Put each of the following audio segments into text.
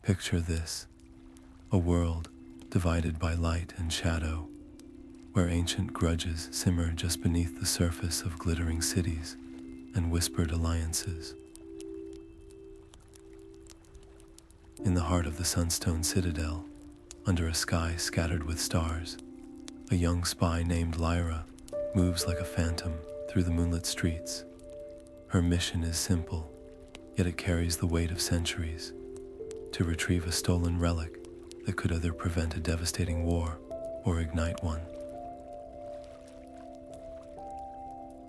Picture this, a world divided by light and shadow, where ancient grudges simmer just beneath the surface of glittering cities and whispered alliances. In the heart of the Sunstone Citadel, under a sky scattered with stars, a young spy named Lyra moves like a phantom through the moonlit streets. Her mission is simple, yet it carries the weight of centuries: to retrieve a stolen relic that could either prevent a devastating war or ignite one.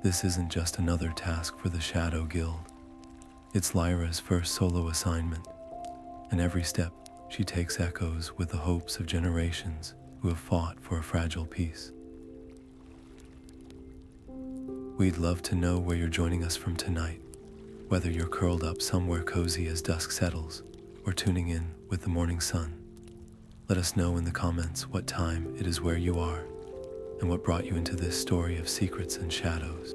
This isn't just another task for the Shadow Guild. It's Lyra's first solo assignment, and every step she takes echoes with the hopes of generations who have fought for a fragile peace. We'd love to know where you're joining us from tonight, whether you're curled up somewhere cozy as dusk settles or tuning in with the morning sun. Let us know in the comments what time it is where you are and what brought you into this story of secrets and shadows.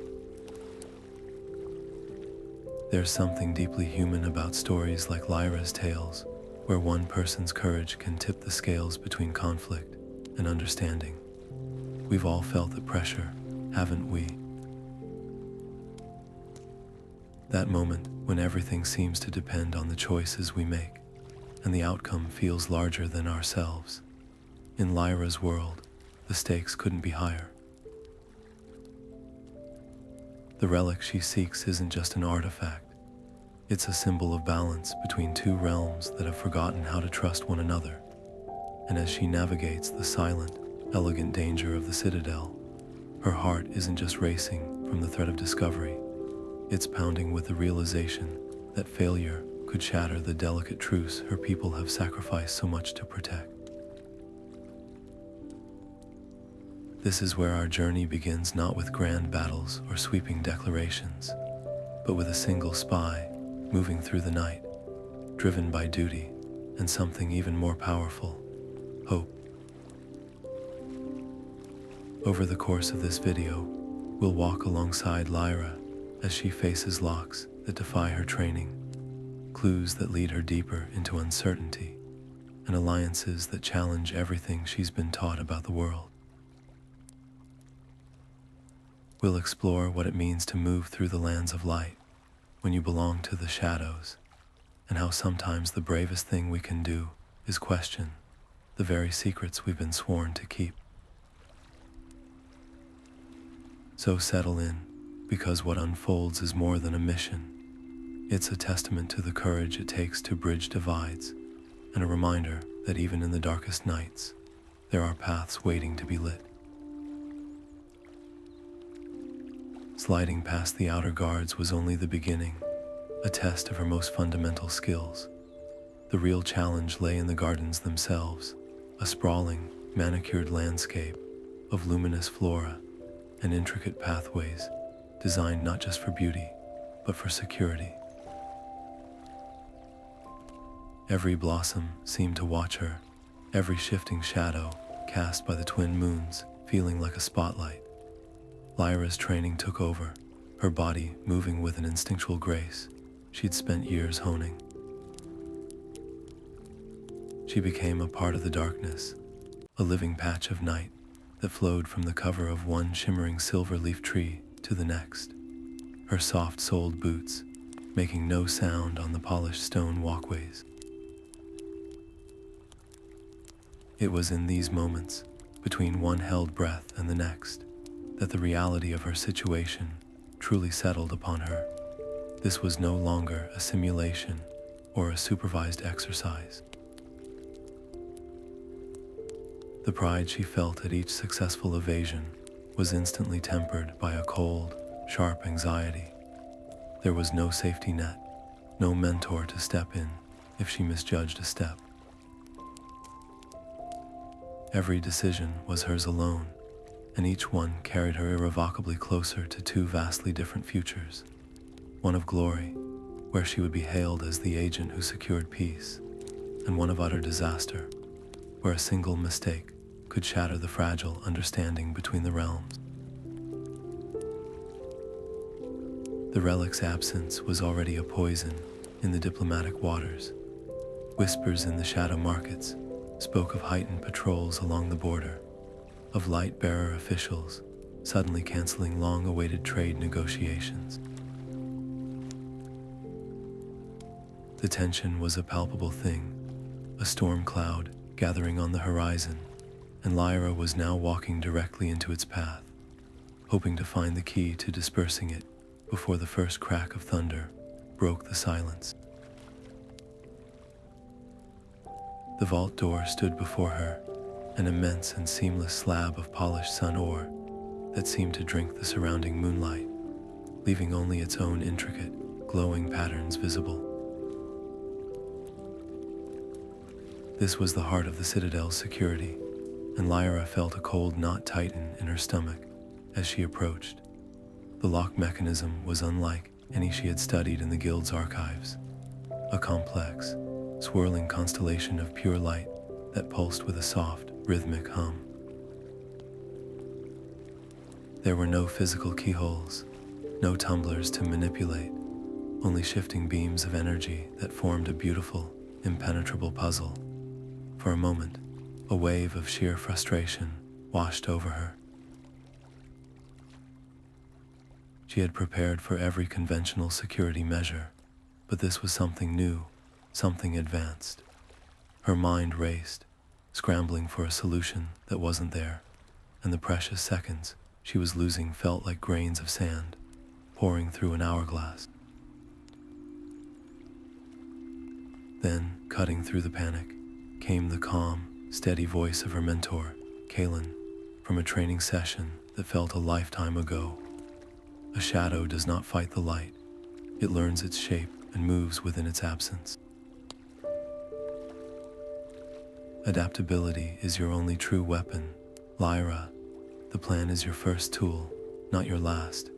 There's something deeply human about stories like Lyra's tales, where one person's courage can tip the scales between conflict and understanding. We've all felt the pressure, haven't we? That moment when everything seems to depend on the choices we make, and the outcome feels larger than ourselves. In Lyra's world, the stakes couldn't be higher. The relic she seeks isn't just an artifact. It's a symbol of balance between two realms that have forgotten how to trust one another. And as she navigates the silent, elegant danger of the Citadel, her heart isn't just racing from the threat of discovery. It's pounding with the realization that failure could shatter the delicate truce her people have sacrificed so much to protect. This is where our journey begins, not with grand battles or sweeping declarations, but with a single spy moving through the night, driven by duty and something even more powerful: hope. Over the course of this video, we'll walk alongside Lyra as she faces locks that defy her training, clues that lead her deeper into uncertainty, and alliances that challenge everything she's been taught about the world. We'll explore what it means to move through the lands of light when you belong to the shadows, and how sometimes the bravest thing we can do is question the very secrets we've been sworn to keep. So settle in, because what unfolds is more than a mission. It's a testament to the courage it takes to bridge divides, and a reminder that even in the darkest nights, there are paths waiting to be lit. Sliding past the outer guards was only the beginning, a test of her most fundamental skills. The real challenge lay in the gardens themselves, a sprawling, manicured landscape of luminous flora and intricate pathways designed not just for beauty, but for security. Every blossom seemed to watch her, every shifting shadow cast by the twin moons feeling like a spotlight. Lyra's training took over, her body moving with an instinctual grace she'd spent years honing. She became a part of the darkness, a living patch of night that flowed from the cover of one shimmering silver leaf tree to the next, her soft-soled boots making no sound on the polished stone walkways. It was in these moments, between one held breath and the next, that the reality of her situation truly settled upon her. This was no longer a simulation or a supervised exercise. The pride she felt at each successful evasion was instantly tempered by a cold, sharp anxiety. There was no safety net, no mentor to step in if she misjudged a step. Every decision was hers alone, and each one carried her irrevocably closer to two vastly different futures. One of glory, where she would be hailed as the agent who secured peace, and one of utter disaster, where a single mistake could shatter the fragile understanding between the realms. The relic's absence was already a poison in the diplomatic waters, Whispers in the shadow markets spoke of heightened patrols along the border, of light-bearer officials suddenly canceling long-awaited trade negotiations. The tension was a palpable thing, a storm cloud gathering on the horizon, and Lyra was now walking directly into its path, hoping to find the key to dispersing it before the first crack of thunder broke the silence. The vault door stood before her, an immense and seamless slab of polished sun ore that seemed to drink the surrounding moonlight, leaving only its own intricate, glowing patterns visible. This was the heart of the Citadel's security, and Lyra felt a cold knot tighten in her stomach as she approached. The lock mechanism was unlike any she had studied in the Guild's archives, a complex, swirling constellation of pure light that pulsed with a soft, rhythmic hum. There were no physical keyholes, no tumblers to manipulate, only shifting beams of energy that formed a beautiful, impenetrable puzzle. For a moment, a wave of sheer frustration washed over her. She had prepared for every conventional security measure, but this was something new, something advanced. Her mind raced, scrambling for a solution that wasn't there, and the precious seconds she was losing felt like grains of sand pouring through an hourglass. Then, cutting through the panic, came the calm, steady voice of her mentor, Kale, from a training session that felt a lifetime ago. A shadow does not fight the light. It learns its shape and moves within its absence. Adaptability is your only true weapon, Lyra. The plan is your first tool, not your last.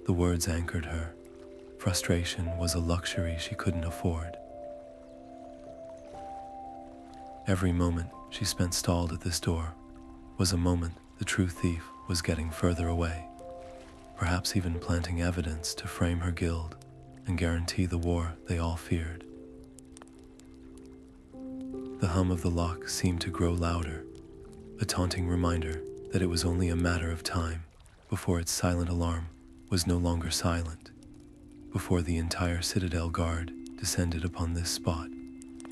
The words anchored her. Frustration was a luxury she couldn't afford. Every moment she spent stalled at this door was a moment the true thief was getting further away, perhaps even planting evidence to frame her guild and guarantee the war they all feared. The hum of the lock seemed to grow louder, a taunting reminder that it was only a matter of time before its silent alarm was no longer silent, before the entire Citadel Guard descended upon this spot,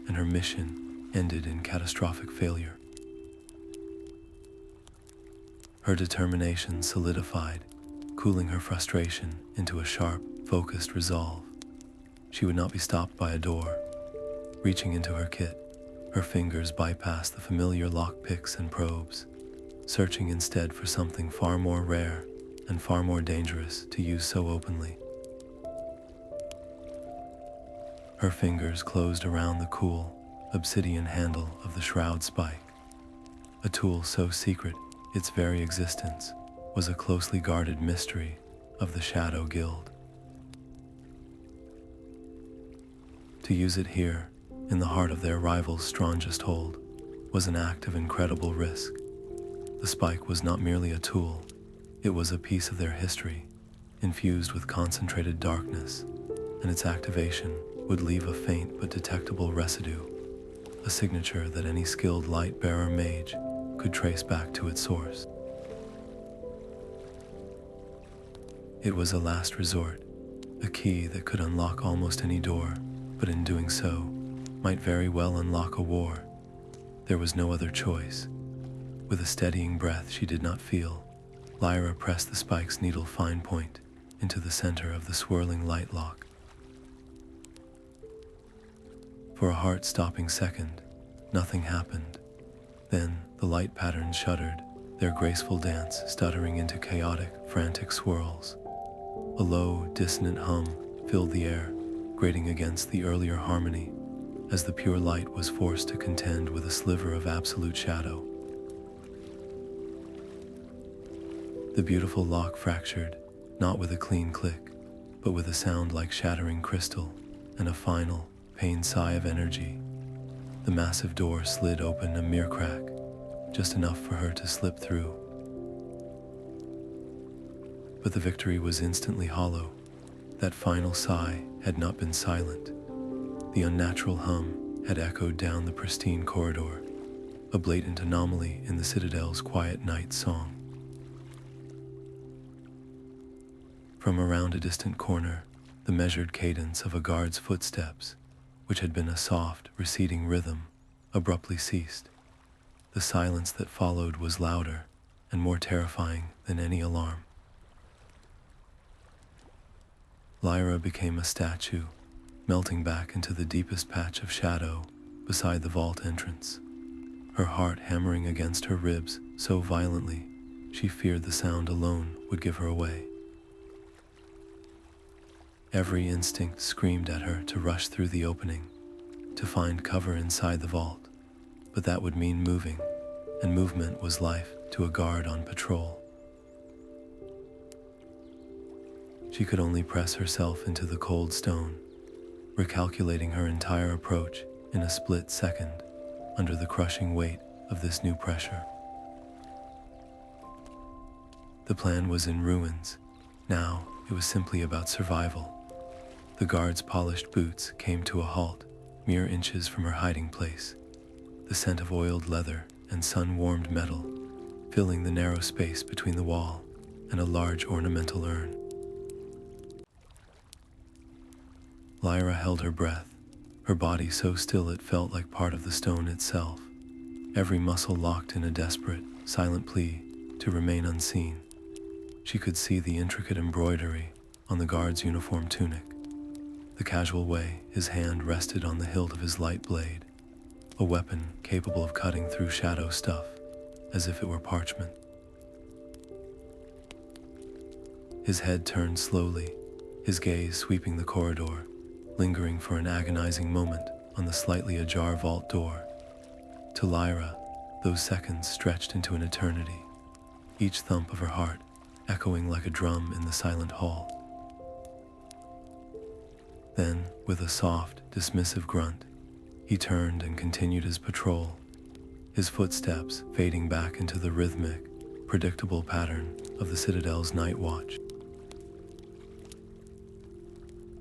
and her mission ended in catastrophic failure. Her determination solidified, cooling her frustration into a sharp, focused resolve. She would not be stopped by a door. Reaching into her kit, her fingers bypassed the familiar lockpicks and probes, searching instead for something far more rare and far more dangerous to use so openly. Her fingers closed around the cool, obsidian handle of the Shroud spike, a tool so secret its very existence was a closely guarded mystery of the Shadow Guild. To use it here, in the heart of their rival's strongest hold, was an act of incredible risk. The spike was not merely a tool, it was a piece of their history, infused with concentrated darkness, and its activation would leave a faint but detectable residue, a signature that any skilled light-bearer mage could trace back to its source. It was a last resort, a key that could unlock almost any door, but in doing so, might very well unlock a war. There was no other choice. With a steadying breath she did not feel, Lyra pressed the spike's needle fine point into the center of the swirling light lock. For a heart-stopping second, nothing happened. Then the light patterns shuddered, their graceful dance stuttering into chaotic, frantic swirls. A low, dissonant hum filled the air, grating against the earlier harmony, as the pure light was forced to contend with a sliver of absolute shadow. The beautiful lock fractured, not with a clean click, but with a sound like shattering crystal, and a final, pained sigh of energy. The massive door slid open a mere crack, just enough for her to slip through. But the victory was instantly hollow. That final sigh had not been silent. The unnatural hum had echoed down the pristine corridor, a blatant anomaly in the Citadel's quiet night song. From around a distant corner, the measured cadence of a guard's footsteps, which had been a soft, receding rhythm, abruptly ceased. The silence that followed was louder and more terrifying than any alarm. Lyra became a statue, melting back into the deepest patch of shadow beside the vault entrance, her heart hammering against her ribs so violently she feared the sound alone would give her away. Every instinct screamed at her to rush through the opening, to find cover inside the vault, but that would mean moving, and movement was life to a guard on patrol. She could only press herself into the cold stone, recalculating her entire approach in a split second under the crushing weight of this new pressure. The plan was in ruins. Now it was simply about survival. The guard's polished boots came to a halt, mere inches from her hiding place, the scent of oiled leather and sun-warmed metal filling the narrow space between the wall and a large ornamental urn. Lyra held her breath, her body so still it felt like part of the stone itself, every muscle locked in a desperate, silent plea to remain unseen. She could see the intricate embroidery on the guard's uniform tunic, the casual way his hand rested on the hilt of his light blade, a weapon capable of cutting through shadow stuff as if it were parchment. His head turned slowly, his gaze sweeping the corridor, lingering for an agonizing moment on the slightly ajar vault door. To Lyra, those seconds stretched into an eternity, each thump of her heart echoing like a drum in the silent hall. Then, with a soft, dismissive grunt, he turned and continued his patrol, his footsteps fading back into the rhythmic, predictable pattern of the Citadel's night watch.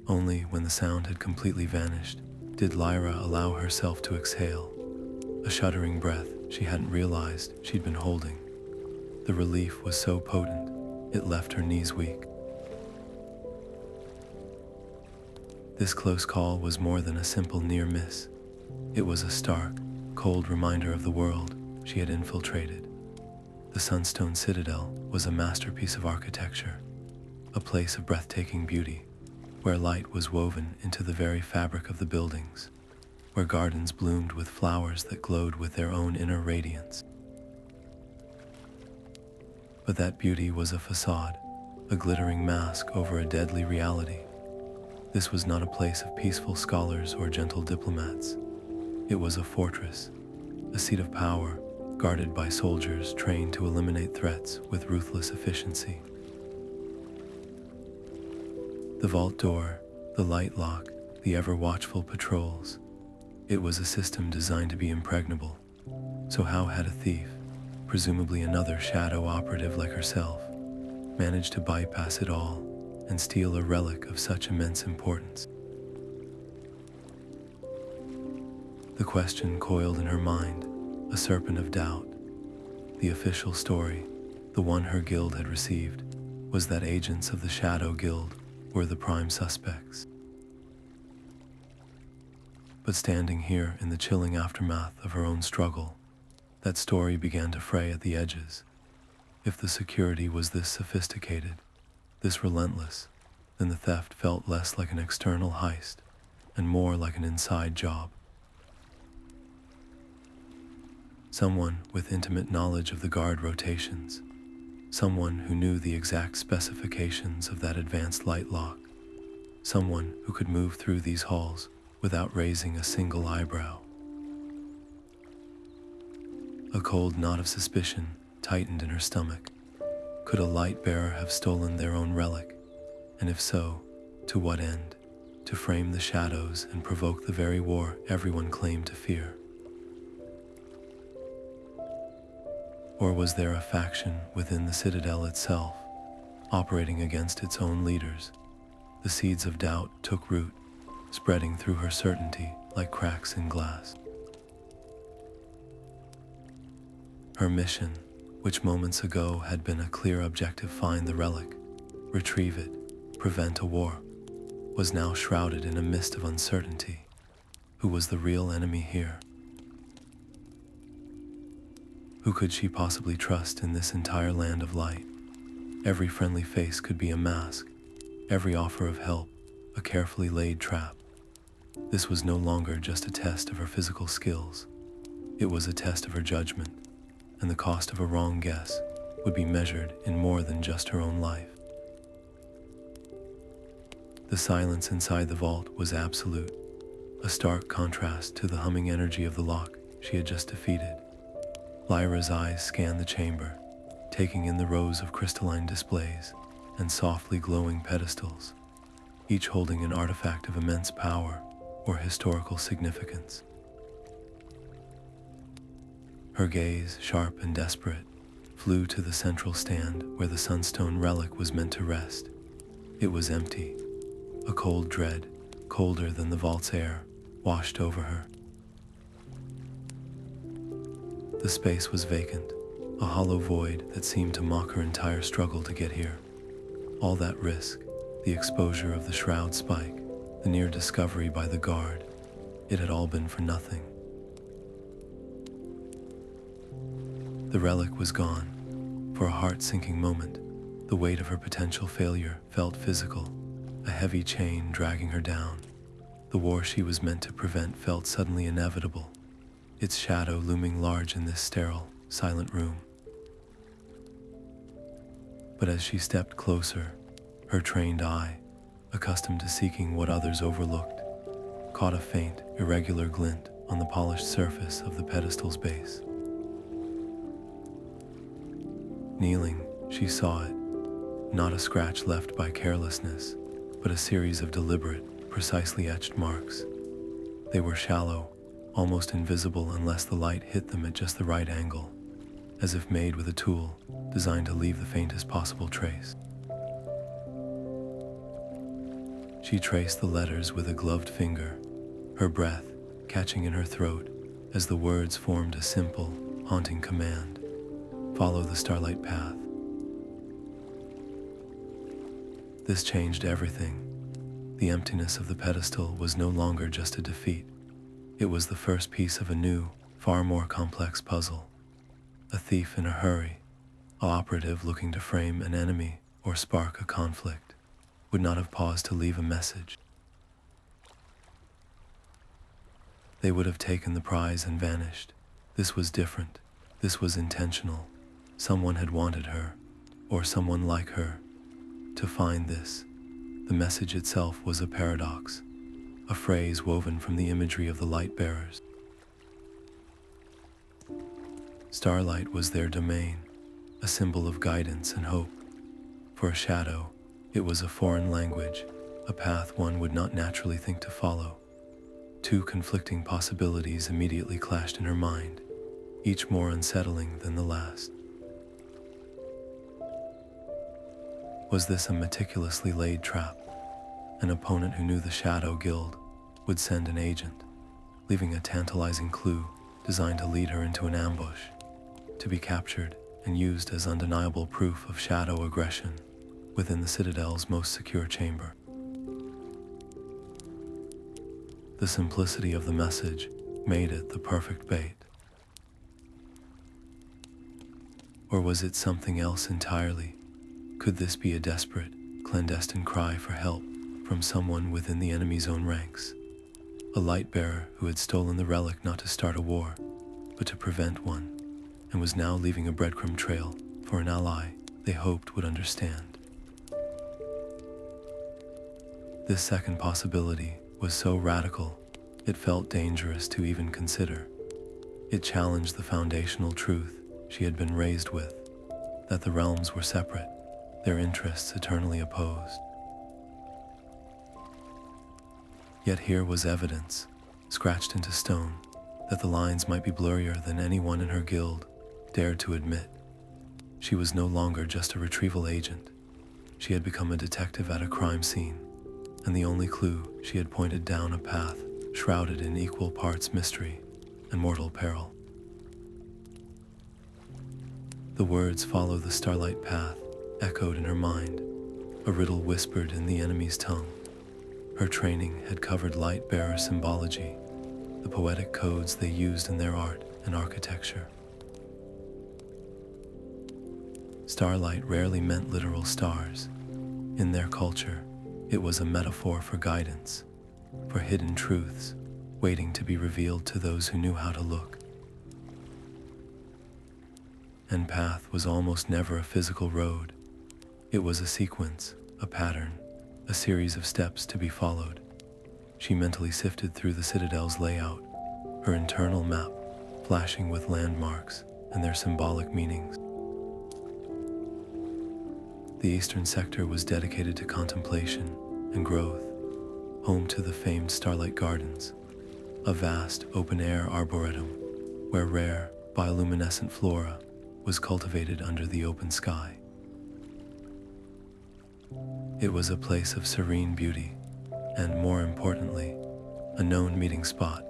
Only when the sound had completely vanished did Lyra allow herself to exhale, a shuddering breath she hadn't realized she'd been holding. The relief was so potent, it left her knees weak. This close call was more than a simple near miss. It was a stark, cold reminder of the world she had infiltrated. The Sunstone Citadel was a masterpiece of architecture, a place of breathtaking beauty, where light was woven into the very fabric of the buildings, where gardens bloomed with flowers that glowed with their own inner radiance. But that beauty was a facade, a glittering mask over a deadly reality. This was not a place of peaceful scholars or gentle diplomats. It was a fortress, a seat of power, guarded by soldiers trained to eliminate threats with ruthless efficiency. The vault door, the light lock, the ever-watchful patrols. It was a system designed to be impregnable. So how had a thief, presumably another shadow operative like herself, managed to bypass it all and steal a relic of such immense importance? The question coiled in her mind, a serpent of doubt. The official story, the one her guild had received, was that agents of the Shadow Guild were the prime suspects. But standing here in the chilling aftermath of her own struggle, that story began to fray at the edges. If the security was this sophisticated, this relentless, then the theft felt less like an external heist and more like an inside job. Someone with intimate knowledge of the guard rotations, someone who knew the exact specifications of that advanced light lock, someone who could move through these halls without raising a single eyebrow. A cold knot of suspicion tightened in her stomach. Could a light bearer have stolen their own relic? And if so, to what end? To frame the shadows and provoke the very war everyone claimed to fear? Or was there a faction within the Citadel itself, operating against its own leaders? The seeds of doubt took root, spreading through her certainty like cracks in glass. Her mission, which moments ago had been a clear objective, find the relic, retrieve it, prevent a war, was now shrouded in a mist of uncertainty. Who was the real enemy here? Who could she possibly trust in this entire land of light? Every friendly face could be a mask, every offer of help a carefully laid trap. This was no longer just a test of her physical skills. It was a test of her judgment, and the cost of a wrong guess would be measured in more than just her own life. The silence inside the vault was absolute, a stark contrast to the humming energy of the lock she had just defeated. Lyra's eyes scanned the chamber, taking in the rows of crystalline displays and softly glowing pedestals, each holding an artifact of immense power or historical significance. Her gaze, sharp and desperate, flew to the central stand where the Sunstone relic was meant to rest. It was empty. A cold dread, colder than the vault's air, washed over her. The space was vacant, a hollow void that seemed to mock her entire struggle to get here. All that risk, the exposure of the Shroud spike, the near discovery by the guard, it had all been for nothing. The relic was gone. For a heart-sinking moment, the weight of her potential failure felt physical, a heavy chain dragging her down. The war she was meant to prevent felt suddenly inevitable, its shadow looming large in this sterile, silent room. But as she stepped closer, her trained eye, accustomed to seeking what others overlooked, caught a faint, irregular glint on the polished surface of the pedestal's base. Kneeling, she saw it, not a scratch left by carelessness, but a series of deliberate, precisely etched marks. They were shallow, almost invisible unless the light hit them at just the right angle, as if made with a tool designed to leave the faintest possible trace. She traced the letters with a gloved finger, her breath catching in her throat as the words formed a simple, haunting command: follow the Starlight path. This changed everything. The emptiness of the pedestal was no longer just a defeat. It was the first piece of a new, far more complex puzzle. A thief in a hurry, an operative looking to frame an enemy or spark a conflict, would not have paused to leave a message. They would have taken the prize and vanished. This was different. This was intentional. Someone had wanted her, or someone like her, to find this. The message itself was a paradox, a phrase woven from the imagery of the light bearers. Starlight was their domain, a symbol of guidance and hope. For a shadow, it was a foreign language, a path one would not naturally think to follow. Two conflicting possibilities immediately clashed in her mind, each more unsettling than the last. Was this a meticulously laid trap? An opponent who knew the Shadow Guild would send an agent, leaving a tantalizing clue designed to lead her into an ambush, to be captured and used as undeniable proof of shadow aggression within the Citadel's most secure chamber. The simplicity of the message made it the perfect bait. Or was it something else entirely? Could this be a desperate, clandestine cry for help from someone within the enemy's own ranks? A light bearer who had stolen the relic not to start a war, but to prevent one, and was now leaving a breadcrumb trail for an ally they hoped would understand. This second possibility was so radical, it felt dangerous to even consider. It challenged the foundational truth she had been raised with, that the realms were separate, their interests eternally opposed. Yet here was evidence, scratched into stone, that the lines might be blurrier than anyone in her guild dared to admit. She was no longer just a retrieval agent. She had become a detective at a crime scene, and the only clue she had pointed down a path shrouded in equal parts mystery and mortal peril. The words "follow the starlight path" echoed in her mind, a riddle whispered in the enemy's tongue. Her training had covered light-bearer symbology, the poetic codes they used in their art and architecture. Starlight rarely meant literal stars. In their culture, it was a metaphor for guidance, for hidden truths waiting to be revealed to those who knew how to look. And path was almost never a physical road. It was a sequence, a pattern, a series of steps to be followed. She mentally sifted through the Citadel's layout, her internal map flashing with landmarks and their symbolic meanings. The eastern sector was dedicated to contemplation and growth, home to the famed Starlight Gardens, a vast open-air arboretum where rare, bioluminescent flora was cultivated under the open sky. It was a place of serene beauty, and more importantly, a known meeting spot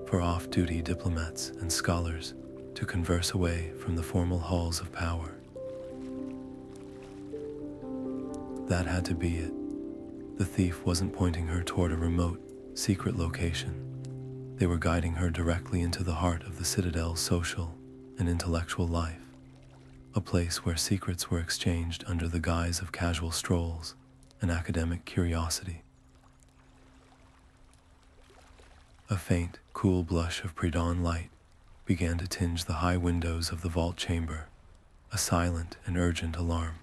for off-duty diplomats and scholars to converse away from the formal halls of power. That had to be it. The thief wasn't pointing her toward a remote, secret location. They were guiding her directly into the heart of the Citadel's social and intellectual life, a place where secrets were exchanged under the guise of casual strolls and academic curiosity. A faint, cool blush of pre-dawn light began to tinge the high windows of the vault chamber, a silent and urgent alarm.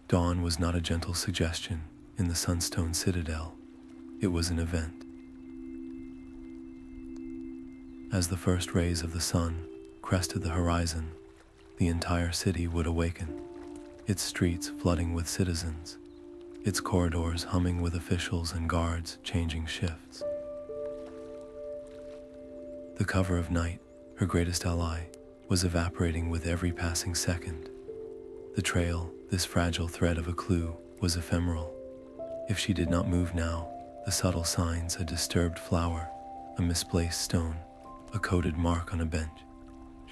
Dawn was not a gentle suggestion in the Sunstone Citadel. It was an event. As the first rays of the sun crested the horizon, the entire city would awaken, its streets flooding with citizens, its corridors humming with officials and guards changing shifts. The cover of night, her greatest ally, was evaporating with every passing second. The trail, this fragile thread of a clue, was ephemeral. If she did not move now, the subtle signs, a disturbed flower, a misplaced stone, a coded mark on a bench,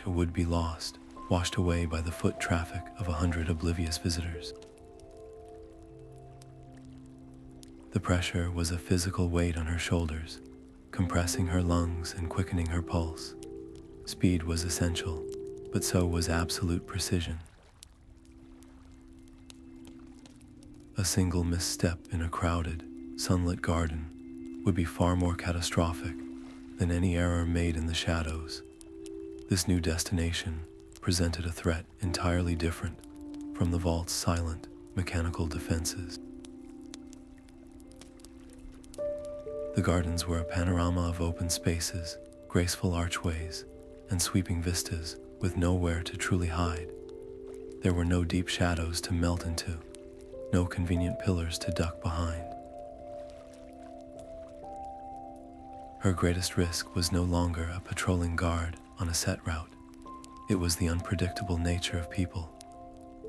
she would be lost, washed away by the foot traffic of 100 oblivious visitors. The pressure was a physical weight on her shoulders, compressing her lungs and quickening her pulse. Speed was essential, but so was absolute precision. A single misstep in a crowded, sunlit garden would be far more catastrophic than any error made in the shadows. This new destination presented a threat entirely different from the vault's silent, mechanical defenses. The gardens were a panorama of open spaces, graceful archways, and sweeping vistas with nowhere to truly hide. There were no deep shadows to melt into, no convenient pillars to duck behind. Her greatest risk was no longer a patrolling guard on a set route. It was the unpredictable nature of people.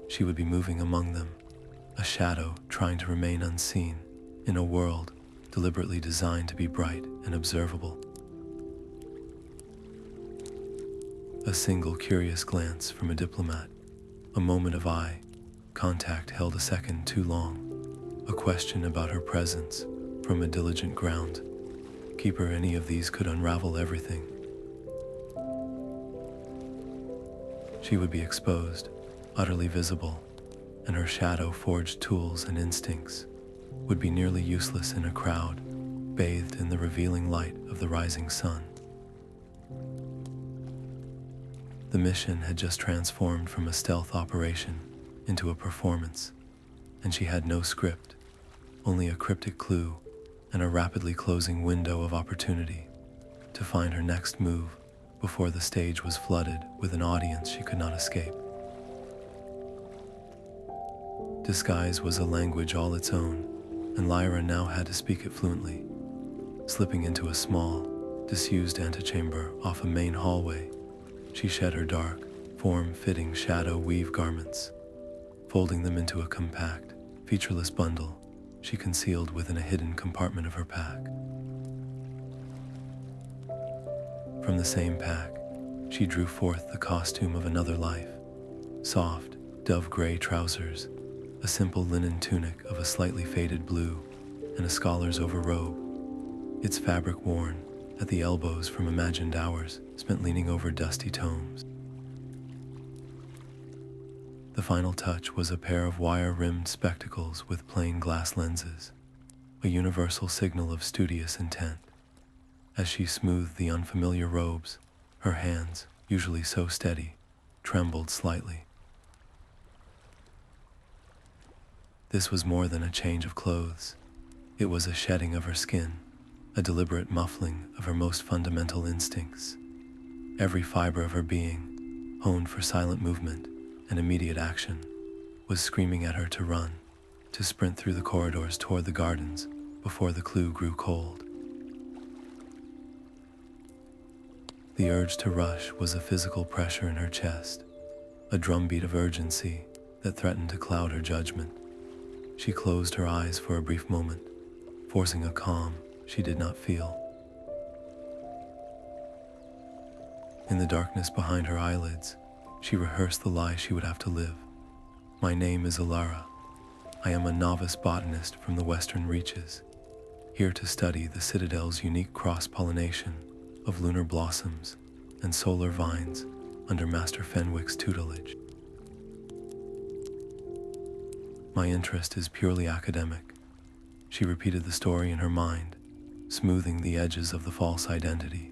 She would be moving among them, a shadow trying to remain unseen in a world deliberately designed to be bright and observable. A single curious glance from a diplomat, a moment of eye contact held a second too long, a question about her presence from a diligent groundkeeper. Any of these could unravel everything. She would be exposed, utterly visible, and her shadow-forged tools and instincts would be nearly useless in a crowd bathed in the revealing light of the rising sun. The mission had just transformed from a stealth operation into a performance, and she had no script, only a cryptic clue and a rapidly closing window of opportunity to find her next move before the stage was flooded with an audience she could not escape. Disguise was a language all its own, and Lyra now had to speak it fluently. Slipping into a small, disused antechamber off a main hallway, she shed her dark, form-fitting shadow weave garments. Folding them into a compact, featureless bundle, she concealed within a hidden compartment of her pack. From the same pack, she drew forth the costume of another life. Soft, dove-gray trousers, a simple linen tunic of a slightly faded blue, and a scholar's overrobe, its fabric worn at the elbows from imagined hours spent leaning over dusty tomes. The final touch was a pair of wire-rimmed spectacles with plain glass lenses, a universal signal of studious intent. As she smoothed the unfamiliar robes, her hands, usually so steady, trembled slightly. This was more than a change of clothes. It was a shedding of her skin, a deliberate muffling of her most fundamental instincts. Every fiber of her being, honed for silent movement and immediate action, was screaming at her to run, to sprint through the corridors toward the gardens before the clue grew cold. The urge to rush was a physical pressure in her chest, a drumbeat of urgency that threatened to cloud her judgment. She closed her eyes for a brief moment, forcing a calm she did not feel. In the darkness behind her eyelids, she rehearsed the lie she would have to live. My name is Lyra. I am a novice botanist from the western reaches, here to study the Citadel's unique cross-pollination of lunar blossoms and solar vines under Master Fenwick's tutelage. My interest is purely academic. She repeated the story in her mind, smoothing the edges of the false identity,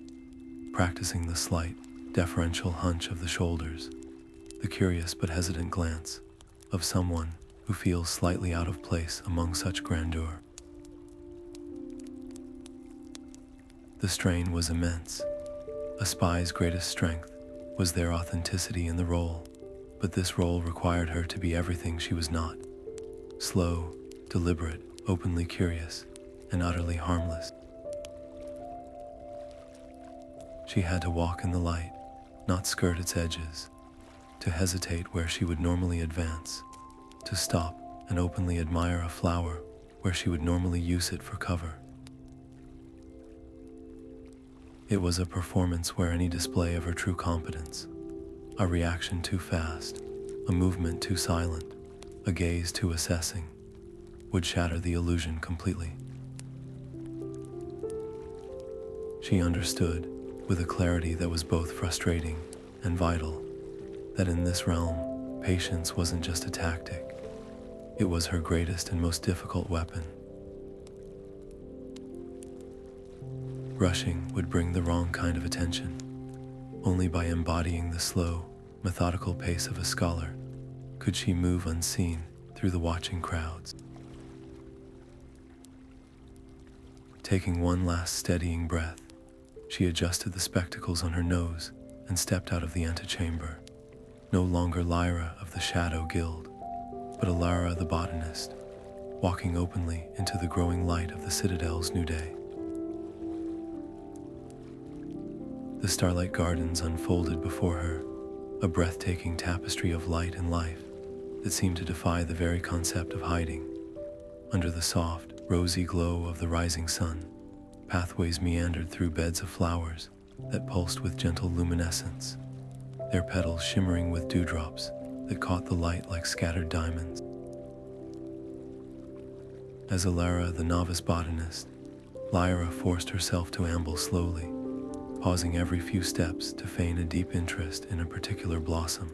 practicing the slight, deferential hunch of the shoulders, the curious but hesitant glance of someone who feels slightly out of place among such grandeur. The strain was immense. A spy's greatest strength was their authenticity in the role, but this role required her to be everything she was not. Slow, deliberate, openly curious, and utterly harmless. She had to walk in the light, not skirt its edges, to hesitate where she would normally advance, to stop and openly admire a flower where she would normally use it for cover. It was a performance where any display of her true competence, a reaction too fast, a movement too silent, a gaze too assessing, would shatter the illusion completely. She understood, with a clarity that was both frustrating and vital, that in this realm, patience wasn't just a tactic. It was her greatest and most difficult weapon. Rushing would bring the wrong kind of attention. Only by embodying the slow, methodical pace of a scholar could she move unseen through the watching crowds. Taking one last steadying breath, she adjusted the spectacles on her nose and stepped out of the antechamber. No longer Lyra of the Shadow Guild, but a Lyra the botanist, walking openly into the growing light of the Citadel's new day. The Starlight Gardens unfolded before her, a breathtaking tapestry of light and life that seemed to defy the very concept of hiding. Under the soft, rosy glow of the rising sun, pathways meandered through beds of flowers that pulsed with gentle luminescence, their petals shimmering with dewdrops that caught the light like scattered diamonds. As Lyra, the novice botanist, Lyra forced herself to amble slowly, pausing every few steps to feign a deep interest in a particular blossom,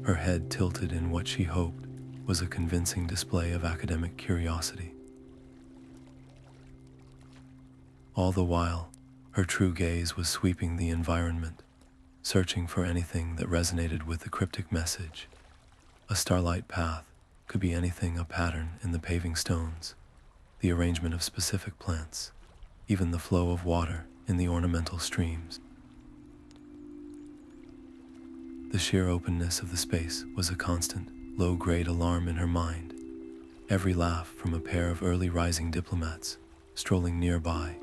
her head tilted in what she hoped was a convincing display of academic curiosity. All the while, her true gaze was sweeping the environment, searching for anything that resonated with the cryptic message. A starlight path could be anything: a pattern in the paving stones, the arrangement of specific plants, even the flow of water in the ornamental streams. The sheer openness of the space was a constant, low-grade alarm in her mind. Every laugh from a pair of early rising diplomats strolling nearby,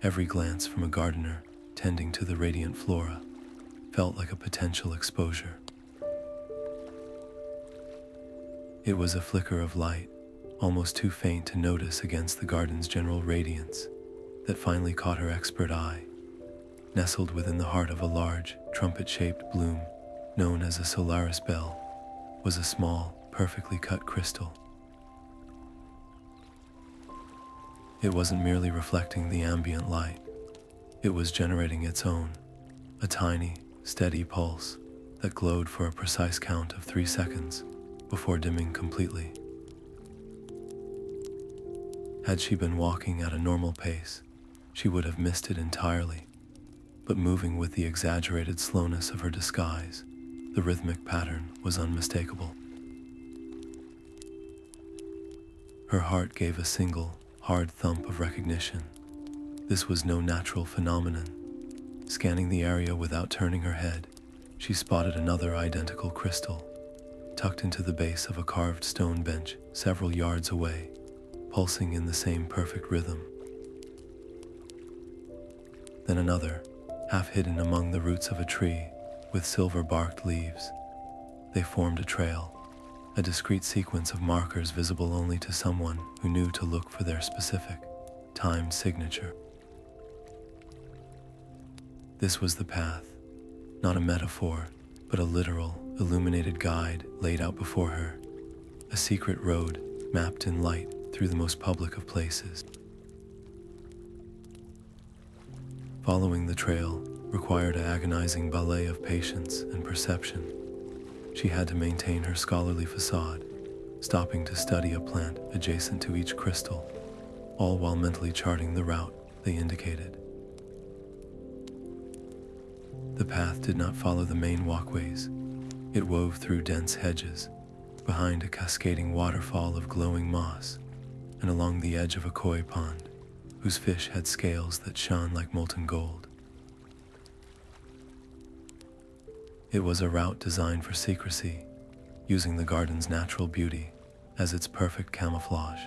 every glance from a gardener tending to the radiant flora, felt like a potential exposure. It was a flicker of light, almost too faint to notice against the garden's general radiance, that finally caught her expert eye. nestled within the heart of a large, trumpet-shaped bloom, known as a Solaris bell, was a small, perfectly cut crystal. It wasn't merely reflecting the ambient light. It was generating its own, a tiny, steady pulse that glowed for a precise count of 3 seconds before dimming completely. Had she been walking at a normal pace, she would have missed it entirely, but moving with the exaggerated slowness of her disguise, the rhythmic pattern was unmistakable. Her heart gave a single, hard thump of recognition. This was no natural phenomenon. Scanning the area without turning her head, she spotted another identical crystal, tucked into the base of a carved stone bench several yards away, pulsing in the same perfect rhythm. Then another, half hidden among the roots of a tree with silver-barked leaves. They formed a trail, a discrete sequence of markers visible only to someone who knew to look for their specific, timed signature. This was the path, not a metaphor, but a literal, illuminated guide laid out before her, a secret road mapped in light through the most public of places. Following the trail required an agonizing ballet of patience and perception. She had to maintain her scholarly facade, stopping to study a plant adjacent to each crystal, all while mentally charting the route they indicated. The path did not follow the main walkways. It wove through dense hedges, behind a cascading waterfall of glowing moss, and along the edge of a koi pond, whose fish had scales that shone like molten gold. It was a route designed for secrecy, using the garden's natural beauty as its perfect camouflage.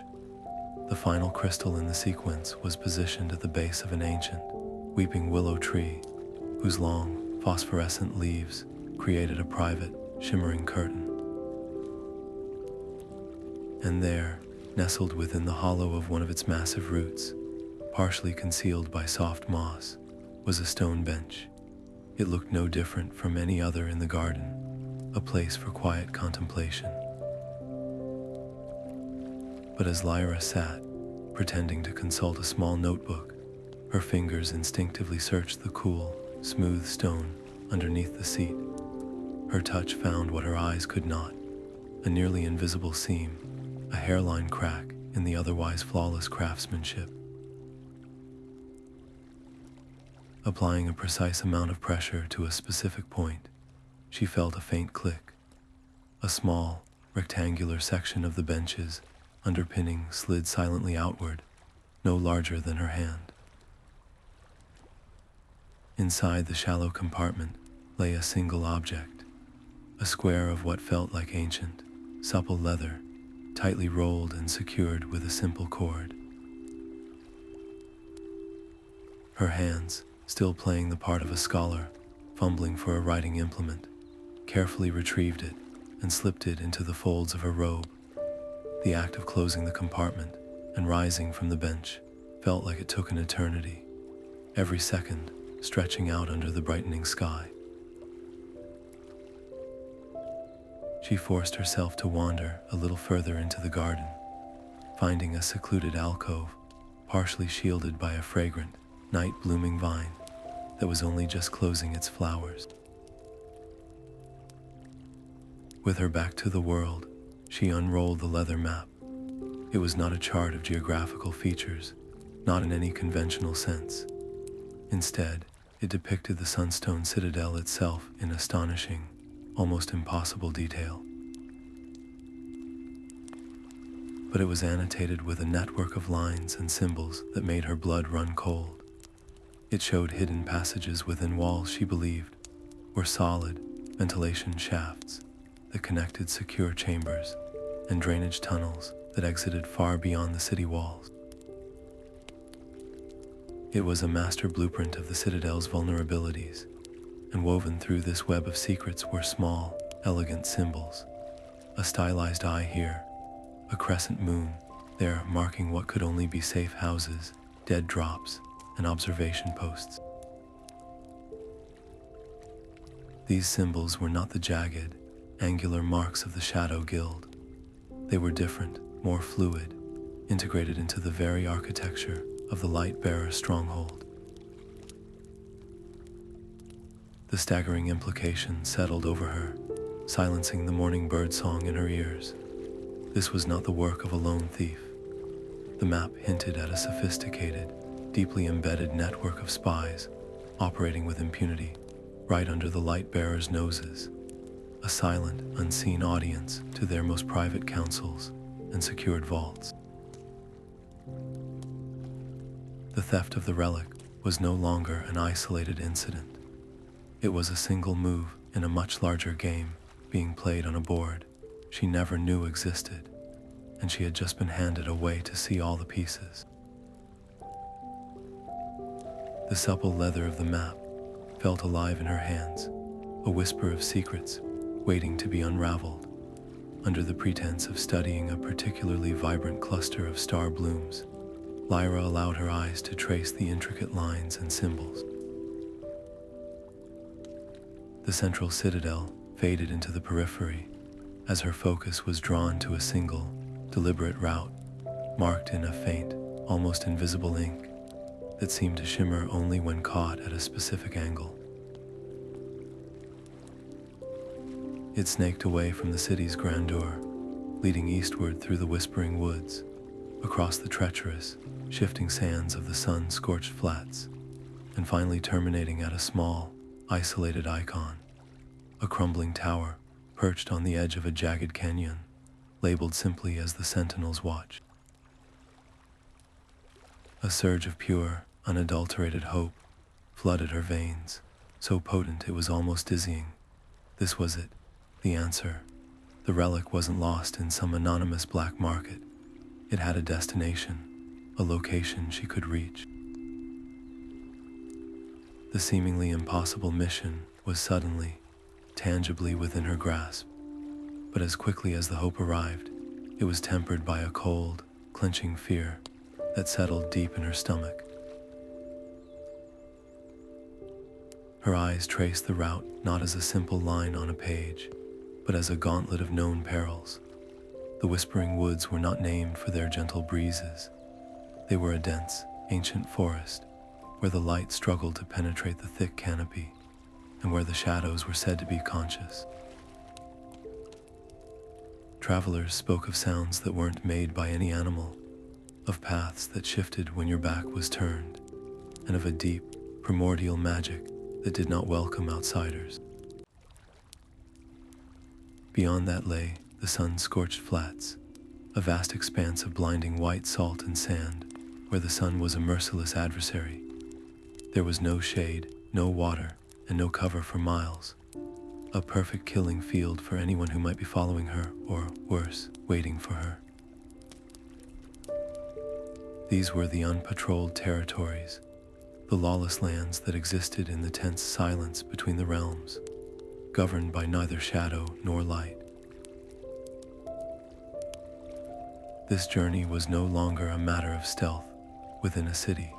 The final crystal in the sequence was positioned at the base of an ancient, weeping willow tree, whose long, phosphorescent leaves created a private, shimmering curtain. And there, nestled within the hollow of one of its massive roots, partially concealed by soft moss, was a stone bench. It looked no different from any other in the garden, a place for quiet contemplation. But as Lyra sat, pretending to consult a small notebook, her fingers instinctively searched the cool, smooth stone underneath the seat. Her touch found what her eyes could not, a nearly invisible seam, a hairline crack in the otherwise flawless craftsmanship. Applying a precise amount of pressure to a specific point, she felt a faint click. A small, rectangular section of the bench's underpinning slid silently outward, no larger than her hand. Inside the shallow compartment lay a single object, a square of what felt like ancient, supple leather, tightly rolled and secured with a simple cord. Her hands, still playing the part of a scholar, fumbling for a writing implement, carefully retrieved it and slipped it into the folds of her robe. The act of closing the compartment and rising from the bench felt like it took an eternity, every second stretching out under the brightening sky. She forced herself to wander a little further into the garden, finding a secluded alcove, partially shielded by a fragrant, night-blooming vine that was only just closing its flowers. With her back to the world, she unrolled the leather map. It was not a chart of geographical features, not in any conventional sense. Instead, it depicted the Sunstone Citadel itself in astonishing, almost impossible detail. But it was annotated with a network of lines and symbols that made her blood run cold. It showed hidden passages within walls she believed were solid ventilation shafts that connected secure chambers and drainage tunnels that exited far beyond the city walls. It was a master blueprint of the Citadel's vulnerabilities, and woven through this web of secrets were small, elegant symbols. A stylized eye here, a crescent moon there marking what could only be safe houses, dead drops, and observation posts. These symbols were not the jagged, angular marks of the Shadow Guild. They were different, more fluid, integrated into the very architecture of the Lightbearer stronghold. The staggering implication settled over her, silencing the morning bird song in her ears. This was not the work of a lone thief. The map hinted at a sophisticated, deeply embedded network of spies operating with impunity right under the Lightbearer's noses, a silent, unseen audience to their most private councils and secured vaults. The theft of the relic was no longer an isolated incident. It was a single move in a much larger game being played on a board she never knew existed, and she had just been handed a way to see all the pieces. The supple leather of the map felt alive in her hands, a whisper of secrets waiting to be unraveled. Under the pretense of studying a particularly vibrant cluster of star blooms, Lyra allowed her eyes to trace the intricate lines and symbols. The central citadel faded into the periphery as her focus was drawn to a single, deliberate route marked in a faint, almost invisible ink that seemed to shimmer only when caught at a specific angle. It snaked away from the city's grandeur, leading eastward through the whispering woods, across the treacherous, shifting sands of the sun-scorched flats, and finally terminating at a small, isolated icon, a crumbling tower perched on the edge of a jagged canyon, labeled simply as the Sentinel's Watch. A surge of pure, unadulterated hope flooded her veins, so potent it was almost dizzying. This was it, the answer. The relic wasn't lost in some anonymous black market. It had a destination, a location she could reach. The seemingly impossible mission was suddenly, tangibly within her grasp. But as quickly as the hope arrived, it was tempered by a cold, clenching fear that settled deep in her stomach. Her eyes traced the route not as a simple line on a page, but as a gauntlet of known perils. The whispering woods were not named for their gentle breezes. They were a dense, ancient forest, where the light struggled to penetrate the thick canopy, and where the shadows were said to be conscious. Travelers spoke of sounds that weren't made by any animal, of paths that shifted when your back was turned, and of a deep, primordial magic that did not welcome outsiders. Beyond that lay the sun-scorched flats, a vast expanse of blinding white salt and sand, where the sun was a merciless adversary. There was no shade, no water, and no cover for miles. A perfect killing field for anyone who might be following her, or worse, waiting for her. These were the unpatrolled territories, the lawless lands that existed in the tense silence between the realms, governed by neither shadow nor light. This journey was no longer a matter of stealth within a city.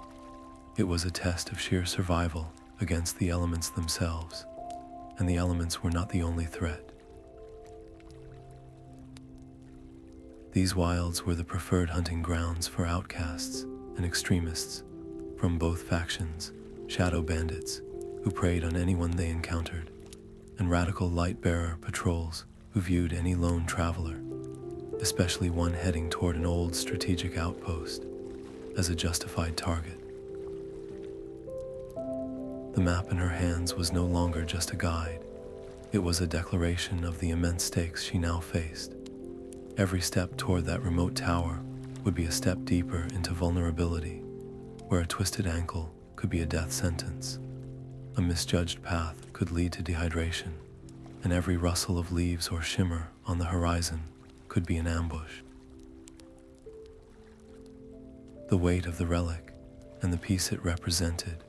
It was a test of sheer survival against the elements themselves, and the elements were not the only threat. These wilds were the preferred hunting grounds for outcasts and extremists from both factions, shadow bandits who preyed on anyone they encountered, and radical light-bearer patrols who viewed any lone traveler, especially one heading toward an old strategic outpost, as a justified target. The map in her hands was no longer just a guide. It was a declaration of the immense stakes she now faced. Every step toward that remote tower would be a step deeper into vulnerability, where a twisted ankle could be a death sentence. A misjudged path could lead to dehydration, and every rustle of leaves or shimmer on the horizon could be an ambush. The weight of the relic and the peace it represented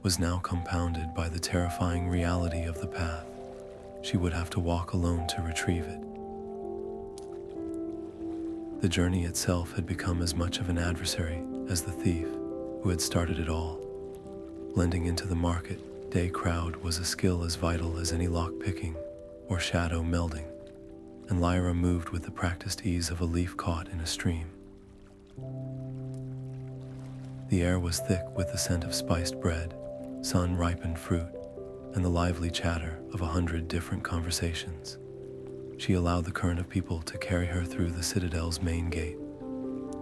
was now compounded by the terrifying reality of the path she would have to walk alone to retrieve it. The journey itself had become as much of an adversary as the thief who had started it all. Blending into the market, Day crowd was a skill as vital as any lock-picking or shadow melding, and Lyra moved with the practiced ease of a leaf caught in a stream. The air was thick with the scent of spiced bread, sun-ripened fruit, and the lively chatter of 100 different conversations. She allowed the current of people to carry her through the Citadel's main gate,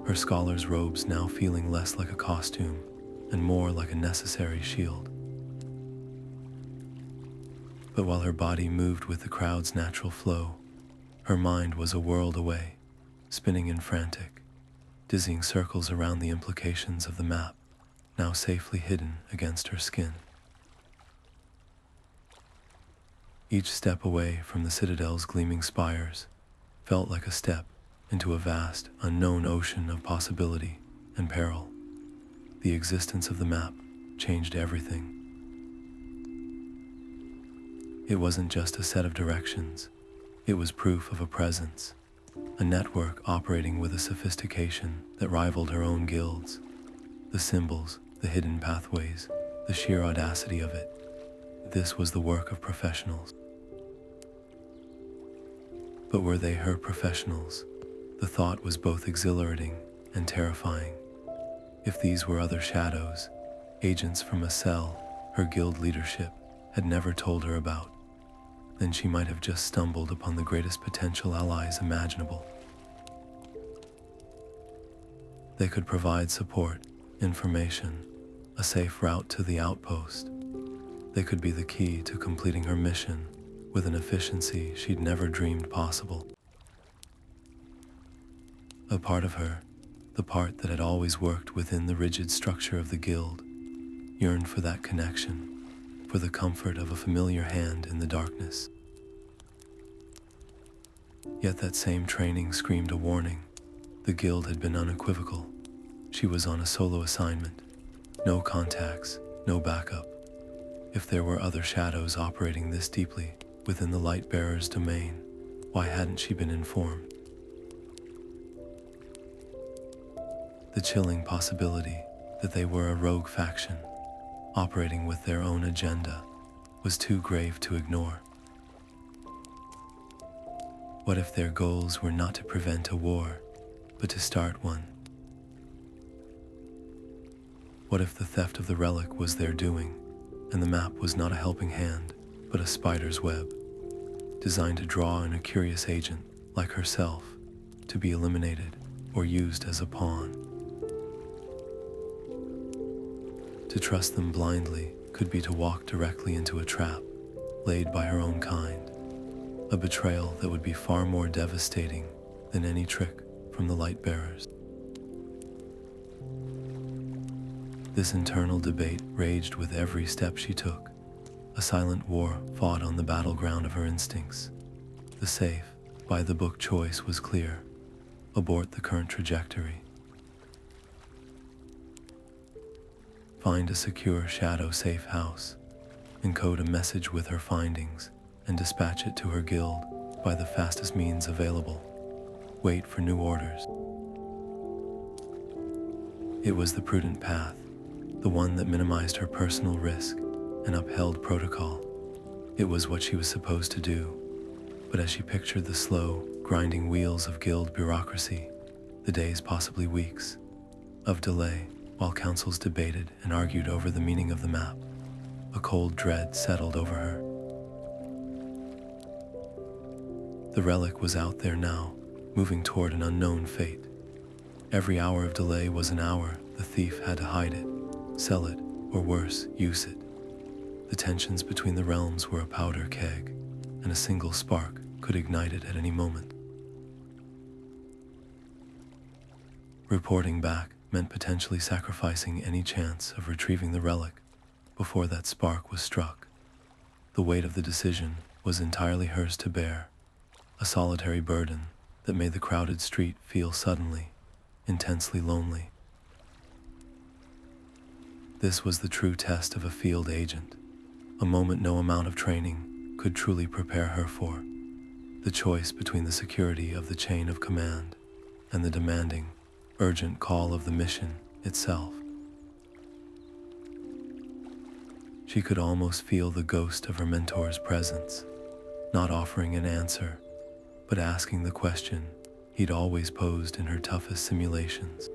her scholar's robes now feeling less like a costume and more like a necessary shield. But while her body moved with the crowd's natural flow, her mind was a world away, spinning in frantic, dizzying circles around the implications of the map, now safely hidden against her skin. Each step away from the Citadel's gleaming spires felt like a step into a vast, unknown ocean of possibility and peril. The existence of the map changed everything. It wasn't just a set of directions, it was proof of a presence, a network operating with a sophistication that rivaled her own guild's. The symbols, the hidden pathways, the sheer audacity of it. This was the work of professionals. But were they her professionals? The thought was both exhilarating and terrifying. If these were other shadows, agents from a cell her guild leadership had never told her about, then she might have just stumbled upon the greatest potential allies imaginable. They could provide support, information, a safe route to the outpost. They could be the key to completing her mission with an efficiency she'd never dreamed possible. A part of her, the part that had always worked within the rigid structure of the guild, yearned for that connection, for the comfort of a familiar hand in the darkness. Yet that same training screamed a warning. The guild had been unequivocal. She was on a solo assignment. No contacts, no backup. If there were other shadows operating this deeply within the Lightbearer's domain, why hadn't she been informed? The chilling possibility that they were a rogue faction, operating with their own agenda, was too grave to ignore. What if their goals were not to prevent a war, but to start one? What if the theft of the relic was their doing, and the map was not a helping hand, but a spider's web, designed to draw in a curious agent like herself, to be eliminated or used as a pawn? To trust them blindly could be to walk directly into a trap laid by her own kind, a betrayal that would be far more devastating than any trick from the Lightbearers. This internal debate raged with every step she took, a silent war fought on the battleground of her instincts. The safe, by-the-book choice was clear: abort the current trajectory. Find a secure shadow-safe house, encode a message with her findings, and dispatch it to her guild by the fastest means available. Wait for new orders. It was the prudent path, the one that minimized her personal risk and upheld protocol. It was what she was supposed to do. But as she pictured the slow, grinding wheels of guild bureaucracy, the days, possibly weeks, of delay while councils debated and argued over the meaning of the map, a cold dread settled over her. The relic was out there now, moving toward an unknown fate. Every hour of delay was an hour the thief had to hide it, sell it, or worse, use it. The tensions between the realms were a powder keg, and a single spark could ignite it at any moment. Reporting back meant potentially sacrificing any chance of retrieving the relic before that spark was struck. The weight of the decision was entirely hers to bear, a solitary burden that made the crowded street feel suddenly, intensely lonely. This was the true test of a field agent, a moment no amount of training could truly prepare her for. The choice between the security of the chain of command and the demanding, urgent call of the mission itself. She could almost feel the ghost of her mentor's presence, not offering an answer, but asking the question he'd always posed in her toughest simulations.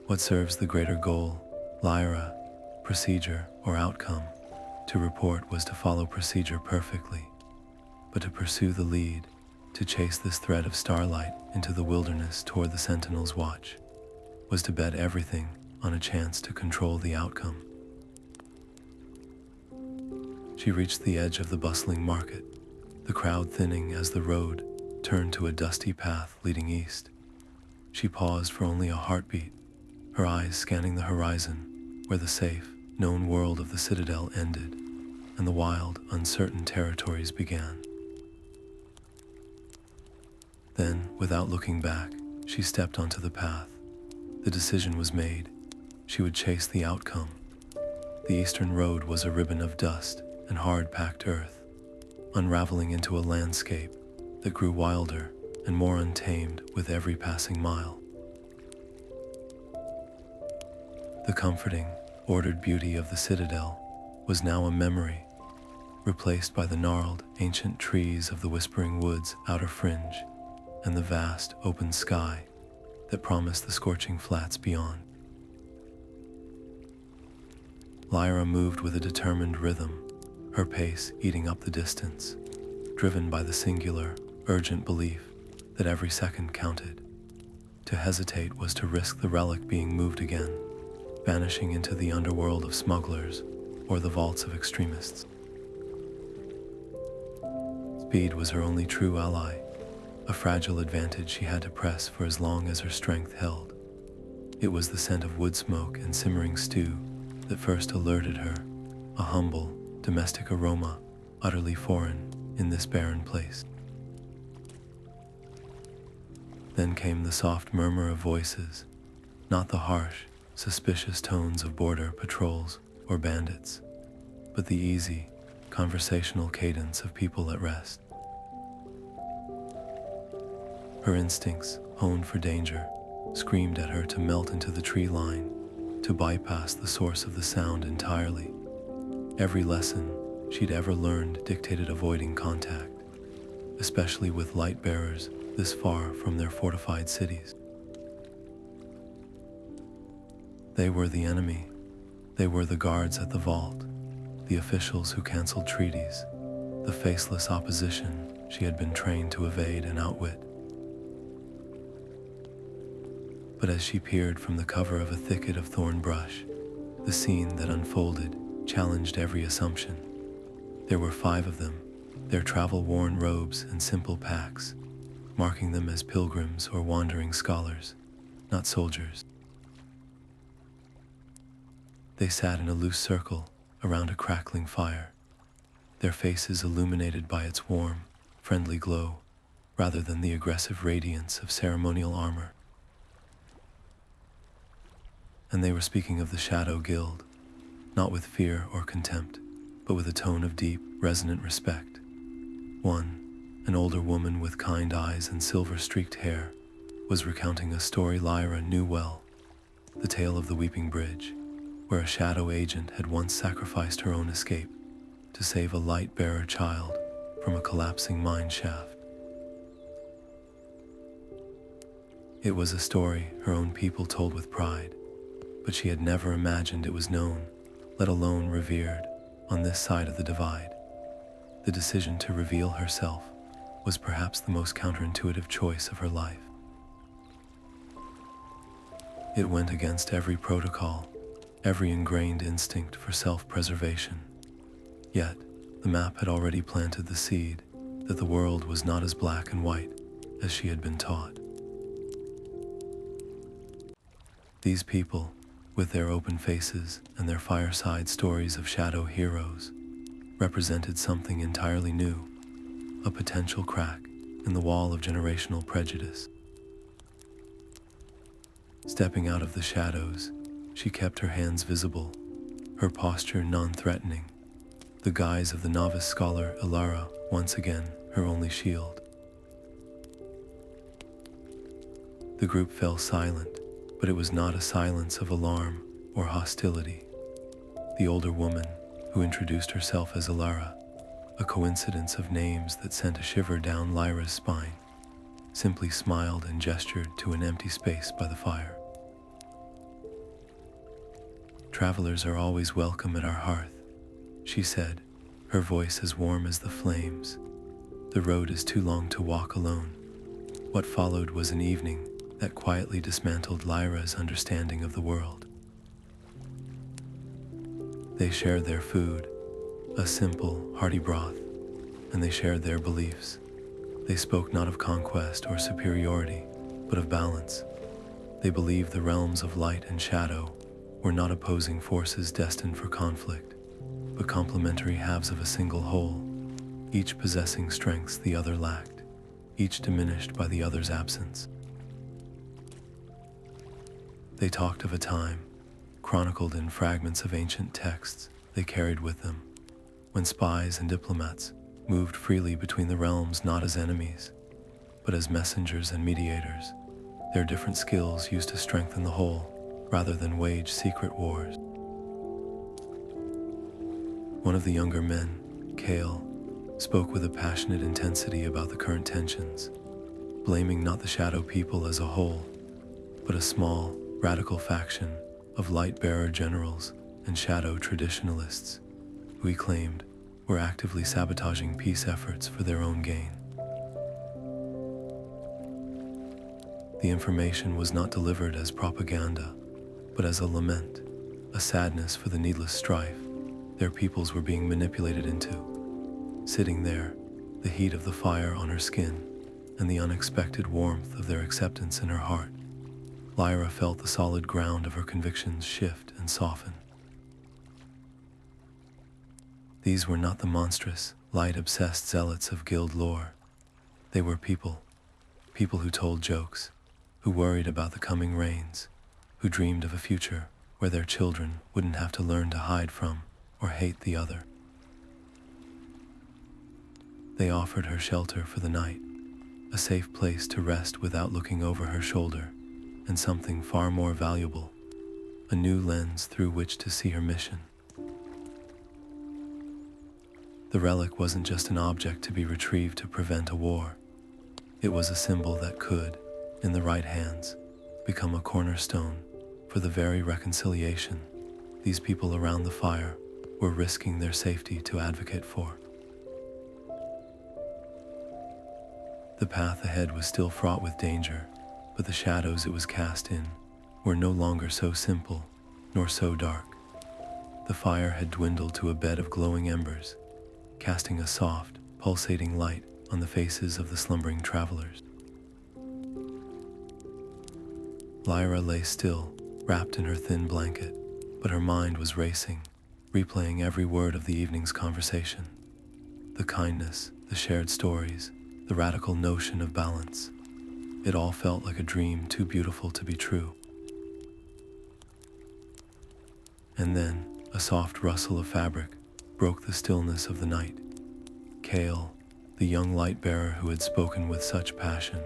What serves the greater goal, Lyra, procedure or outcome? To report was to follow procedure perfectly, but to pursue the lead, to chase this thread of starlight into the wilderness toward the Sentinel's watch, was to bet everything on a chance to control the outcome. She reached the edge of the bustling market, the crowd thinning as the road turned to a dusty path leading east. She paused for only a heartbeat, her eyes scanning the horizon where the safe, known world of the Citadel ended and the wild, uncertain territories began. Then, without looking back, she stepped onto the path. The decision was made. She would chase the outcome. The eastern road was a ribbon of dust and hard-packed earth, unraveling into a landscape that grew wilder and more untamed with every passing mile. The comforting, ordered beauty of the Citadel was now a memory, replaced by the gnarled, ancient trees of the Whispering Woods' outer fringe and the vast, open sky that promised the scorching flats beyond. Lyra moved with a determined rhythm, her pace eating up the distance, driven by the singular, urgent belief that every second counted. To hesitate was to risk the relic being moved again, vanishing into the underworld of smugglers or the vaults of extremists. Speed was her only true ally, a fragile advantage she had to press for as long as her strength held. It was the scent of wood smoke and simmering stew that first alerted her, a humble, domestic aroma, utterly foreign in this barren place. Then came the soft murmur of voices, not the harsh, suspicious tones of border patrols or bandits, but the easy, conversational cadence of people at rest. Her instincts, honed for danger, screamed at her to melt into the tree line, to bypass the source of the sound entirely. Every lesson she'd ever learned dictated avoiding contact, especially with light bearers this far from their fortified cities. They were the enemy. They were the guards at the vault, the officials who canceled treaties, the faceless opposition she had been trained to evade and outwit. But as she peered from the cover of a thicket of thorn brush, the scene that unfolded challenged every assumption. There were 5 of them, their travel-worn robes and simple packs, marking them as pilgrims or wandering scholars, not soldiers. They sat in a loose circle around a crackling fire, their faces illuminated by its warm, friendly glow, rather than the aggressive radiance of ceremonial armor. And they were speaking of the Shadow Guild, not with fear or contempt, but with a tone of deep, resonant respect. One, an older woman with kind eyes and silver-streaked hair, was recounting a story Lyra knew well, the tale of the Weeping Bridge, where a shadow agent had once sacrificed her own escape to save a light-bearer child from a collapsing mine shaft. It was a story her own people told with pride, but she had never imagined it was known, let alone revered, on this side of the divide. The decision to reveal herself was perhaps the most counterintuitive choice of her life. It went against every protocol, every ingrained instinct for self-preservation. Yet, the map had already planted the seed that the world was not as black and white as she had been taught. These people, with their open faces and their fireside stories of shadow heroes, represented something entirely new, a potential crack in the wall of generational prejudice. Stepping out of the shadows, she kept her hands visible, her posture non-threatening, the guise of the novice scholar Lyra once again her only shield. The group fell silent, but it was not a silence of alarm or hostility. The older woman, who introduced herself as Lyra, a coincidence of names that sent a shiver down Lyra's spine, simply smiled and gestured to an empty space by the fire. "Travelers are always welcome at our hearth," she said, her voice as warm as the flames. "The road is too long to walk alone." What followed was an evening that quietly dismantled Lyra's understanding of the world. They shared their food, a simple, hearty broth, and they shared their beliefs. They spoke not of conquest or superiority, but of balance. They believed the realms of light and shadow were not opposing forces destined for conflict, but complementary halves of a single whole, each possessing strengths the other lacked, each diminished by the other's absence. They talked of a time, chronicled in fragments of ancient texts they carried with them, when spies and diplomats moved freely between the realms not as enemies, but as messengers and mediators, their different skills used to strengthen the whole rather than wage secret wars. One of the younger men, Kale, spoke with a passionate intensity about the current tensions, blaming not the Shadow people as a whole, but a small, radical faction of light-bearer generals and Shadow traditionalists, who he claimed were actively sabotaging peace efforts for their own gain. The information was not delivered as propaganda, but as a lament, a sadness for the needless strife their peoples were being manipulated into. Sitting there, the heat of the fire on her skin and the unexpected warmth of their acceptance in her heart, Lyra felt the solid ground of her convictions shift and soften. These were not the monstrous, light-obsessed zealots of guild lore. They were people who told jokes, who worried about the coming rains, who dreamed of a future where their children wouldn't have to learn to hide from or hate the other. They offered her shelter for the night, a safe place to rest without looking over her shoulder, and something far more valuable, a new lens through which to see her mission. The relic wasn't just an object to be retrieved to prevent a war. It was a symbol that could, in the right hands, become a cornerstone for the very reconciliation these people around the fire were risking their safety to advocate for. The path ahead was still fraught with danger, but the shadows it was cast in were no longer so simple nor so dark. The fire had dwindled to a bed of glowing embers, casting a soft, pulsating light on the faces of the slumbering travelers. Lyra lay still, wrapped in her thin blanket, but her mind was racing, replaying every word of the evening's conversation. The kindness, the shared stories, the radical notion of balance. It all felt like a dream too beautiful to be true. And then, a soft rustle of fabric broke the stillness of the night. Kale, the young light-bearer who had spoken with such passion,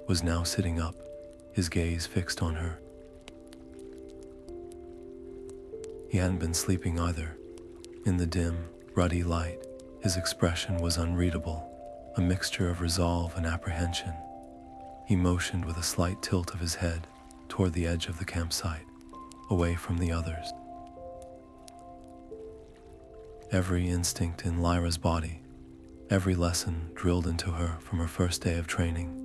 was now sitting up, his gaze fixed on her. He hadn't been sleeping either. In the dim, ruddy light, his expression was unreadable, a mixture of resolve and apprehension. He motioned with a slight tilt of his head toward the edge of the campsite, away from the others. Every instinct in Lyra's body, every lesson drilled into her from her first day of training,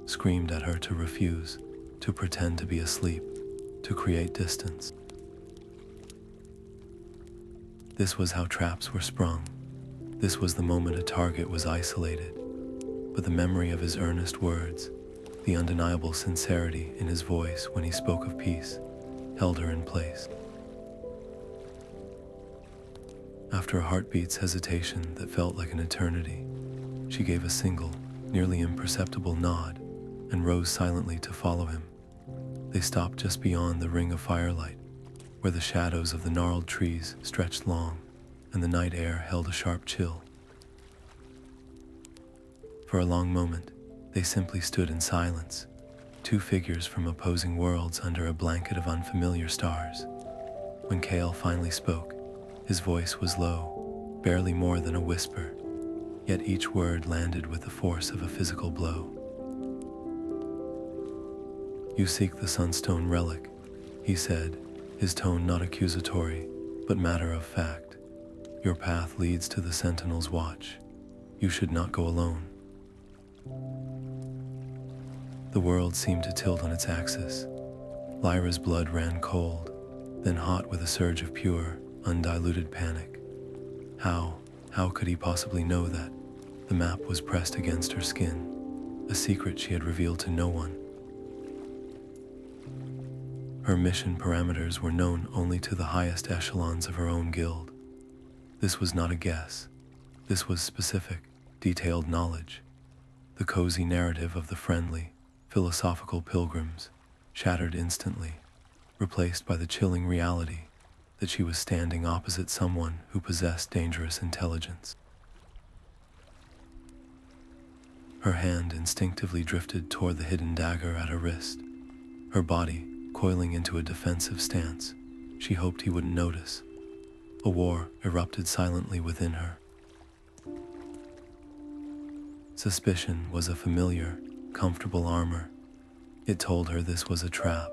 screamed at her to refuse, to pretend to be asleep, to create distance. This was how traps were sprung. This was the moment a target was isolated. But the memory of his earnest words, the undeniable sincerity in his voice when he spoke of peace, held her in place. After a heartbeat's hesitation that felt like an eternity, she gave a single, nearly imperceptible nod and rose silently to follow him. They stopped just beyond the ring of firelight, where the shadows of the gnarled trees stretched long and the night air held a sharp chill. For a long moment, they simply stood in silence, two figures from opposing worlds under a blanket of unfamiliar stars. When Kale finally spoke, his voice was low, barely more than a whisper, yet each word landed with the force of a physical blow. "You seek the Sunstone relic," he said, his tone not accusatory, but matter of fact. "Your path leads to the Sentinel's watch. You should not go alone." The world seemed to tilt on its axis. Lyra's blood ran cold, then hot with a surge of pure, undiluted panic. How could he possibly know that? The map was pressed against her skin, a secret she had revealed to no one. Her mission parameters were known only to the highest echelons of her own guild. This was not a guess. This was specific, detailed knowledge. The cozy narrative of the friendly, philosophical pilgrims shattered instantly, replaced by the chilling reality that she was standing opposite someone who possessed dangerous intelligence. Her hand instinctively drifted toward the hidden dagger at her wrist, her body coiling into a defensive stance. She hoped he wouldn't notice. A war erupted silently within her. Suspicion was a familiar, comfortable armor. It told her this was a trap,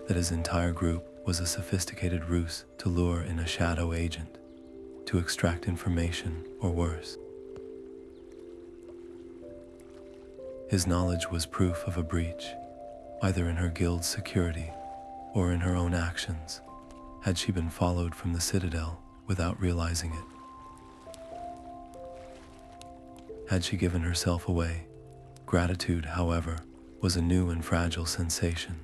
that his entire group was a sophisticated ruse to lure in a shadow agent, to extract information or worse. His knowledge was proof of a breach, either in her guild's security or in her own actions, had she been followed from the Citadel without realizing it. Had she given herself away? Gratitude, however, was a new and fragile sensation,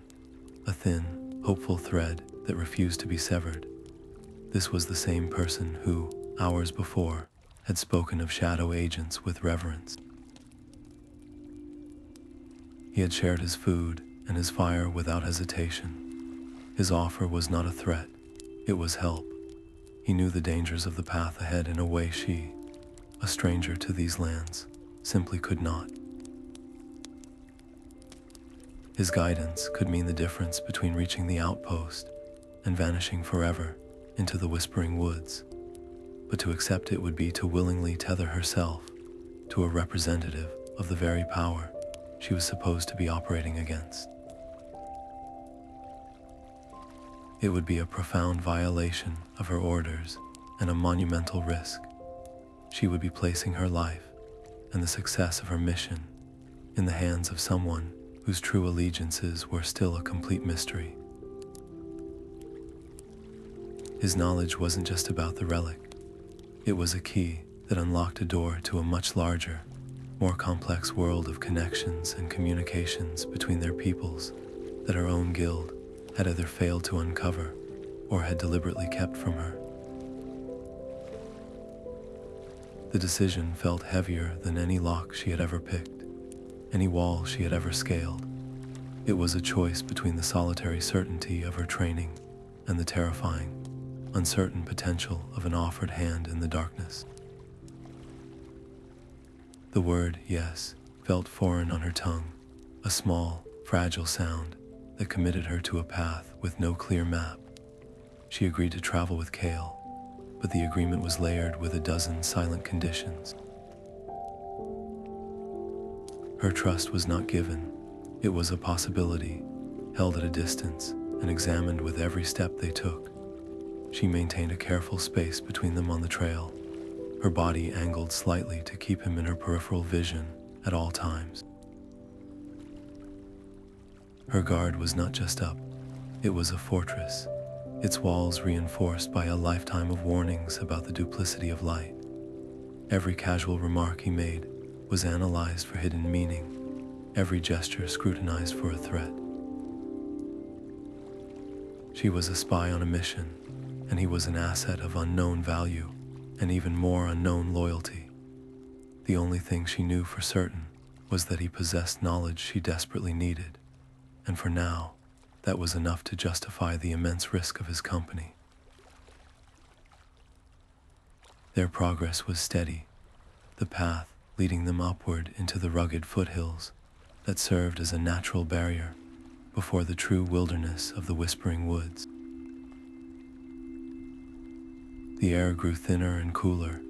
a thin, hopeful thread that refused to be severed. This was the same person who, hours before, had spoken of shadow agents with reverence. He had shared his food and his fire without hesitation. His offer was not a threat, it was help. He knew the dangers of the path ahead in a way she, a stranger to these lands, simply could not. His guidance could mean the difference between reaching the outpost and vanishing forever into the whispering woods, but to accept it would be to willingly tether herself to a representative of the very power she was supposed to be operating against. It would be a profound violation of her orders and a monumental risk. She would be placing her life and the success of her mission in the hands of someone whose true allegiances were still a complete mystery. His knowledge wasn't just about the relic. It was a key that unlocked a door to a much larger, more complex world of connections and communications between their peoples that her own guild had either failed to uncover or had deliberately kept from her. The decision felt heavier than any lock she had ever picked, any wall she had ever scaled. It was a choice between the solitary certainty of her training and the terrifying, uncertain potential of an offered hand in the darkness. The word yes felt foreign on her tongue, a small, fragile sound that committed her to a path with no clear map. She agreed to travel with Kale, but the agreement was layered with a dozen silent conditions. Her trust was not given. It was a possibility, held at a distance and examined with every step they took. She maintained a careful space between them on the trail, her body angled slightly to keep him in her peripheral vision at all times. Her guard was not just up, it was a fortress, its walls reinforced by a lifetime of warnings about the duplicity of light. Every casual remark he made was analyzed for hidden meaning, every gesture scrutinized for a threat. She was a spy on a mission, and he was an asset of unknown value and even more unknown loyalty. The only thing she knew for certain was that he possessed knowledge she desperately needed, and for now, that was enough to justify the immense risk of his company. Their progress was steady, the path leading them upward into the rugged foothills that served as a natural barrier before the true wilderness of the Whispering Woods. The air grew thinner and cooler,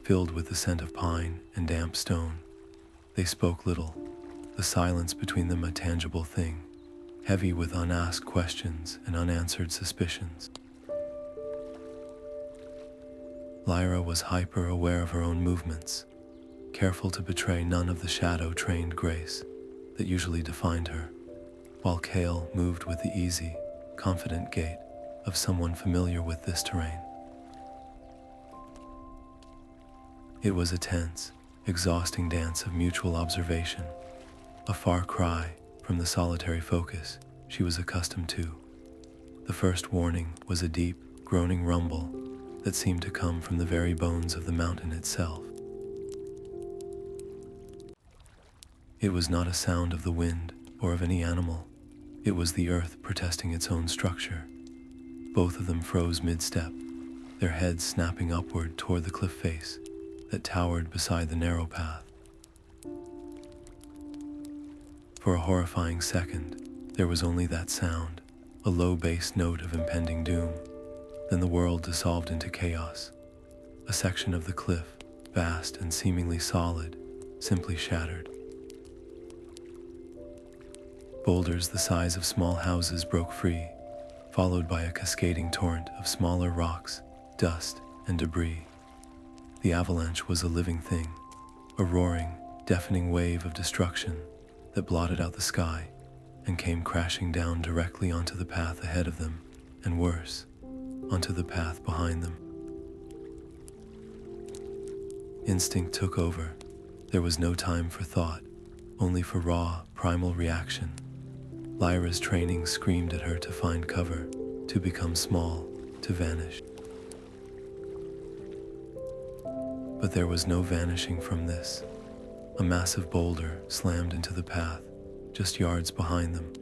filled with the scent of pine and damp stone. They spoke little, the silence between them a tangible thing, heavy with unasked questions and unanswered suspicions. Lyra was hyper-aware of her own movements, careful to betray none of the shadow-trained grace that usually defined her, while Kale moved with the easy, confident gait of someone familiar with this terrain. It was a tense, exhausting dance of mutual observation, a far cry from the solitary focus she was accustomed to. The first warning was a deep, groaning rumble that seemed to come from the very bones of the mountain itself. It was not a sound of the wind or of any animal. It was the earth protesting its own structure. Both of them froze mid-step, their heads snapping upward toward the cliff face that towered beside the narrow path. For a horrifying second, there was only that sound, a low bass note of impending doom. Then the world dissolved into chaos. A section of the cliff, vast and seemingly solid, simply shattered. Boulders the size of small houses broke free, followed by a cascading torrent of smaller rocks, dust, and debris. The avalanche was a living thing, a roaring, deafening wave of destruction that blotted out the sky and came crashing down directly onto the path ahead of them, and worse, onto the path behind them. Instinct took over. There was no time for thought, only for raw, primal reaction. Lyra's training screamed at her to find cover, to become small, to vanish. But there was no vanishing from this. A massive boulder slammed into the path, just yards behind them,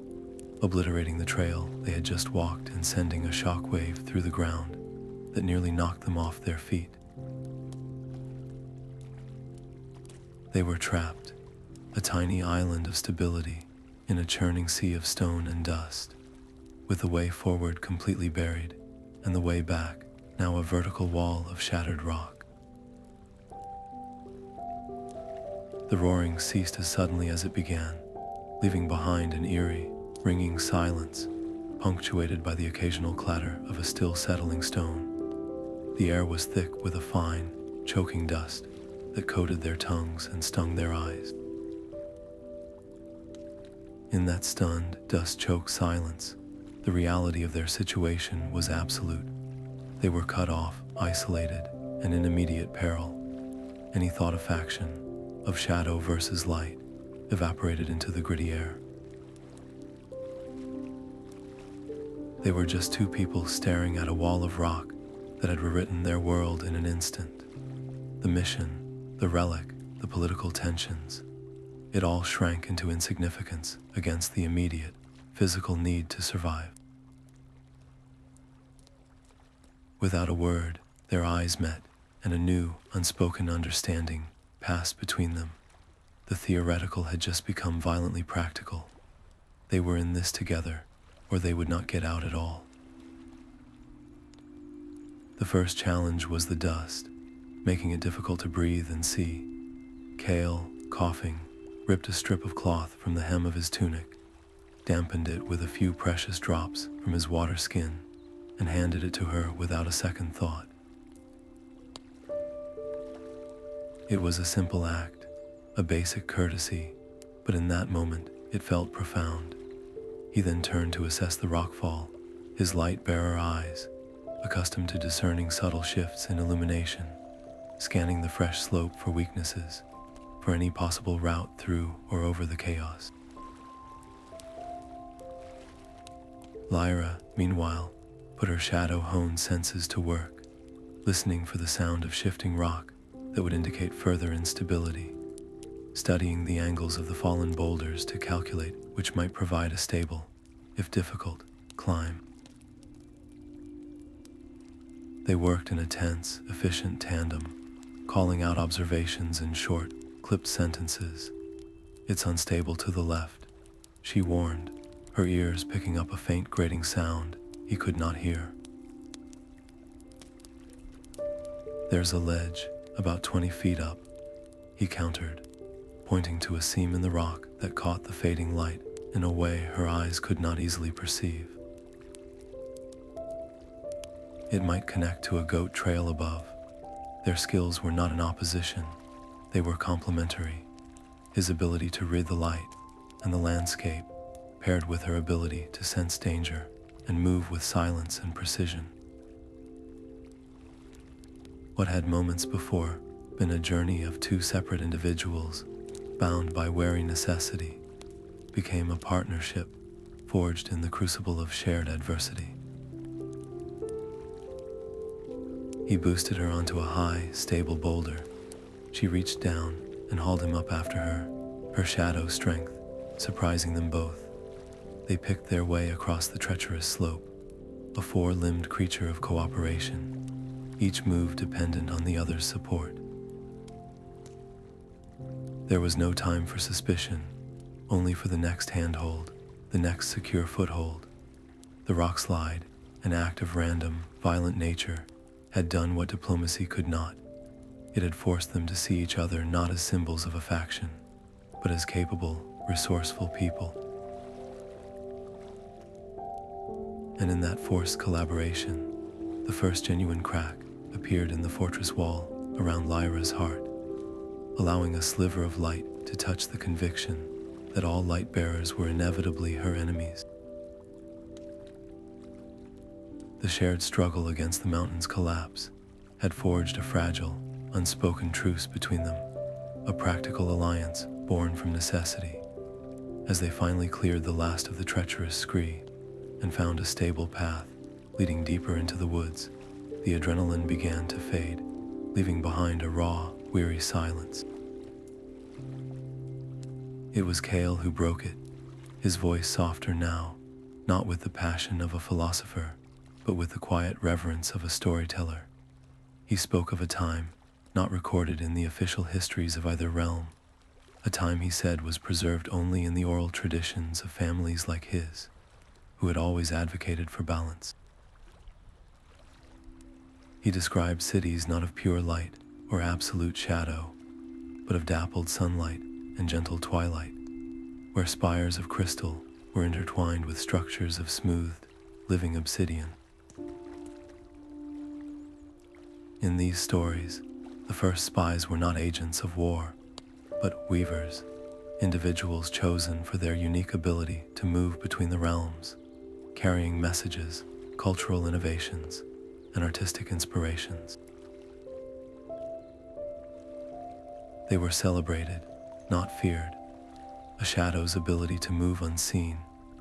obliterating the trail they had just walked and sending a shockwave through the ground that nearly knocked them off their feet. They were trapped, a tiny island of stability in a churning sea of stone and dust, with the way forward completely buried and the way back now a vertical wall of shattered rock. The roaring ceased as suddenly as it began, leaving behind an eerie, ringing silence, punctuated by the occasional clatter of a still settling stone. The air was thick with a fine, choking dust that coated their tongues and stung their eyes. In that stunned, dust-choked silence, the reality of their situation was absolute. They were cut off, isolated, and in immediate peril. Any thought of faction, of shadow versus light, evaporated into the gritty air. They were just two people staring at a wall of rock that had rewritten their world in an instant. The mission, the relic, the political tensions, it all shrank into insignificance against the immediate, physical need to survive. Without a word, their eyes met, and a new, unspoken understanding passed between them. The theoretical had just become violently practical. They were in this together, or they would not get out at all. The first challenge was the dust, making it difficult to breathe and see. Kale, coughing, ripped a strip of cloth from the hem of his tunic, dampened it with a few precious drops from his water skin, and handed it to her without a second thought. It was a simple act, a basic courtesy, but in that moment it felt profound. He then turned to assess the rockfall, his light-bearer eyes, accustomed to discerning subtle shifts in illumination, scanning the fresh slope for weaknesses, for any possible route through or over the chaos. Lyra, meanwhile, put her shadow-honed senses to work, listening for the sound of shifting rock that would indicate further instability, studying the angles of the fallen boulders to calculate which might provide a stable, if difficult, climb. They worked in a tense, efficient tandem, calling out observations in short, clipped sentences. "It's unstable to the left," she warned, her ears picking up a faint grating sound he could not hear. "There's a ledge, about 20 feet up," he countered, pointing to a seam in the rock that caught the fading light in a way her eyes could not easily perceive. It might connect to a goat trail above. Their skills were not in opposition, they were complementary. His ability to read the light and the landscape, paired with her ability to sense danger and move with silence and precision. What had moments before been a journey of two separate individuals, bound by wary necessity, became a partnership forged in the crucible of shared adversity. He boosted her onto a high, stable boulder. She reached down and hauled him up after her shadow strength surprising them both. They picked their way across the treacherous slope, a four-limbed creature of cooperation, each move dependent on the other's support. There was no time for suspicion, only for the next handhold, the next secure foothold. The Rockslide, an act of random, violent nature, had done what diplomacy could not. It had forced them to see each other not as symbols of a faction, but as capable, resourceful people. And in that forced collaboration, the first genuine crack appeared in the fortress wall around Lyra's heart, allowing a sliver of light to touch the conviction that all light bearers were inevitably her enemies. The shared struggle against the mountain's collapse had forged a fragile, unspoken truce between them, a practical alliance born from necessity. As they finally cleared the last of the treacherous scree and found a stable path leading deeper into the woods, the adrenaline began to fade, leaving behind a raw, weary silence. It was Kale who broke it, his voice softer now, not with the passion of a philosopher, but with the quiet reverence of a storyteller. He spoke of a time not recorded in the official histories of either realm, a time he said was preserved only in the oral traditions of families like his, who had always advocated for balance. He described cities not of pure light or absolute shadow, but of dappled sunlight and gentle twilight, where spires of crystal were intertwined with structures of smoothed, living obsidian. In these stories, the first spies were not agents of war, but weavers, individuals chosen for their unique ability to move between the realms, carrying messages, cultural innovations, and artistic inspirations. They were celebrated, not feared. A shadow's ability to move unseen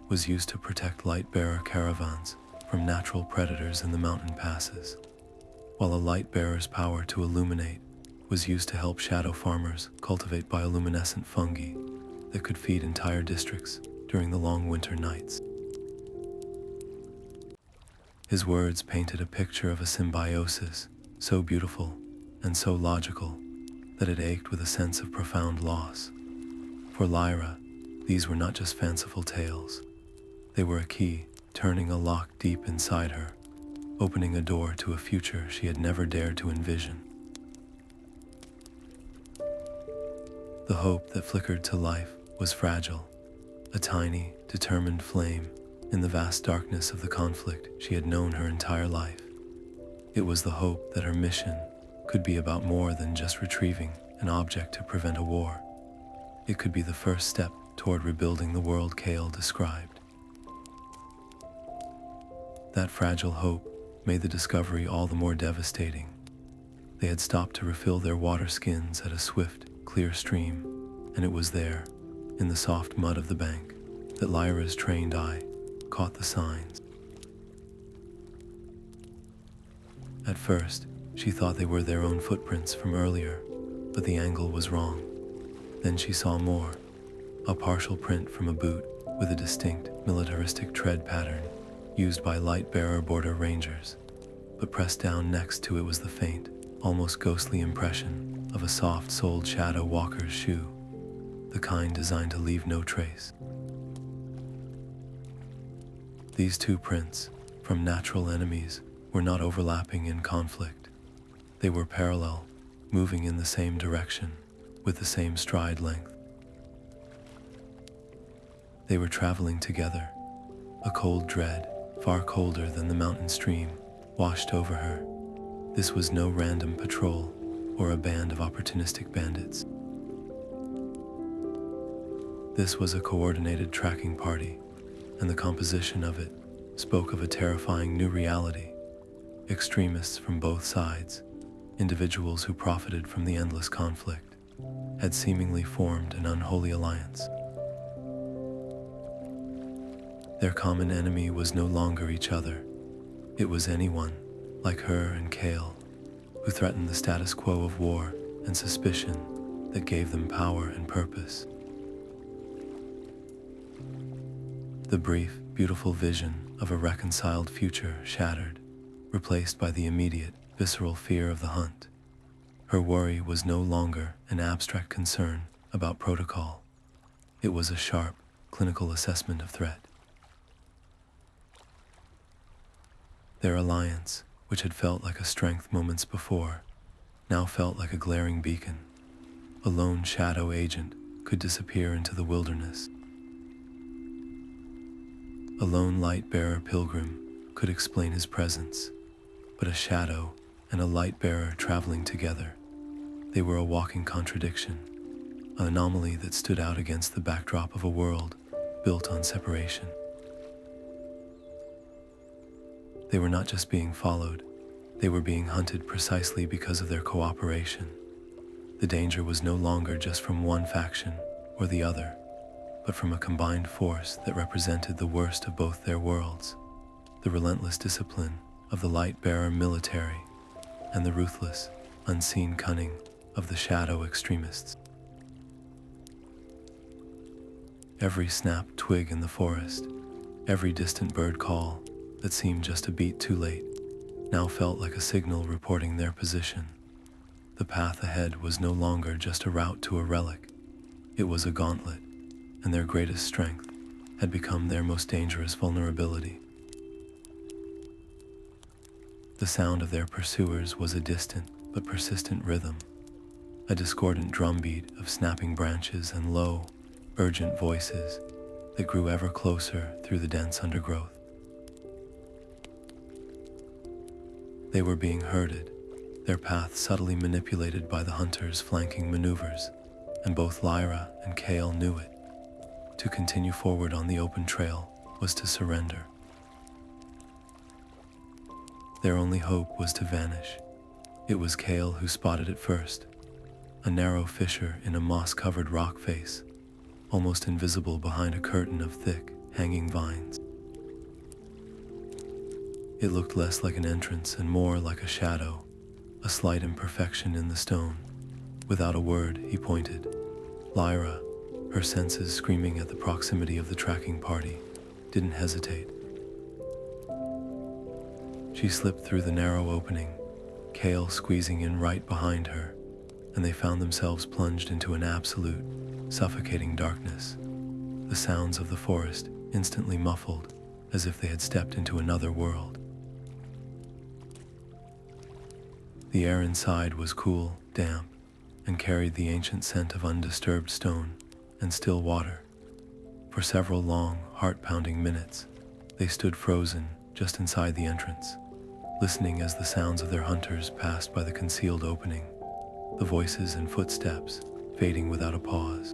was used to protect light-bearer caravans from natural predators in the mountain passes, while a light-bearer's power to illuminate was used to help shadow farmers cultivate bioluminescent fungi that could feed entire districts during the long winter nights. His words painted a picture of a symbiosis so beautiful and so logical that it ached with a sense of profound loss. For Lyra, these were not just fanciful tales. They were a key, turning a lock deep inside her, opening a door to a future she had never dared to envision. The hope that flickered to life was fragile, a tiny, determined flame in the vast darkness of the conflict she had known her entire life. It was the hope that her mission could be about more than just retrieving an object to prevent a war. It could be the first step toward rebuilding the world Kale described. That fragile hope made the discovery all the more devastating. They had stopped to refill their water skins at a swift, clear stream, and it was there, in the soft mud of the bank, that Lyra's trained eye caught the signs. At first, she thought they were their own footprints from earlier, but the angle was wrong. Then she saw more, a partial print from a boot with a distinct militaristic tread pattern used by light-bearer border rangers, but pressed down next to it was the faint, almost ghostly impression of a soft-soled shadow walker's shoe, the kind designed to leave no trace. These two prints, from natural enemies, were not overlapping in conflict. They were parallel, moving in the same direction, with the same stride length. They were traveling together. A cold dread, far colder than the mountain stream, washed over her. This was no random patrol or a band of opportunistic bandits. This was a coordinated tracking party, and the composition of it spoke of a terrifying new reality. Extremists from both sides, individuals who profited from the endless conflict, had seemingly formed an unholy alliance. Their common enemy was no longer each other. It was anyone, like her and Kale, who threatened the status quo of war and suspicion that gave them power and purpose. The brief, beautiful vision of a reconciled future shattered, replaced by the immediate, visceral fear of the hunt. Her worry was no longer an abstract concern about protocol. It was a sharp, clinical assessment of threat. Their alliance, which had felt like a strength moments before, now felt like a glaring beacon. A lone shadow agent could disappear into the wilderness. A lone light-bearer pilgrim could explain his presence, but a shadow and a light-bearer traveling together, they were a walking contradiction, an anomaly that stood out against the backdrop of a world built on separation. They were not just being followed, they were being hunted precisely because of their cooperation. The danger was no longer just from one faction or the other, but from a combined force that represented the worst of both their worlds, the relentless discipline of the light-bearer military and the ruthless, unseen cunning of the shadow extremists. Every snapped twig in the forest, every distant bird call that seemed just a beat too late, now felt like a signal reporting their position. The path ahead was no longer just a route to a relic. It was a gauntlet, and their greatest strength had become their most dangerous vulnerability. The sound of their pursuers was a distant but persistent rhythm, a discordant drumbeat of snapping branches and low, urgent voices that grew ever closer through the dense undergrowth. They were being herded, their path subtly manipulated by the hunters' flanking maneuvers, and both Lyra and Kale knew it. To continue forward on the open trail was to surrender. Their only hope was to vanish. It was Kale who spotted it first, a narrow fissure in a moss-covered rock face, almost invisible behind a curtain of thick, hanging vines. It looked less like an entrance and more like a shadow, a slight imperfection in the stone. Without a word, he pointed. Lyra, her senses screaming at the proximity of the tracking party, didn't hesitate. She slipped through the narrow opening, Kale squeezing in right behind her, and they found themselves plunged into an absolute, suffocating darkness. The sounds of the forest instantly muffled, as if they had stepped into another world. The air inside was cool, damp, and carried the ancient scent of undisturbed stone and still water. For several long, heart-pounding minutes, they stood frozen just inside the entrance, listening as the sounds of their hunters passed by the concealed opening, the voices and footsteps fading without a pause.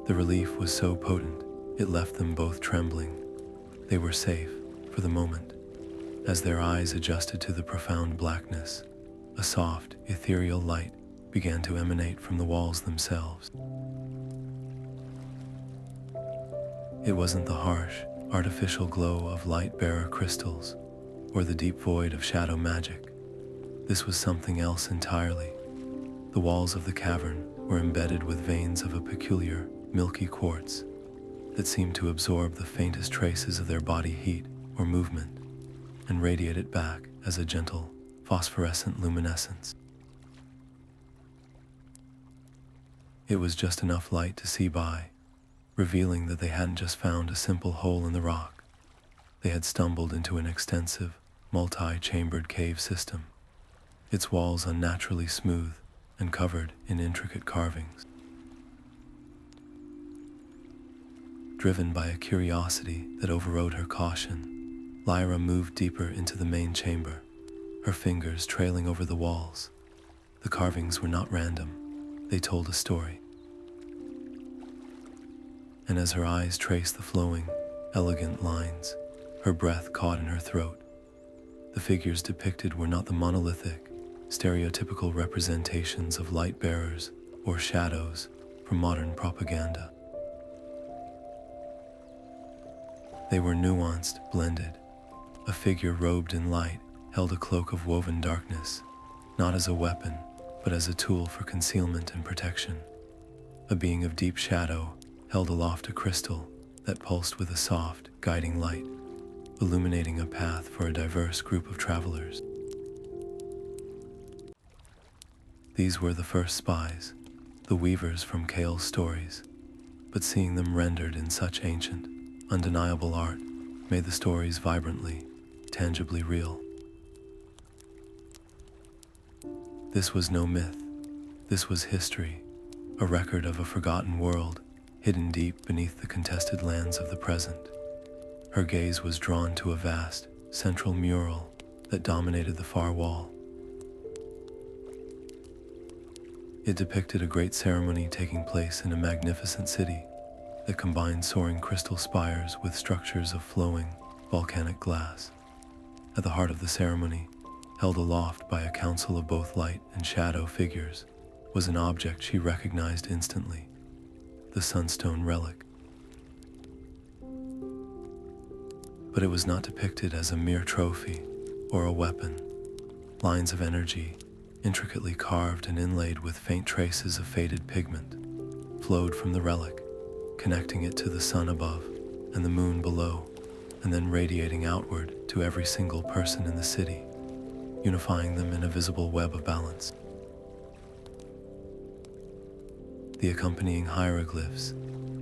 The relief was so potent, it left them both trembling. They were safe, for the moment. As their eyes adjusted to the profound blackness, a soft, ethereal light began to emanate from the walls themselves. It wasn't the harsh, artificial glow of light-bearer crystals, or the deep void of shadow magic. This was something else entirely. The walls of the cavern were embedded with veins of a peculiar, milky quartz that seemed to absorb the faintest traces of their body heat or movement and radiate it back as a gentle, phosphorescent luminescence. It was just enough light to see by, revealing that they hadn't just found a simple hole in the rock. They had stumbled into an extensive, multi-chambered cave system, its walls unnaturally smooth and covered in intricate carvings. Driven by a curiosity that overrode her caution, Lyra moved deeper into the main chamber, her fingers trailing over the walls. The carvings were not random, they told a story. And as her eyes traced the flowing, elegant lines, her breath caught in her throat. The figures depicted were not the monolithic, stereotypical representations of light bearers or shadows from modern propaganda. They were nuanced, blended. A figure robed in light held a cloak of woven darkness, not as a weapon, but as a tool for concealment and protection. A being of deep shadow held aloft a crystal that pulsed with a soft, guiding light, illuminating a path for a diverse group of travelers. These were the first spies, the weavers from Kale's stories, but seeing them rendered in such ancient, undeniable art made the stories vibrantly, tangibly real. This was no myth. This was history, a record of a forgotten world hidden deep beneath the contested lands of the present. Her gaze was drawn to a vast, central mural that dominated the far wall. It depicted a great ceremony taking place in a magnificent city that combined soaring crystal spires with structures of flowing, volcanic glass. At the heart of the ceremony, held aloft by a council of both light and shadow figures, was an object she recognized instantly, the Sunstone relic. But it was not depicted as a mere trophy or a weapon. Lines of energy, intricately carved and inlaid with faint traces of faded pigment, flowed from the relic, connecting it to the sun above and the moon below, and then radiating outward to every single person in the city, unifying them in a visible web of balance. The accompanying hieroglyphs,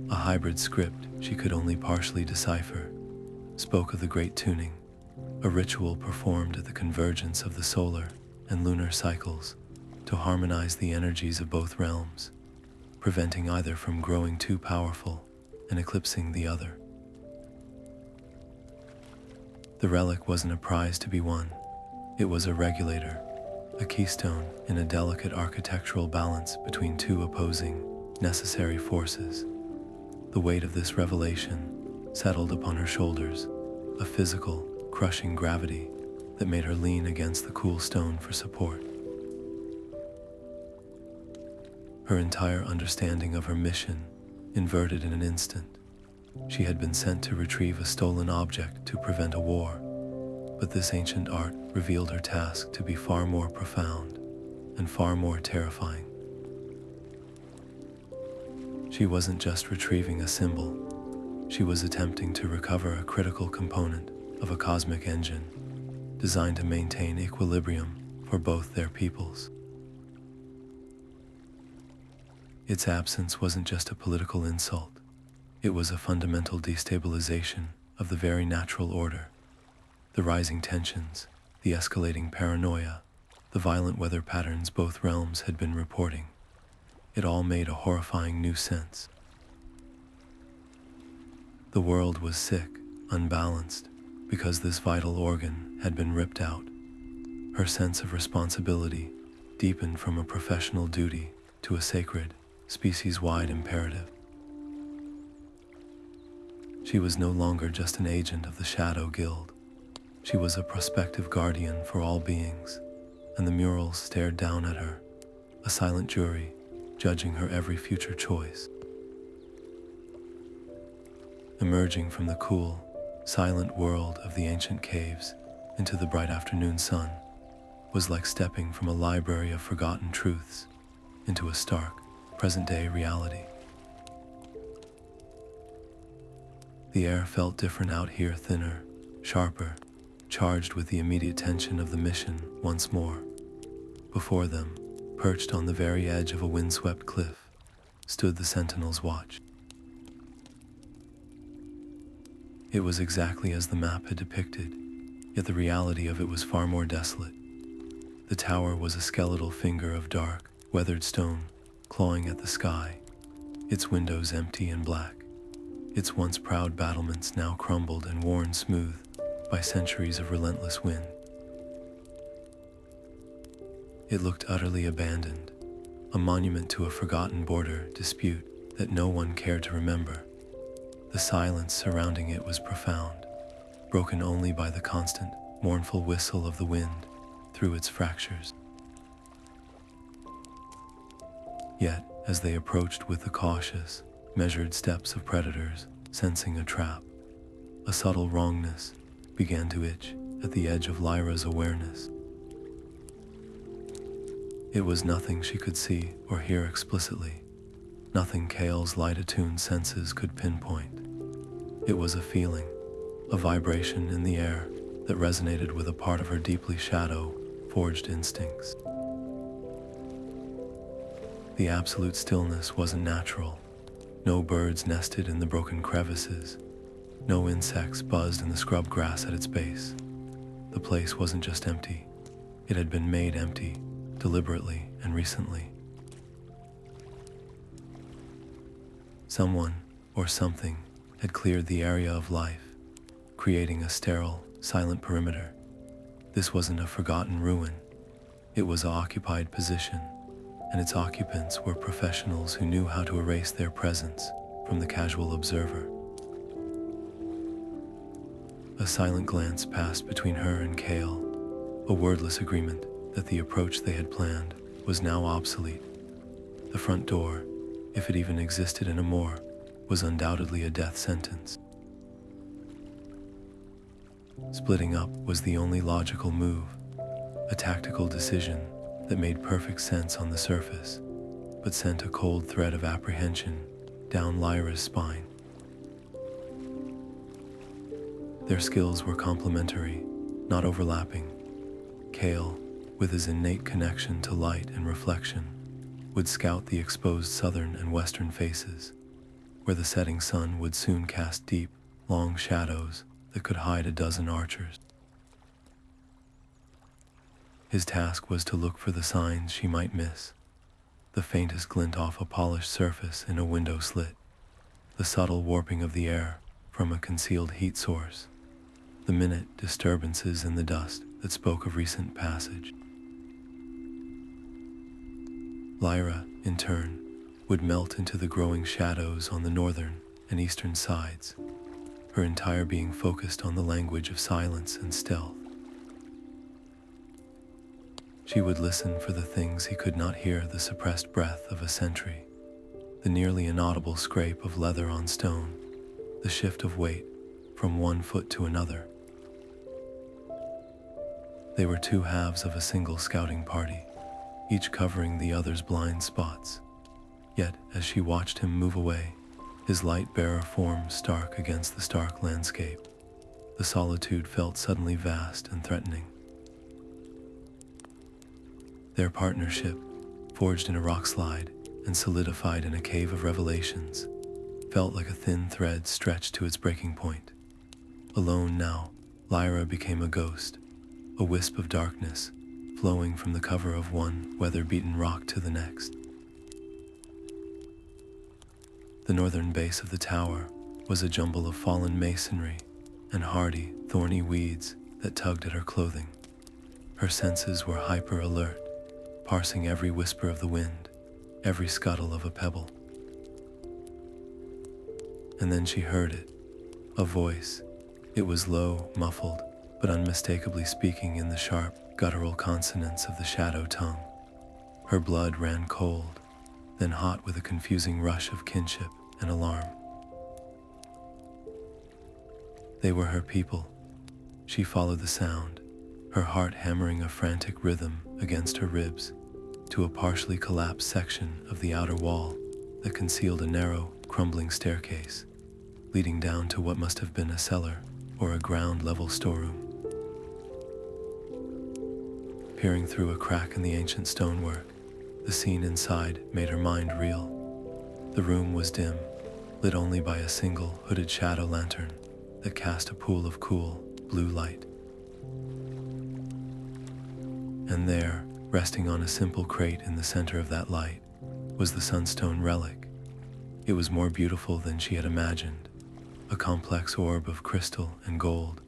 a hybrid script she could only partially decipher, spoke of the great tuning, a ritual performed at the convergence of the solar and lunar cycles to harmonize the energies of both realms, preventing either from growing too powerful and eclipsing the other. The relic wasn't a prize to be won. It was a regulator, a keystone in a delicate architectural balance between two opposing, necessary forces. The weight of this revelation settled upon her shoulders, a physical, crushing gravity that made her lean against the cool stone for support. Her entire understanding of her mission inverted in an instant. She had been sent to retrieve a stolen object to prevent a war, but this ancient art revealed her task to be far more profound and far more terrifying. She wasn't just retrieving a symbol, she was attempting to recover a critical component of a cosmic engine designed to maintain equilibrium for both their peoples. Its absence wasn't just a political insult, it was a fundamental destabilization of the very natural order. The rising tensions, the escalating paranoia, the violent weather patterns both realms had been reporting. It all made a horrifying new sense. The world was sick, unbalanced, because this vital organ had been ripped out. Her sense of responsibility deepened from a professional duty to a sacred, species-wide imperative. She was no longer just an agent of the Shadow Guild. She was a prospective guardian for all beings, and the murals stared down at her, a silent jury judging her every future choice. Emerging from the cool, silent world of the ancient caves into the bright afternoon sun was like stepping from a library of forgotten truths into a stark, present-day reality. The air felt different out here, thinner, sharper, charged with the immediate tension of the mission once more. Before them, perched on the very edge of a windswept cliff, stood the Sentinel's watch. It was exactly as the map had depicted. yet the reality of it was far more desolate. The tower was a skeletal finger of dark, weathered stone, clawing at the sky, its windows empty and black, its once proud battlements now crumbled and worn smooth by centuries of relentless wind. It looked utterly abandoned, a monument to a forgotten border dispute that no one cared to remember. The silence surrounding it was profound, broken only by the constant, mournful whistle of the wind through its fractures. Yet, as they approached with the cautious, measured steps of predators sensing a trap, a subtle wrongness began to itch at the edge of Lyra's awareness. It was nothing she could see or hear explicitly, nothing Kale's light-attuned senses could pinpoint. It was a feeling, a vibration in the air that resonated with a part of her deeply shadow-forged instincts. The absolute stillness wasn't natural. No birds nested in the broken crevices. No insects buzzed in the scrub grass at its base. The place wasn't just empty. It had been made empty, deliberately and recently. Someone, or something, had cleared the area of life, creating a sterile, silent perimeter. This wasn't a forgotten ruin. It was an occupied position, and its occupants were professionals who knew how to erase their presence from the casual observer. A silent glance passed between her and Kale, a wordless agreement that the approach they had planned was now obsolete. The front door, if it even existed anymore, was undoubtedly a death sentence. Splitting up was the only logical move, a tactical decision that made perfect sense on the surface, but sent a cold thread of apprehension down Lyra's spine. Their skills were complementary, not overlapping. Kale, with his innate connection to light and reflection, would scout the exposed southern and western faces, where the setting sun would soon cast deep, long shadows that could hide a dozen archers. His task was to look for the signs she might miss, the faintest glint off a polished surface in a window slit, the subtle warping of the air from a concealed heat source, the minute disturbances in the dust that spoke of recent passage. Lyra, in turn, would melt into the growing shadows on the northern and eastern sides, her entire being focused on the language of silence and stealth. She would listen for the things he could not hear, the suppressed breath of a sentry, the nearly inaudible scrape of leather on stone, the shift of weight from one foot to another. They were two halves of a single scouting party, each covering the other's blind spots. Yet, as she watched him move away, his light-bearer form stark against the stark landscape, the solitude felt suddenly vast and threatening. Their partnership, forged in a rockslide and solidified in a cave of revelations, felt like a thin thread stretched to its breaking point. Alone now, Lyra became a ghost, a wisp of darkness, flowing from the cover of one weather-beaten rock to the next. The northern base of the tower was a jumble of fallen masonry and hardy, thorny weeds that tugged at her clothing. Her senses were hyper-alert, parsing every whisper of the wind, every scuttle of a pebble. And then she heard it, a voice. It was low, muffled, but unmistakably speaking in the sharp, guttural consonants of the shadow tongue. Her blood ran cold, then hot with a confusing rush of kinship and alarm. They were her people. She followed the sound, her heart hammering a frantic rhythm against her ribs, to a partially collapsed section of the outer wall that concealed a narrow, crumbling staircase, leading down to what must have been a cellar or a ground-level storeroom. Peering through a crack in the ancient stonework, the scene inside made her mind reel. The room was dim, lit only by a single hooded shadow lantern that cast a pool of cool, blue light. And there, resting on a simple crate in the center of that light, was the Sunstone relic. It was more beautiful than she had imagined, a complex orb of crystal and gold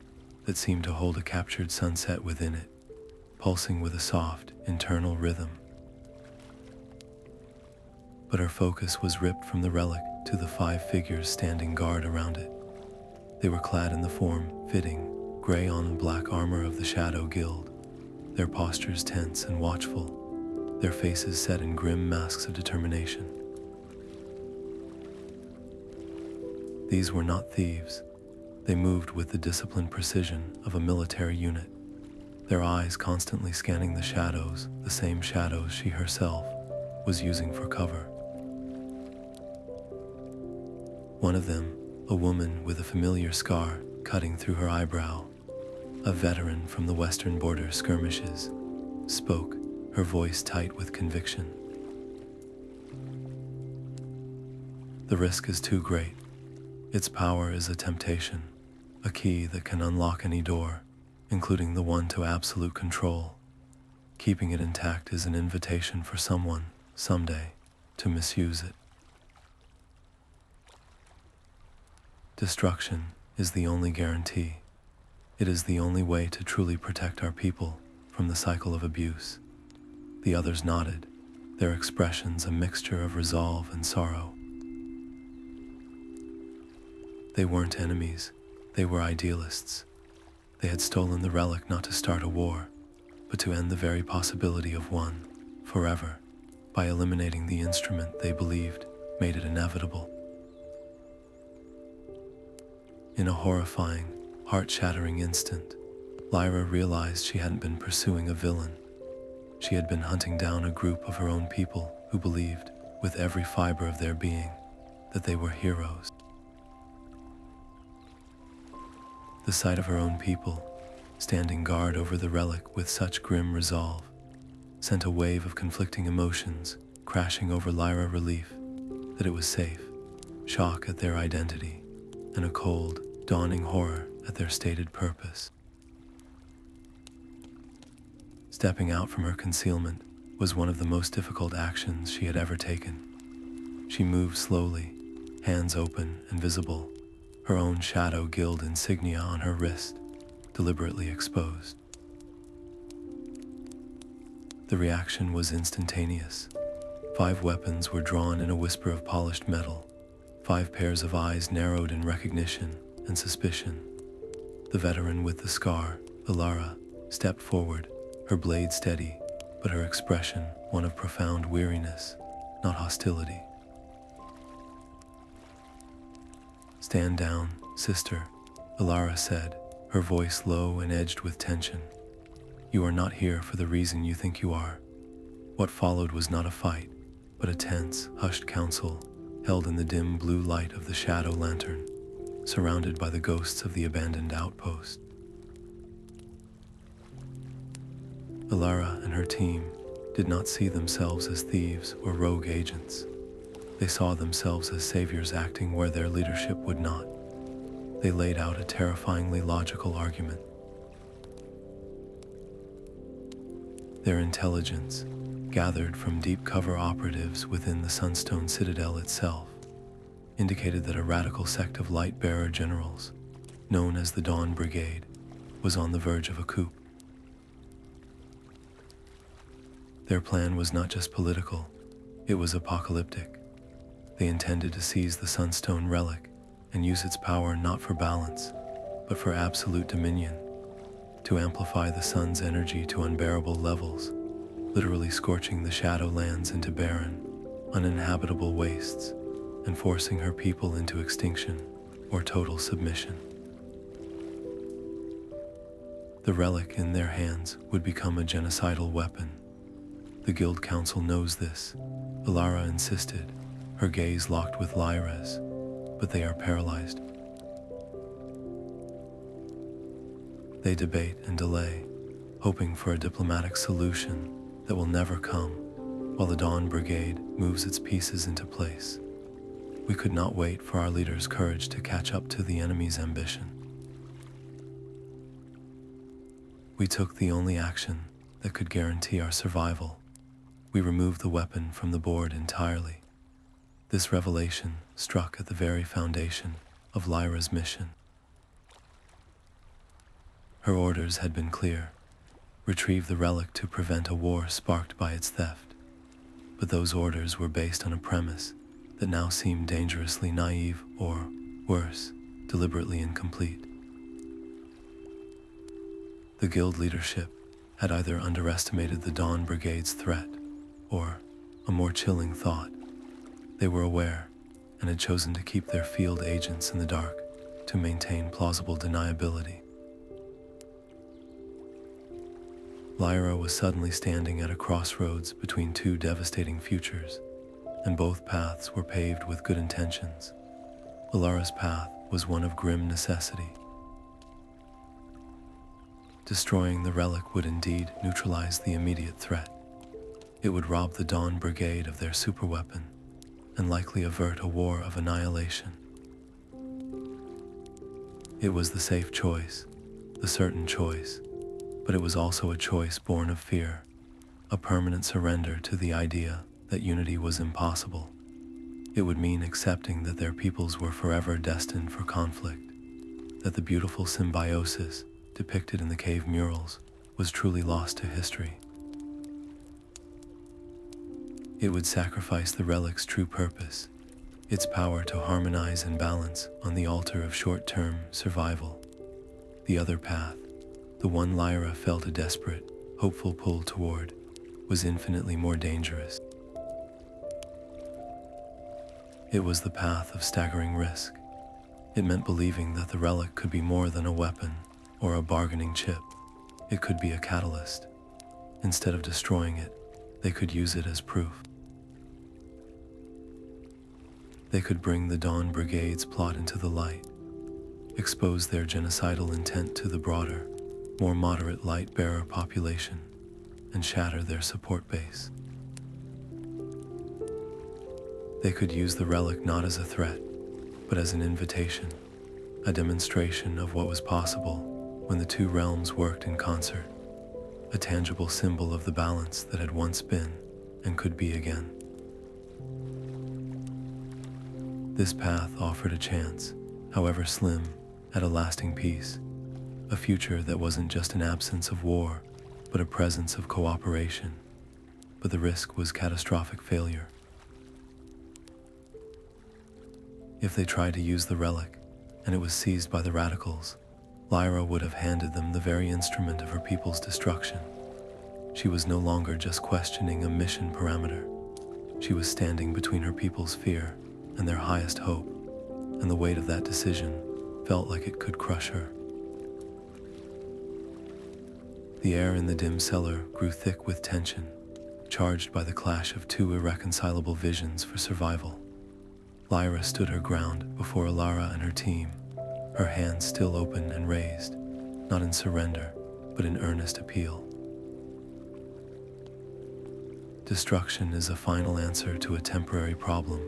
that seemed to hold a captured sunset within it, pulsing with a soft, internal rhythm. But her focus was ripped from the relic to the 5 figures standing guard around it. They were clad in the form-fitting, gray-on-black armor of the Shadow Guild, their postures tense and watchful, their faces set in grim masks of determination. These were not thieves. They moved with the disciplined precision of a military unit, their eyes constantly scanning the shadows, the same shadows she herself was using for cover. One of them, a woman with a familiar scar cutting through her eyebrow, a veteran from the western border skirmishes, spoke, her voice tight with conviction. The risk is too great. Its power is a temptation, a key that can unlock any door, including the one to absolute control. Keeping it intact is an invitation for someone, someday, to misuse it. Destruction is the only guarantee. It is the only way to truly protect our people from the cycle of abuse. The others nodded, their expressions a mixture of resolve and sorrow. They weren't enemies, they were idealists. They had stolen the relic not to start a war, but to end the very possibility of one, forever, by eliminating the instrument they believed made it inevitable. In a horrifying, heart-shattering instant, Lyra realized she hadn't been pursuing a villain. She had been hunting down a group of her own people who believed, with every fiber of their being, that they were heroes. The sight of her own people, standing guard over the relic with such grim resolve, sent a wave of conflicting emotions crashing over Lyra: relief that it was safe, shock at their identity, and a cold, dawning horror at their stated purpose. Stepping out from her concealment was one of the most difficult actions she had ever taken. She moved slowly, hands open and visible, her own Shadow Guild insignia on her wrist, deliberately exposed. The reaction was instantaneous. 5 weapons were drawn in a whisper of polished metal, 5 pairs of eyes narrowed in recognition and suspicion. The veteran with the scar, Lyra, stepped forward, her blade steady, but her expression one of profound weariness, not hostility. "Stand down, sister," Lyra said, her voice low and edged with tension. "You are not here for the reason you think you are." What followed was not a fight, but a tense, hushed council held in the dim blue light of the shadow lantern, surrounded by the ghosts of the abandoned outpost. Lyra and her team did not see themselves as thieves or rogue agents. They saw themselves as saviors acting where their leadership would not. They laid out a terrifyingly logical argument. Their intelligence, gathered from deep cover operatives within the Sunstone Citadel itself, indicated that a radical sect of light-bearer generals, known as the Dawn Brigade, was on the verge of a coup. Their plan was not just political, it was apocalyptic. They intended to seize the Sunstone relic and use its power not for balance, but for absolute dominion, to amplify the sun's energy to unbearable levels, literally scorching the Shadowlands into barren, uninhabitable wastes, and forcing her people into extinction or total submission. The relic in their hands would become a genocidal weapon. The Guild Council knows this, Lyra insisted, her gaze locked with Lyra's, but they are paralyzed. They debate and delay, hoping for a diplomatic solution that will never come, while the Dawn Brigade moves its pieces into place. We could not wait for our leader's courage to catch up to the enemy's ambition. We took the only action that could guarantee our survival. We removed the weapon from the board entirely. This revelation struck at the very foundation of Lyra's mission. Her orders had been clear: retrieve the relic to prevent a war sparked by its theft. But those orders were based on a premise that now seemed dangerously naive or, worse, deliberately incomplete. The guild leadership had either underestimated the Dawn Brigade's threat, or, a more chilling thought, they were aware and had chosen to keep their field agents in the dark to maintain plausible deniability. Lyra was suddenly standing at a crossroads between two devastating futures, and both paths were paved with good intentions. Lyra's path was one of grim necessity. Destroying the relic would indeed neutralize the immediate threat. It would rob the Dawn Brigade of their superweapon and likely avert a war of annihilation. It was the safe choice, the certain choice, but it was also a choice born of fear, a permanent surrender to the idea that unity was impossible. It would mean accepting that their peoples were forever destined for conflict, that the beautiful symbiosis depicted in the cave murals was truly lost to history. It would sacrifice the relic's true purpose, its power to harmonize and balance, on the altar of short-term survival. The other path, the one Lyra felt a desperate, hopeful pull toward, was infinitely more dangerous. It was the path of staggering risk. It meant believing that the relic could be more than a weapon or a bargaining chip. It could be a catalyst. Instead of destroying it, they could use it as proof. They could bring the Dawn Brigade's plot into the light, expose their genocidal intent to the broader, more moderate light-bearer population, and shatter their support base. They could use the relic not as a threat, but as an invitation, a demonstration of what was possible when the two realms worked in concert, a tangible symbol of the balance that had once been and could be again. This path offered a chance, however slim, at a lasting peace, a future that wasn't just an absence of war, but a presence of cooperation. But the risk was catastrophic failure. If they tried to use the relic, and it was seized by the radicals, Lyra would have handed them the very instrument of her people's destruction. She was no longer just questioning a mission parameter. She was standing between her people's fear and their highest hope, and the weight of that decision felt like it could crush her. The air in the dim cellar grew thick with tension, charged by the clash of two irreconcilable visions for survival. Lyra stood her ground before Alara and her team, her hands still open and raised, not in surrender, but in earnest appeal. Destruction is a final answer to a temporary problem,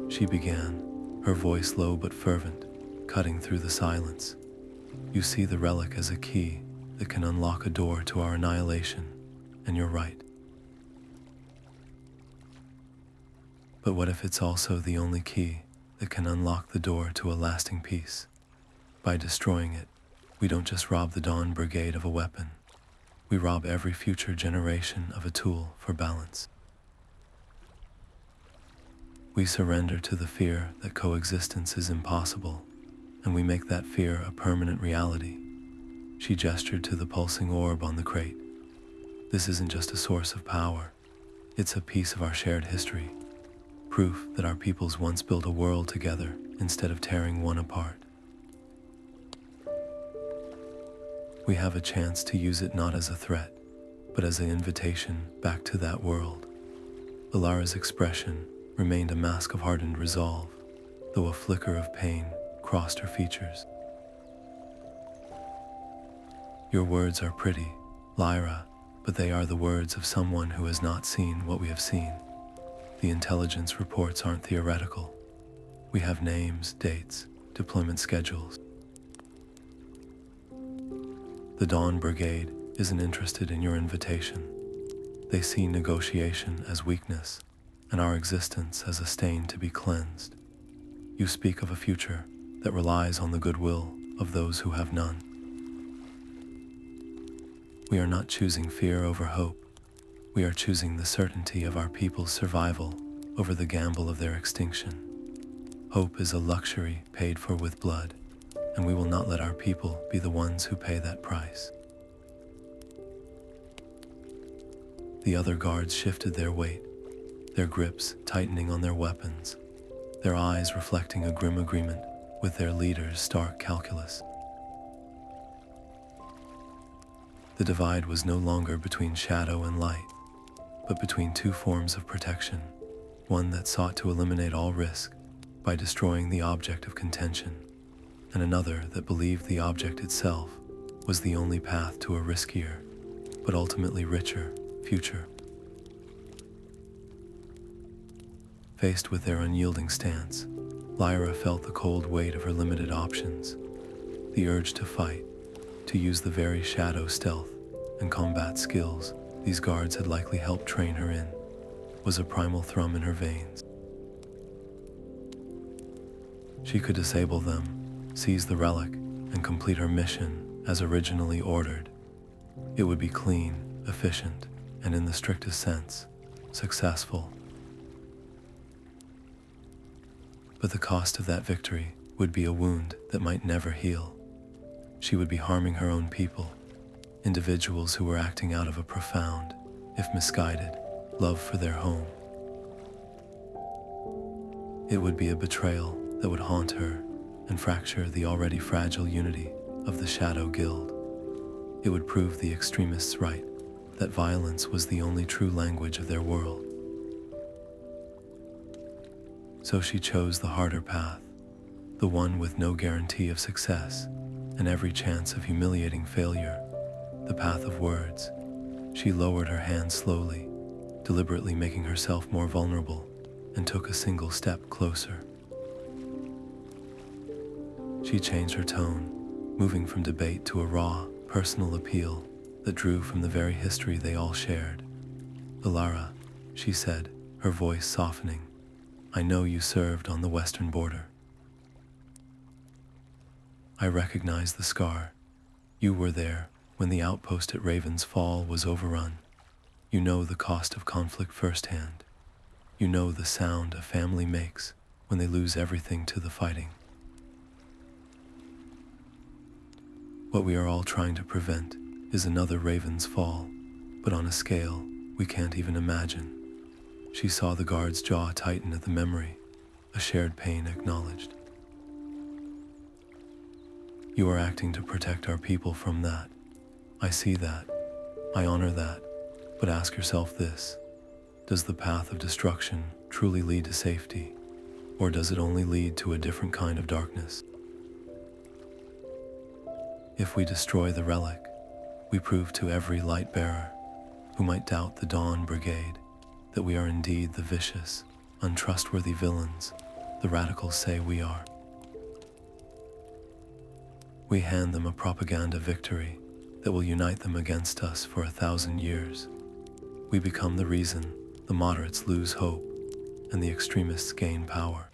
she began, her voice low but fervent, cutting through the silence. You see the relic as a key that can unlock a door to our annihilation, and you're right. But what if it's also the only key that can unlock the door to a lasting peace? By destroying it, we don't just rob the Dawn Brigade of a weapon. We rob every future generation of a tool for balance. We surrender to the fear that coexistence is impossible, and we make that fear a permanent reality. She gestured to the pulsing orb on the crate. This isn't just a source of power. It's a piece of our shared history. Proof that our peoples once built a world together instead of tearing one apart. We have a chance to use it not as a threat, but as an invitation back to that world. Alara's expression remained a mask of hardened resolve, though a flicker of pain crossed her features. Your words are pretty, Lyra, but they are the words of someone who has not seen what we have seen. The intelligence reports aren't theoretical. We have names, dates, deployment schedules. The Dawn Brigade isn't interested in your invitation. They see negotiation as weakness, and our existence as a stain to be cleansed. You speak of a future that relies on the goodwill of those who have none. We are not choosing fear over hope. We are choosing the certainty of our people's survival over the gamble of their extinction. Hope is a luxury paid for with blood, and we will not let our people be the ones who pay that price. The other guards shifted their weight, their grips tightening on their weapons, their eyes reflecting a grim agreement with their leader's stark calculus. The divide was no longer between shadow and light, but between two forms of protection, one that sought to eliminate all risk by destroying the object of contention, and another that believed the object itself was the only path to a riskier, but ultimately richer, future. Faced with their unyielding stance, Lyra felt the cold weight of her limited options. The urge to fight, to use the very shadow stealth and combat skills these guards had likely helped train her in, was a primal thrum in her veins. She could disable them, seize the relic, and complete her mission as originally ordered. It would be clean, efficient, and in the strictest sense, successful. But the cost of that victory would be a wound that might never heal. She would be harming her own people, individuals who were acting out of a profound, if misguided, love for their home. It would be a betrayal that would haunt her and fracture the already fragile unity of the Shadow Guild. It would prove the Extremists right, that violence was the only true language of their world. So she chose the harder path, the one with no guarantee of success and every chance of humiliating failure, the path of words. She lowered her hand slowly, deliberately making herself more vulnerable, and took a single step closer. She changed her tone, moving from debate to a raw, personal appeal that drew from the very history they all shared. "Lyra," she said, her voice softening, "I know you served on the western border. I recognize the scar. You were there when the outpost at Raven's Fall was overrun. You know the cost of conflict firsthand. You know the sound a family makes when they lose everything to the fighting. What we are all trying to prevent is another Raven's Fall, but on a scale we can't even imagine." She saw the guard's jaw tighten at the memory, a shared pain acknowledged. "You are acting to protect our people from that. I see that. I honor that. But ask yourself this: does the path of destruction truly lead to safety, or does it only lead to a different kind of darkness? If we destroy the relic, we prove to every light bearer who might doubt the Dawn Brigade that we are indeed the vicious, untrustworthy villains the radicals say we are. We hand them a propaganda victory that will unite them against us for 1,000 years. We become the reason the moderates lose hope and the extremists gain power.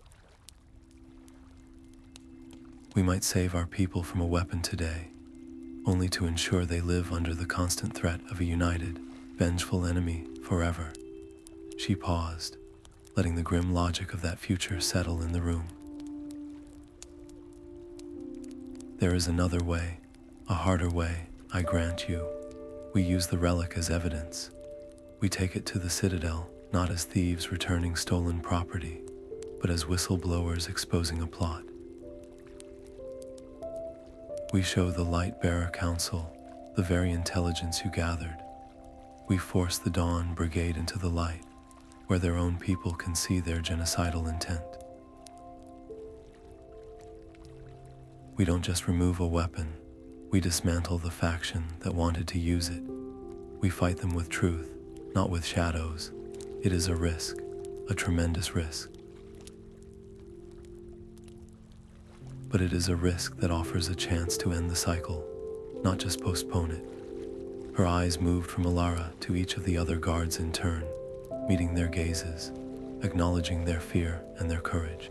We might save our people from a weapon today, only to ensure they live under the constant threat of a united, vengeful enemy forever." She paused, letting the grim logic of that future settle in the room. "There is another way, a harder way, I grant you. We use the relic as evidence. We take it to the Citadel, not as thieves returning stolen property, but as whistleblowers exposing a plot. We show the Light-Bearer Council the very intelligence you gathered. We force the Dawn Brigade into the light, where their own people can see their genocidal intent. We don't just remove a weapon, we dismantle the faction that wanted to use it. We fight them with truth, not with shadows. It is a risk, a tremendous risk. But it is a risk that offers a chance to end the cycle, not just postpone it. Her eyes moved from Lyra to each of the other guards in turn, meeting their gazes, acknowledging their fear and their courage.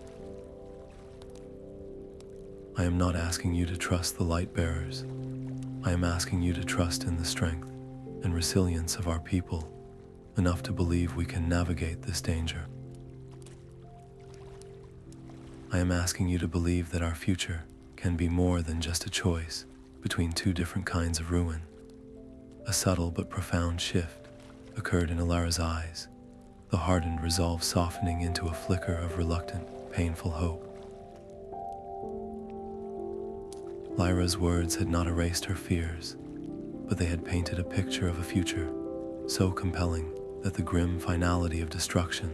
I am not asking you to trust the light bearers. I am asking you to trust in the strength and resilience of our people, enough to believe we can navigate this danger. I am asking you to believe that our future can be more than just a choice between two different kinds of ruin. A subtle but profound shift occurred in Lyra's eyes, the hardened resolve softening into a flicker of reluctant, painful hope. Lyra's words had not erased her fears, but they had painted a picture of a future so compelling that the grim finality of destruction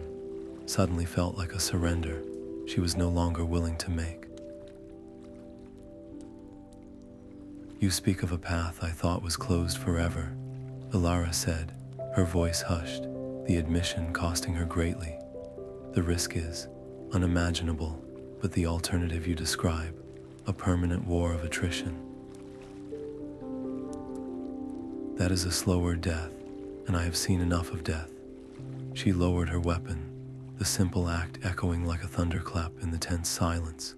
suddenly felt like a surrender she was no longer willing to make. You speak of a path I thought was closed forever, Lyra said, her voice hushed, the admission costing her greatly. The risk is unimaginable, but the alternative you describe, a permanent war of attrition. That is a slower death, and I have seen enough of death. She lowered her weapon, the simple act echoing like a thunderclap in the tense silence.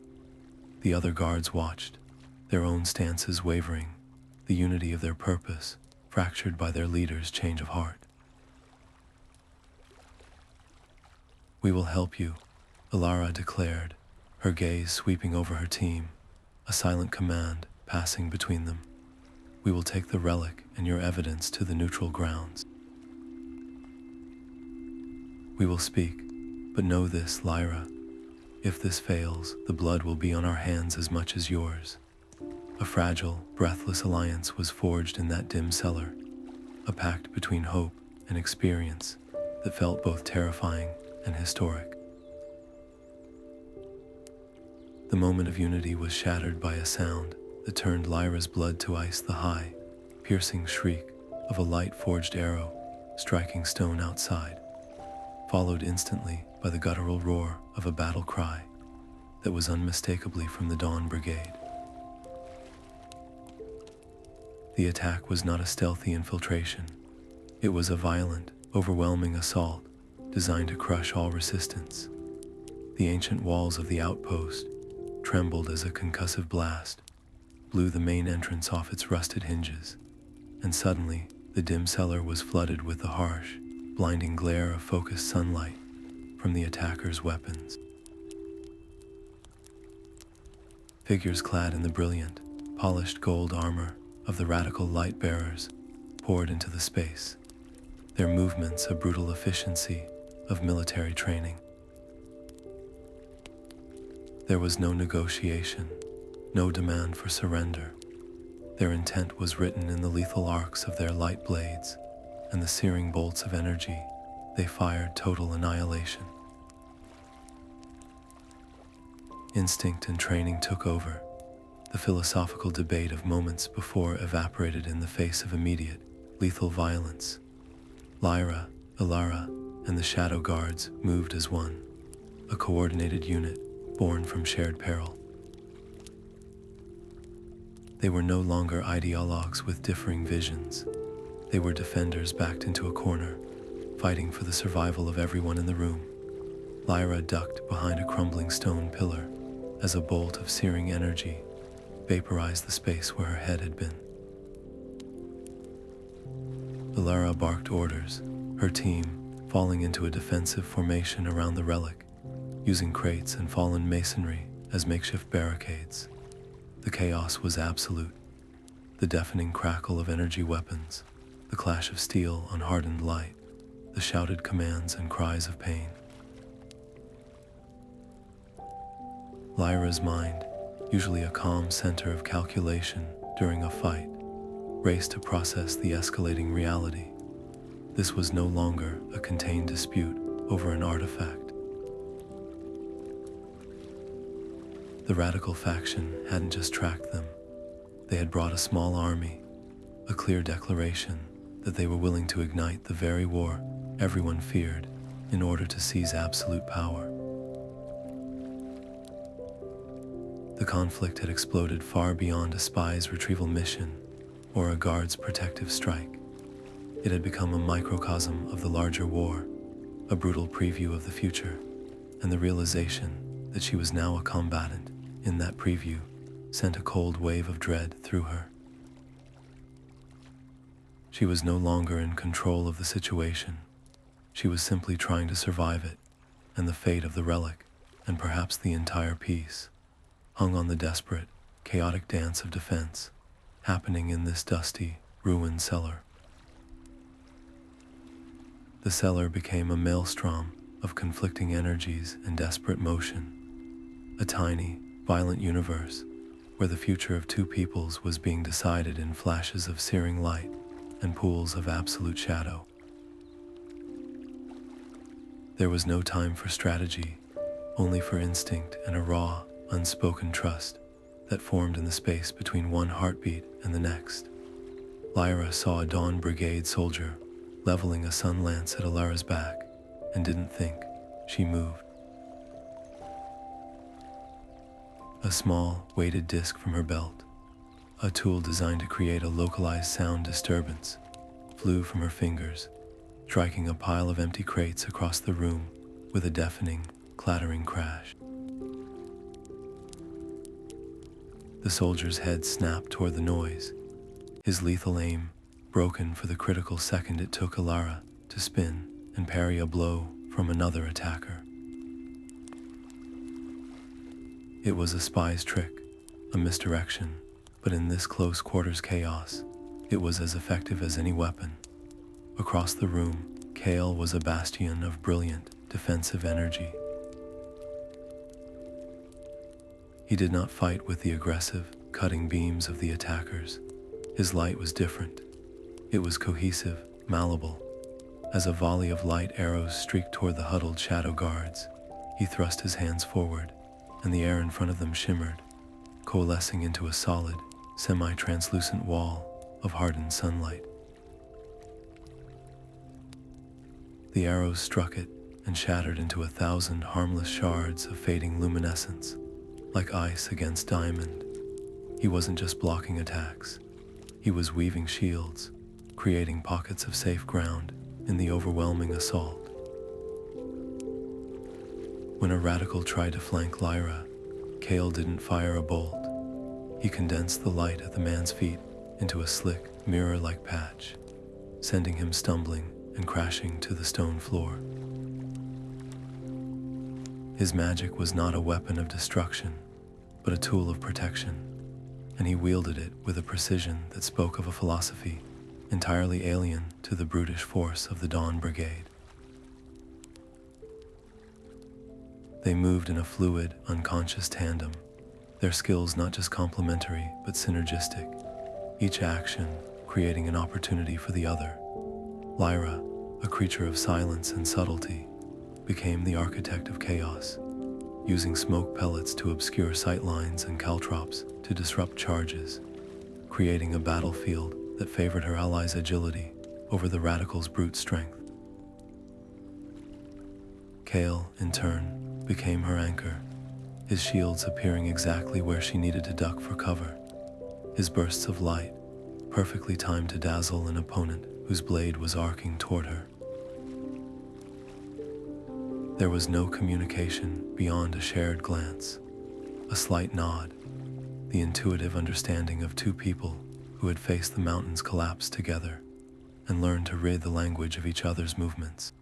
The other guards watched, their own stances wavering, the unity of their purpose fractured by their leader's change of heart. We will help you, Lyra declared, her gaze sweeping over her team, a silent command passing between them. We will take the relic and your evidence to the neutral grounds. We will speak, but know this, Lyra. If this fails, the blood will be on our hands as much as yours. A fragile, breathless alliance was forged in that dim cellar, a pact between hope and experience that felt both terrifying and historic. The moment of unity was shattered by a sound that turned Lyra's blood to ice, the high, piercing shriek of a light-forged arrow striking stone outside, followed instantly by the guttural roar of a battle cry that was unmistakably from the Dawn Brigade. The attack was not a stealthy infiltration. It was a violent, overwhelming assault designed to crush all resistance. The ancient walls of the outpost trembled as a concussive blast blew the main entrance off its rusted hinges, and suddenly the dim cellar was flooded with the harsh, blinding glare of focused sunlight from the attackers' weapons. Figures clad in the brilliant, polished gold armor of the radical light bearers poured into the space, their movements a brutal efficiency of military training. There was no negotiation, no demand for surrender. Their intent was written in the lethal arcs of their light blades and the searing bolts of energy they fired total annihilation. Instinct and training took over. The philosophical debate of moments before evaporated in the face of immediate, lethal violence. Lyra, Lyra, and the Shadow Guards moved as one, a coordinated unit born from shared peril. They were no longer ideologues with differing visions. They were defenders backed into a corner, fighting for the survival of everyone in the room. Lyra ducked behind a crumbling stone pillar as a bolt of searing energy vaporized the space where her head had been. Lyra barked orders, her team falling into a defensive formation around the relic, using crates and fallen masonry as makeshift barricades. The chaos was absolute. The deafening crackle of energy weapons, the clash of steel on hardened light, the shouted commands and cries of pain. Lyra's mind, usually a calm center of calculation during a fight, raced to process the escalating reality. This was no longer a contained dispute over an artifact. The radical faction hadn't just tracked them. They had brought a small army, a clear declaration that they were willing to ignite the very war everyone feared in order to seize absolute power. The conflict had exploded far beyond a spy's retrieval mission or a guard's protective strike. It had become a microcosm of the larger war, a brutal preview of the future, and the realization that she was now a combatant in that preview sent a cold wave of dread through her. She was no longer in control of the situation. She was simply trying to survive it, and the fate of the relic, and perhaps the entire piece, hung on the desperate, chaotic dance of defense happening in this dusty, ruined cellar. The cellar became a maelstrom of conflicting energies and desperate motion, a tiny, violent universe where the future of two peoples was being decided in flashes of searing light and pools of absolute shadow. There was no time for strategy, only for instinct and a raw, unspoken trust that formed in the space between one heartbeat and the next. Lyra saw a Dawn Brigade soldier leveling a sun lance at Alara's back and didn't think. She moved. A small, weighted disc from her belt, a tool designed to create a localized sound disturbance, flew from her fingers, striking a pile of empty crates across the room with a deafening, clattering crash. The soldier's head snapped toward the noise, his lethal aim broken for the critical second it took Lyra to spin and parry a blow from another attacker. It was a spy's trick, a misdirection, but in this close quarters chaos, it was as effective as any weapon. Across the room, Kale was a bastion of brilliant, defensive energy. He did not fight with the aggressive, cutting beams of the attackers. His light was different. It was cohesive, malleable. As a volley of light arrows streaked toward the huddled shadow guards, he thrust his hands forward, and the air in front of them shimmered, coalescing into a solid, semi-translucent wall of hardened sunlight. The arrows struck it and shattered into 1,000 harmless shards of fading luminescence, like ice against diamond. He wasn't just blocking attacks. He was weaving shields, creating pockets of safe ground in the overwhelming assault. When a radical tried to flank Lyra, Kale didn't fire a bolt. He condensed the light at the man's feet into a slick, mirror-like patch, sending him stumbling and crashing to the stone floor. His magic was not a weapon of destruction, but a tool of protection, and he wielded it with a precision that spoke of a philosophy entirely alien to the brutish force of the Dawn Brigade. They moved in a fluid, unconscious tandem, their skills not just complementary but synergistic, each action creating an opportunity for the other. Lyra, a creature of silence and subtlety, became the architect of chaos, using smoke pellets to obscure sightlines and caltrops to disrupt charges, creating a battlefield that favored her allies' agility over the radicals' brute strength. Kale, in turn, became her anchor, his shields appearing exactly where she needed to duck for cover, his bursts of light perfectly timed to dazzle an opponent whose blade was arcing toward her. There was no communication beyond a shared glance, a slight nod, the intuitive understanding of two people who had faced the mountain's collapse together and learned to read the language of each other's movements.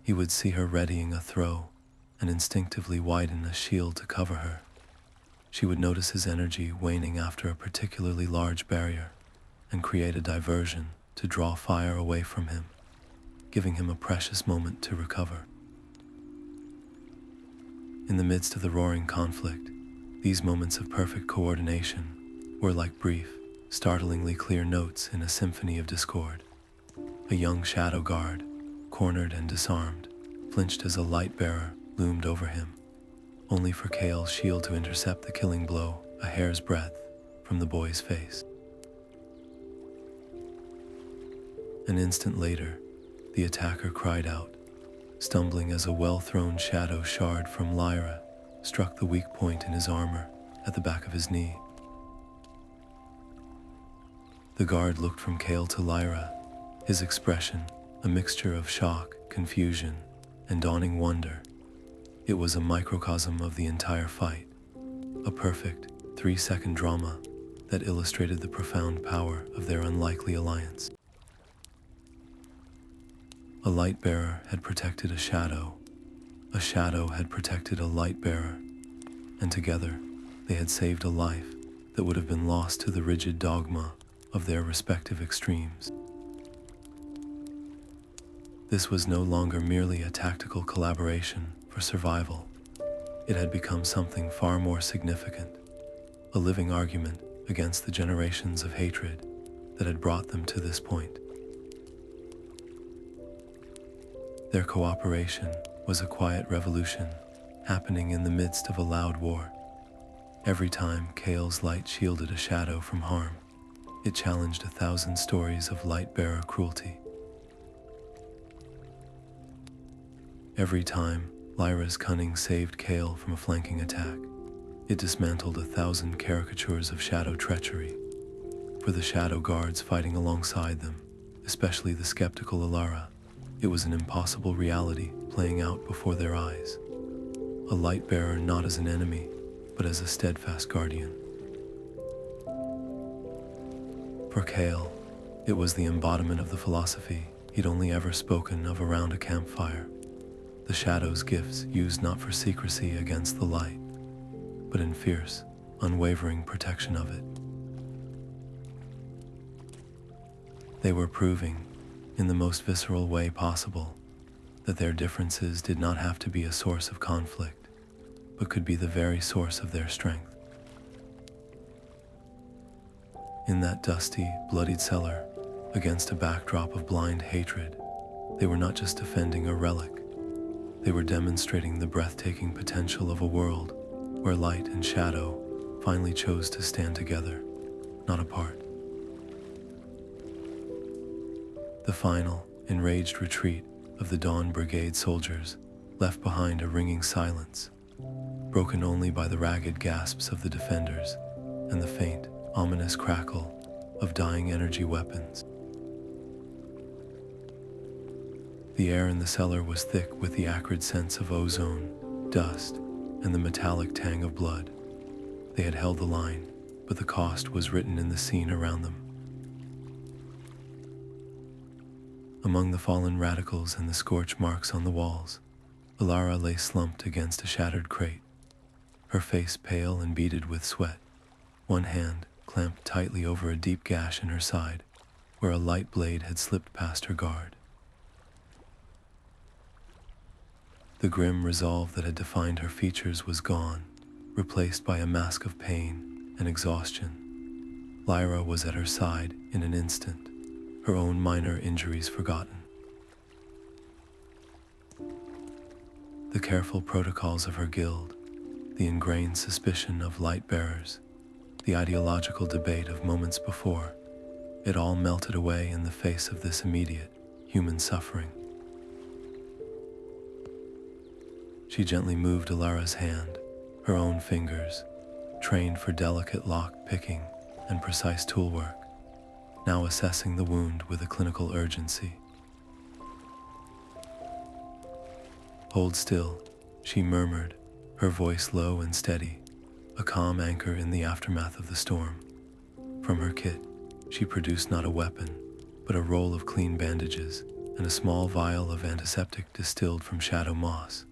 He would see her readying a throw and instinctively widen a shield to cover her. She would notice his energy waning after a particularly large barrier and create a diversion to draw fire away from him, giving him a precious moment to recover. In the midst of the roaring conflict, these moments of perfect coordination were like brief, startlingly clear notes in a symphony of discord. A young shadow guard, cornered and disarmed, flinched as a light bearer loomed over him, only for Kale's shield to intercept the killing blow a hair's breadth from the boy's face. An instant later, the attacker cried out, stumbling as a well-thrown shadow shard from Lyra struck the weak point in his armor at the back of his knee. The guard looked from Kale to Lyra, his expression a mixture of shock, confusion, and dawning wonder. It was a microcosm of the entire fight, a perfect 3-second drama that illustrated the profound power of their unlikely alliance. A light bearer had protected a shadow had protected a light bearer, and together they had saved a life that would have been lost to the rigid dogma of their respective extremes. This was no longer merely a tactical collaboration for survival. It had become something far more significant, a living argument against the generations of hatred that had brought them to this point. Their cooperation was a quiet revolution happening in the midst of a loud war. Every time Kale's light shielded a shadow from harm, it challenged 1,000 stories of light-bearer cruelty. Every time Lyra's cunning saved Kale from a flanking attack, it dismantled 1,000 caricatures of shadow treachery. For the shadow guards fighting alongside them, especially the skeptical Lyra, it was an impossible reality playing out before their eyes. A light bearer not as an enemy, but as a steadfast guardian. For Kale, it was the embodiment of the philosophy he'd only ever spoken of around a campfire. The shadow's gifts used not for secrecy against the light, but in fierce, unwavering protection of it. They were proving, in the most visceral way possible, that their differences did not have to be a source of conflict, but could be the very source of their strength. In that dusty, bloodied cellar, against a backdrop of blind hatred, they were not just defending a relic. They were demonstrating the breathtaking potential of a world where light and shadow finally chose to stand together, not apart. The final, enraged retreat of the Dawn Brigade soldiers left behind a ringing silence, broken only by the ragged gasps of the defenders and the faint, ominous crackle of dying energy weapons. The air in the cellar was thick with the acrid scents of ozone, dust, and the metallic tang of blood. They had held the line, but the cost was written in the scene around them. Among the fallen radicals and the scorch marks on the walls, Lyra lay slumped against a shattered crate, her face pale and beaded with sweat, one hand clamped tightly over a deep gash in her side, where a light blade had slipped past her guard. The grim resolve that had defined her features was gone, replaced by a mask of pain and exhaustion. Lyra was at her side in an instant, her own minor injuries forgotten. The careful protocols of her guild, the ingrained suspicion of light bearers, the ideological debate of moments before, it all melted away in the face of this immediate human suffering. She gently moved Lyra's hand, her own fingers, trained for delicate lock-picking and precise toolwork, now assessing the wound with a clinical urgency. "Hold still," she murmured, her voice low and steady, a calm anchor in the aftermath of the storm. From her kit, she produced not a weapon, but a roll of clean bandages and a small vial of antiseptic distilled from shadow moss,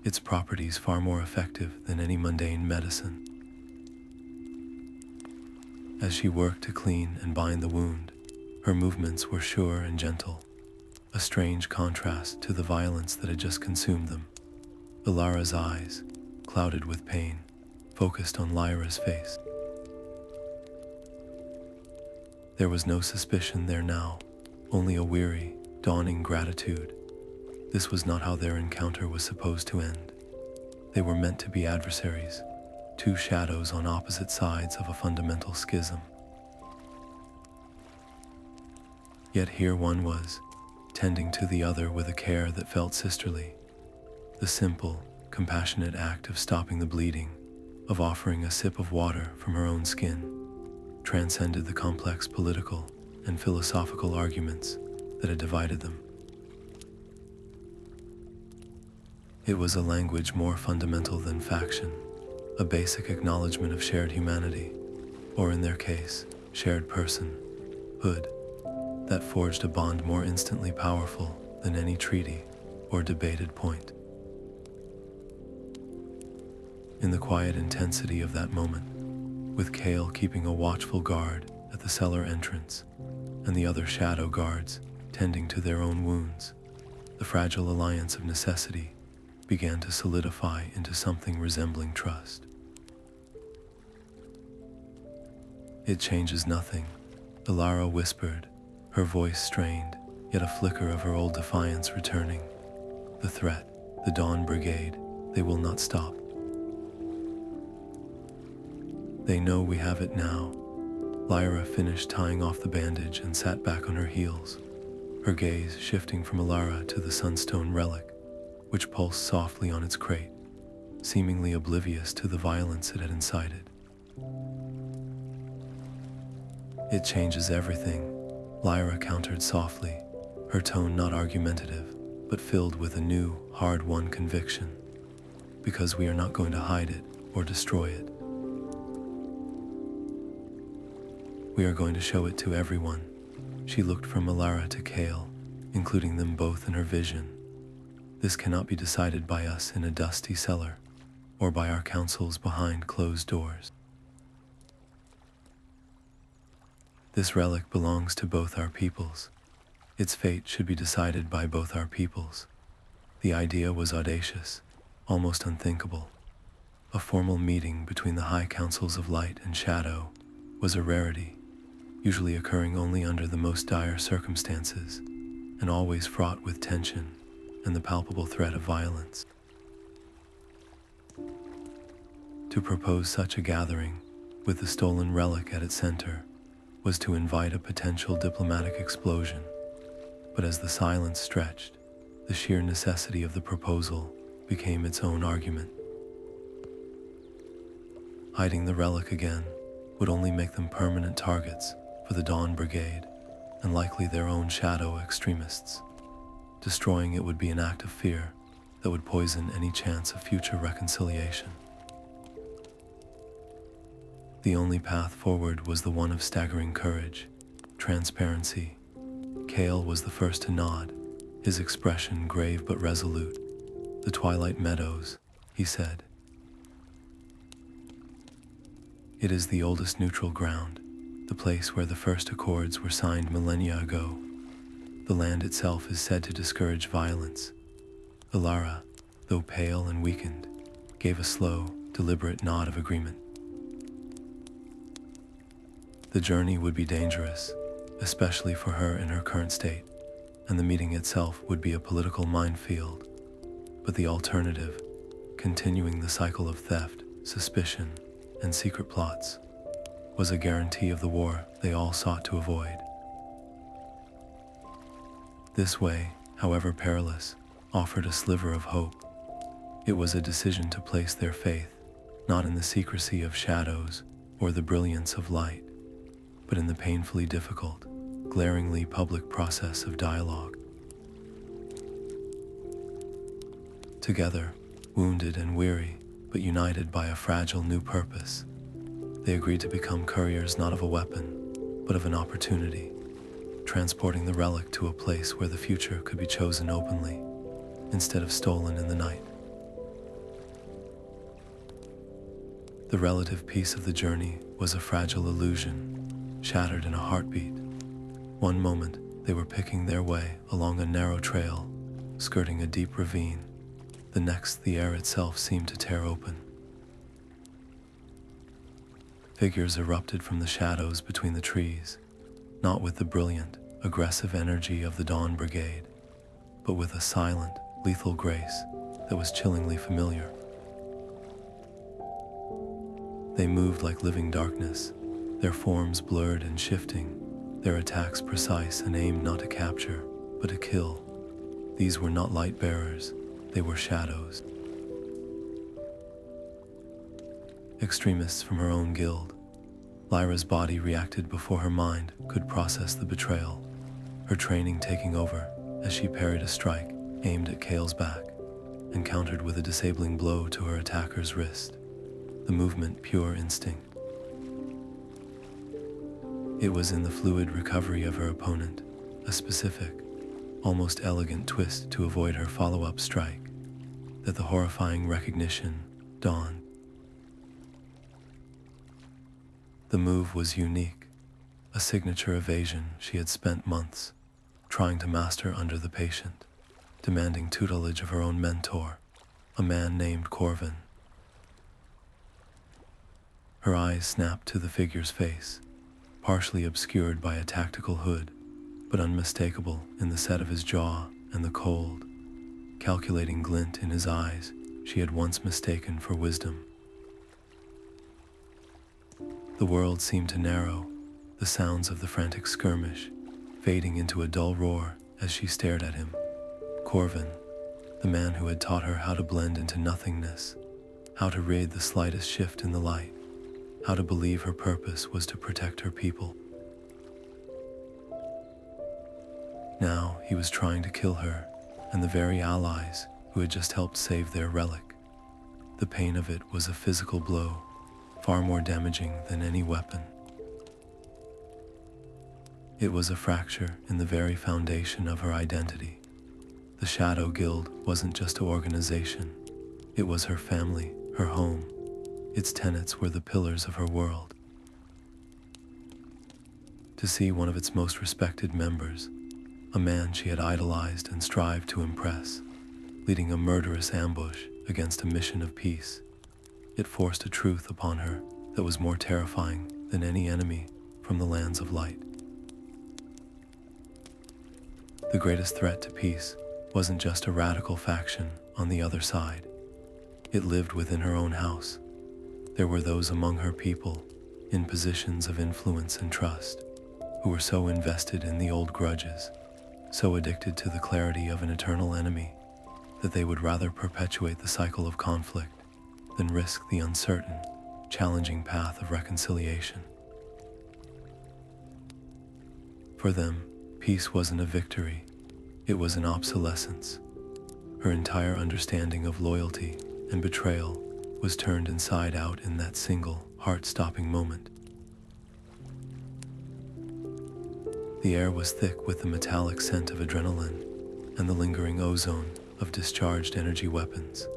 its properties far more effective than any mundane medicine. As she worked to clean and bind the wound, her movements were sure and gentle, a strange contrast to the violence that had just consumed them. Lyra's eyes, clouded with pain, focused on Lyra's face. There was no suspicion there now, only a weary, dawning gratitude. This was not how their encounter was supposed to end. They were meant to be adversaries, two shadows on opposite sides of a fundamental schism. Yet here one was, tending to the other with a care that felt sisterly. The simple, compassionate act of stopping the bleeding, of offering a sip of water from her own skin, transcended the complex political and philosophical arguments that had divided them. It was a language more fundamental than faction, a basic acknowledgement of shared humanity, or in their case, shared personhood, that forged a bond more instantly powerful than any treaty or debated point. In the quiet intensity of that moment, with Kale keeping a watchful guard at the cellar entrance and the other shadow guards tending to their own wounds, the fragile alliance of necessity began to solidify into something resembling trust. "It changes nothing," Lyra whispered, her voice strained, yet a flicker of her old defiance returning. "The threat, the Dawn Brigade, they will not stop. They know we have it now." Lyra finished tying off the bandage and sat back on her heels, her gaze shifting from Lyra to the Sunstone relic, which pulsed softly on its crate, seemingly oblivious to the violence it had incited. "It changes everything," Lyra countered softly, her tone not argumentative, but filled with a new, hard-won conviction. "Because we are not going to hide it or destroy it. We are going to show it to everyone." She looked from Lyra to Kale, including them both in her vision. "This cannot be decided by us in a dusty cellar, or by our councils behind closed doors. This relic belongs to both our peoples. Its fate should be decided by both our peoples." The idea was audacious, almost unthinkable. A formal meeting between the high councils of light and shadow was a rarity, usually occurring only under the most dire circumstances, and always fraught with tension and the palpable threat of violence. To propose such a gathering, with the stolen relic at its center, was to invite a potential diplomatic explosion. But as the silence stretched, the sheer necessity of the proposal became its own argument. Hiding the relic again would only make them permanent targets for the Dawn Brigade, and likely their own shadow extremists. Destroying it would be an act of fear that would poison any chance of future reconciliation. The only path forward was the one of staggering courage, transparency. Kale was the first to nod, his expression grave but resolute. "The Twilight Meadows," he said. "It is the oldest neutral ground, the place where the first accords were signed millennia ago. The land itself is said to discourage violence." Lyra, though pale and weakened, gave a slow, deliberate nod of agreement. The journey would be dangerous, especially for her in her current state, and the meeting itself would be a political minefield. But the alternative, continuing the cycle of theft, suspicion, and secret plots, was a guarantee of the war they all sought to avoid. This way, however perilous, offered a sliver of hope. It was a decision to place their faith, not in the secrecy of shadows or the brilliance of light, but in the painfully difficult, glaringly public process of dialogue. Together, wounded and weary, but united by a fragile new purpose, they agreed to become couriers not of a weapon, but of an opportunity, transporting the relic to a place where the future could be chosen openly, instead of stolen in the night. The relative peace of the journey was a fragile illusion, shattered in a heartbeat. One moment, they were picking their way along a narrow trail, skirting a deep ravine. The next, the air itself seemed to tear open. Figures erupted from the shadows between the trees, not with the brilliant, aggressive energy of the Dawn Brigade, but with a silent, lethal grace that was chillingly familiar. They moved like living darkness, their forms blurred and shifting, their attacks precise and aimed not to capture, but to kill. These were not light bearers, they were shadows. Extremists from her own guild, Lyra's body reacted before her mind could process the betrayal, her training taking over as she parried a strike aimed at Kale's back and countered with a disabling blow to her attacker's wrist, the movement pure instinct. It was in the fluid recovery of her opponent, a specific, almost elegant twist to avoid her follow-up strike, that the horrifying recognition dawned. The move was unique, a signature evasion she had spent months trying to master under the patient, demanding tutelage of her own mentor, a man named Corvin. Her eyes snapped to the figure's face, partially obscured by a tactical hood, but unmistakable in the set of his jaw and the cold, calculating glint in his eyes she had once mistaken for wisdom. The world seemed to narrow, the sounds of the frantic skirmish fading into a dull roar as she stared at him. Corvin, the man who had taught her how to blend into nothingness, how to read the slightest shift in the light, how to believe her purpose was to protect her people. Now he was trying to kill her and the very allies who had just helped save their relic. The pain of it was a physical blow, far more damaging than any weapon. It was a fracture in the very foundation of her identity. The Shadow Guild wasn't just an organization. It was her family, her home. Its tenets were the pillars of her world. To see one of its most respected members, a man she had idolized and strived to impress, leading a murderous ambush against a mission of peace, it forced a truth upon her that was more terrifying than any enemy from the lands of light. The greatest threat to peace wasn't just a radical faction on the other side. It lived within her own house. There were those among her people, in positions of influence and trust, who were so invested in the old grudges, so addicted to the clarity of an eternal enemy, that they would rather perpetuate the cycle of conflict than risk the uncertain, challenging path of reconciliation. For them, peace wasn't a victory, it was an obsolescence. Her entire understanding of loyalty and betrayal was turned inside out in that single, heart-stopping moment. The air was thick with the metallic scent of adrenaline and the lingering ozone of discharged energy weapons.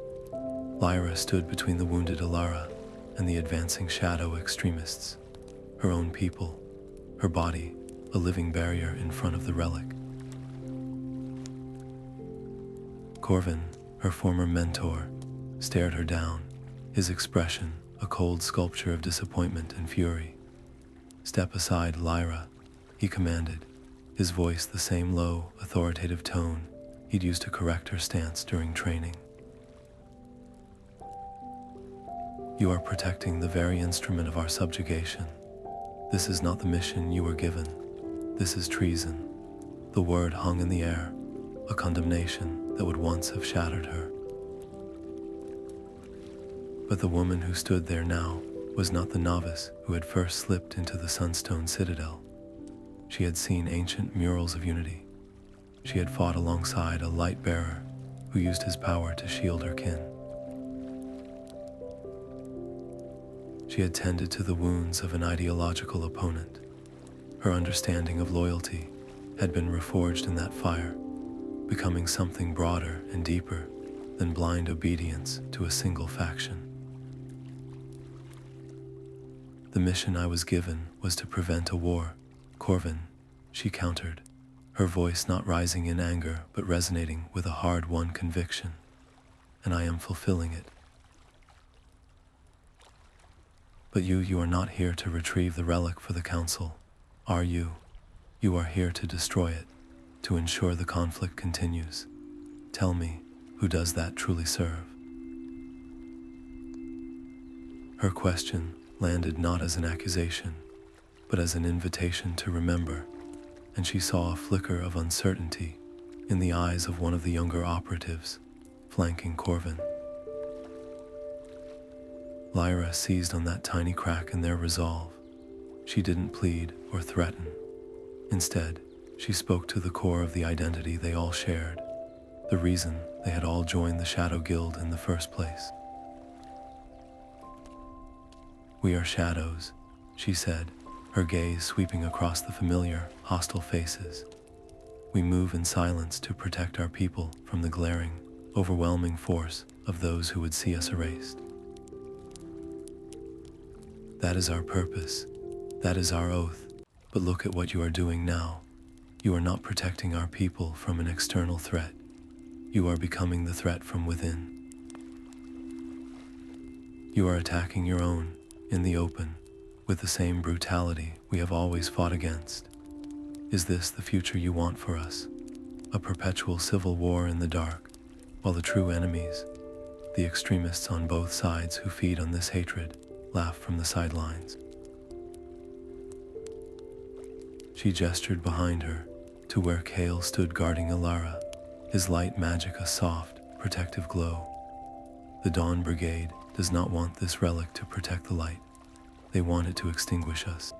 Lyra stood between the wounded Lyra and the advancing shadow extremists, her own people, her body a living barrier in front of the relic. Corvin, her former mentor, stared her down, his expression a cold sculpture of disappointment and fury. "Step aside, Lyra," he commanded, his voice the same low, authoritative tone he'd used to correct her stance during training. "You are protecting the very instrument of our subjugation. This is not the mission you were given. This is treason." The word hung in the air, a condemnation that would once have shattered her. But the woman who stood there now was not the novice who had first slipped into the Sunstone Citadel. She had seen ancient murals of unity. She had fought alongside a light bearer who used his power to shield her kin. She had tended to the wounds of an ideological opponent. Her understanding of loyalty had been reforged in that fire, becoming something broader and deeper than blind obedience to a single faction. "The mission I was given was to prevent a war, Corvin," she countered, her voice not rising in anger but resonating with a hard-won conviction. "And I am fulfilling it. But you are not here to retrieve the relic for the Council, are you? You are here to destroy it, to ensure the conflict continues. Tell me, who does that truly serve?" Her question landed not as an accusation, but as an invitation to remember, and she saw a flicker of uncertainty in the eyes of one of the younger operatives, flanking Corvin. Lyra seized on that tiny crack in their resolve, She didn't plead or threaten. Instead, she spoke to the core of the identity they all shared, the reason they had all joined the Shadow Guild in the first place. "We are shadows," she said, her gaze sweeping across the familiar, hostile faces. "We move in silence to protect our people from the glaring, overwhelming force of those who would see us erased. That is our purpose. That is our oath. But look at what you are doing now. You are not protecting our people from an external threat. You are becoming the threat from within. You are attacking your own, in the open, with the same brutality we have always fought against. Is this the future you want for us? A perpetual civil war in the dark, while the true enemies, the extremists on both sides who feed on this hatred, laugh from the sidelines?" She gestured behind her, to where Kale stood guarding Lyra, his light magic a soft, protective glow. "The Dawn Brigade does not want this relic to protect the light. They want it to extinguish us.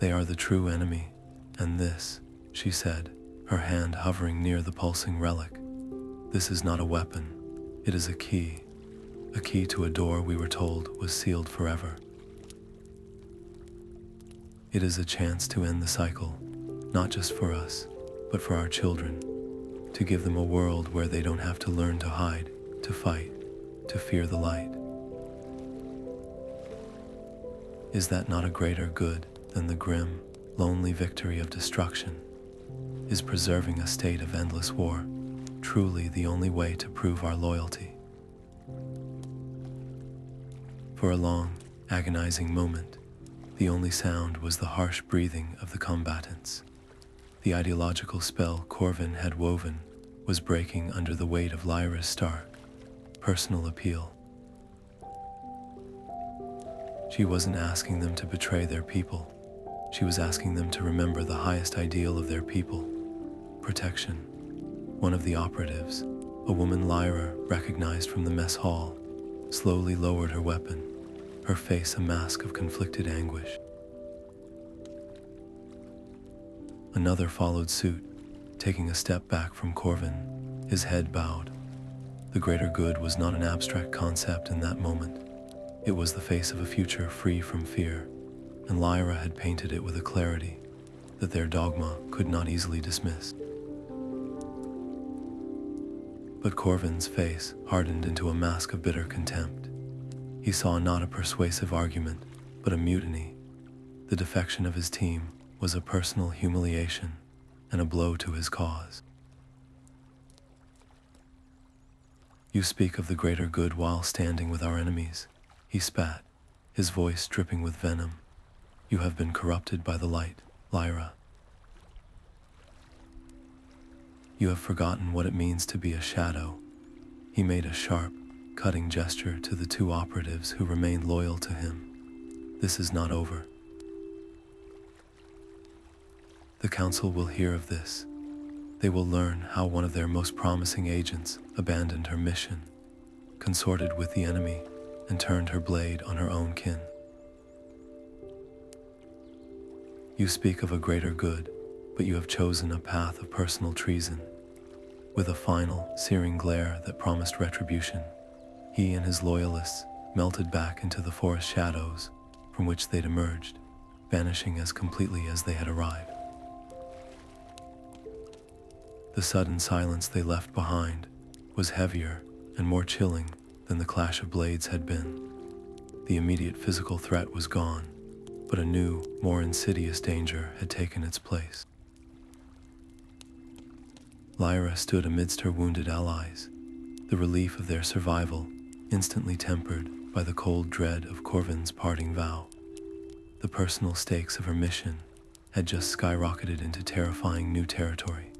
They are the true enemy, and this," she said, her hand hovering near the pulsing relic, "this is not a weapon, it is a key to a door we were told was sealed forever. It is a chance to end the cycle, not just for us, but for our children, to give them a world where they don't have to learn to hide, to fight, to fear the light. Is that not a greater good than the grim, lonely victory of destruction? Is preserving a state of endless war truly the only way to prove our loyalty?" For a long, agonizing moment, the only sound was the harsh breathing of the combatants. The ideological spell Corvin had woven was breaking under the weight of Lyra's stark, personal appeal. She wasn't asking them to betray their people. She was asking them to remember the highest ideal of their people: protection. One of the operatives, a woman Lyra recognized from the mess hall, slowly lowered her weapon, her face a mask of conflicted anguish. Another followed suit, taking a step back from Corvin, his head bowed. The greater good was not an abstract concept in that moment. It was the face of a future free from fear, and Lyra had painted it with a clarity that their dogma could not easily dismiss. But Corvin's face hardened into a mask of bitter contempt. He saw not a persuasive argument, but a mutiny. The defection of his team was a personal humiliation and a blow to his cause. "You speak of the greater good while standing with our enemies," he spat, his voice dripping with venom. "You have been corrupted by the light, Lyra. You have forgotten what it means to be a shadow." He made a sharp, cutting gesture to the two operatives who remained loyal to him. "This is not over. The Council will hear of this. They will learn how one of their most promising agents abandoned her mission, consorted with the enemy, and turned her blade on her own kin. You speak of a greater good, but you have chosen a path of personal treason. With a final, searing glare that promised retribution, he and his loyalists melted back into the forest shadows from which they'd emerged, vanishing as completely as they had arrived. The sudden silence they left behind was heavier and more chilling than the clash of blades had been. The immediate physical threat was gone, but a new, more insidious danger had taken its place. Lyra stood amidst her wounded allies, the relief of their survival instantly tempered by the cold dread of Corvin's parting vow. The personal stakes of her mission had just skyrocketed into terrifying new territory.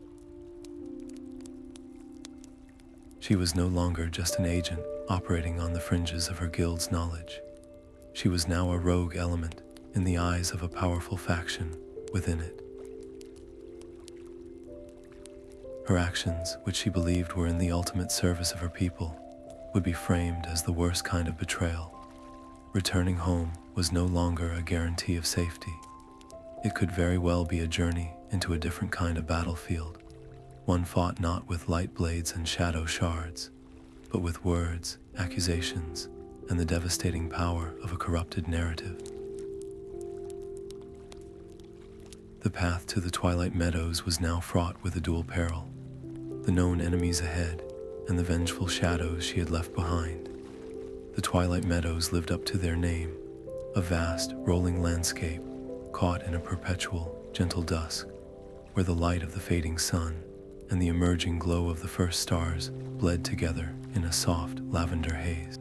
She was no longer just an agent operating on the fringes of her guild's knowledge. She was now a rogue element in the eyes of a powerful faction within it. Her actions, which she believed were in the ultimate service of her people, would be framed as the worst kind of betrayal, Returning home was no longer a guarantee of safety. It could very well be a journey into a different kind of battlefield, one fought not with light blades and shadow shards, but with words, accusations, and the devastating power of a corrupted narrative. The path to the Twilight Meadows was now fraught with a dual peril: the known enemies ahead and the vengeful shadows she had left behind. The Twilight Meadows lived up to their name, a vast, rolling landscape caught in a perpetual, gentle dusk, where the light of the fading sun and the emerging glow of the first stars bled together in a soft lavender haze.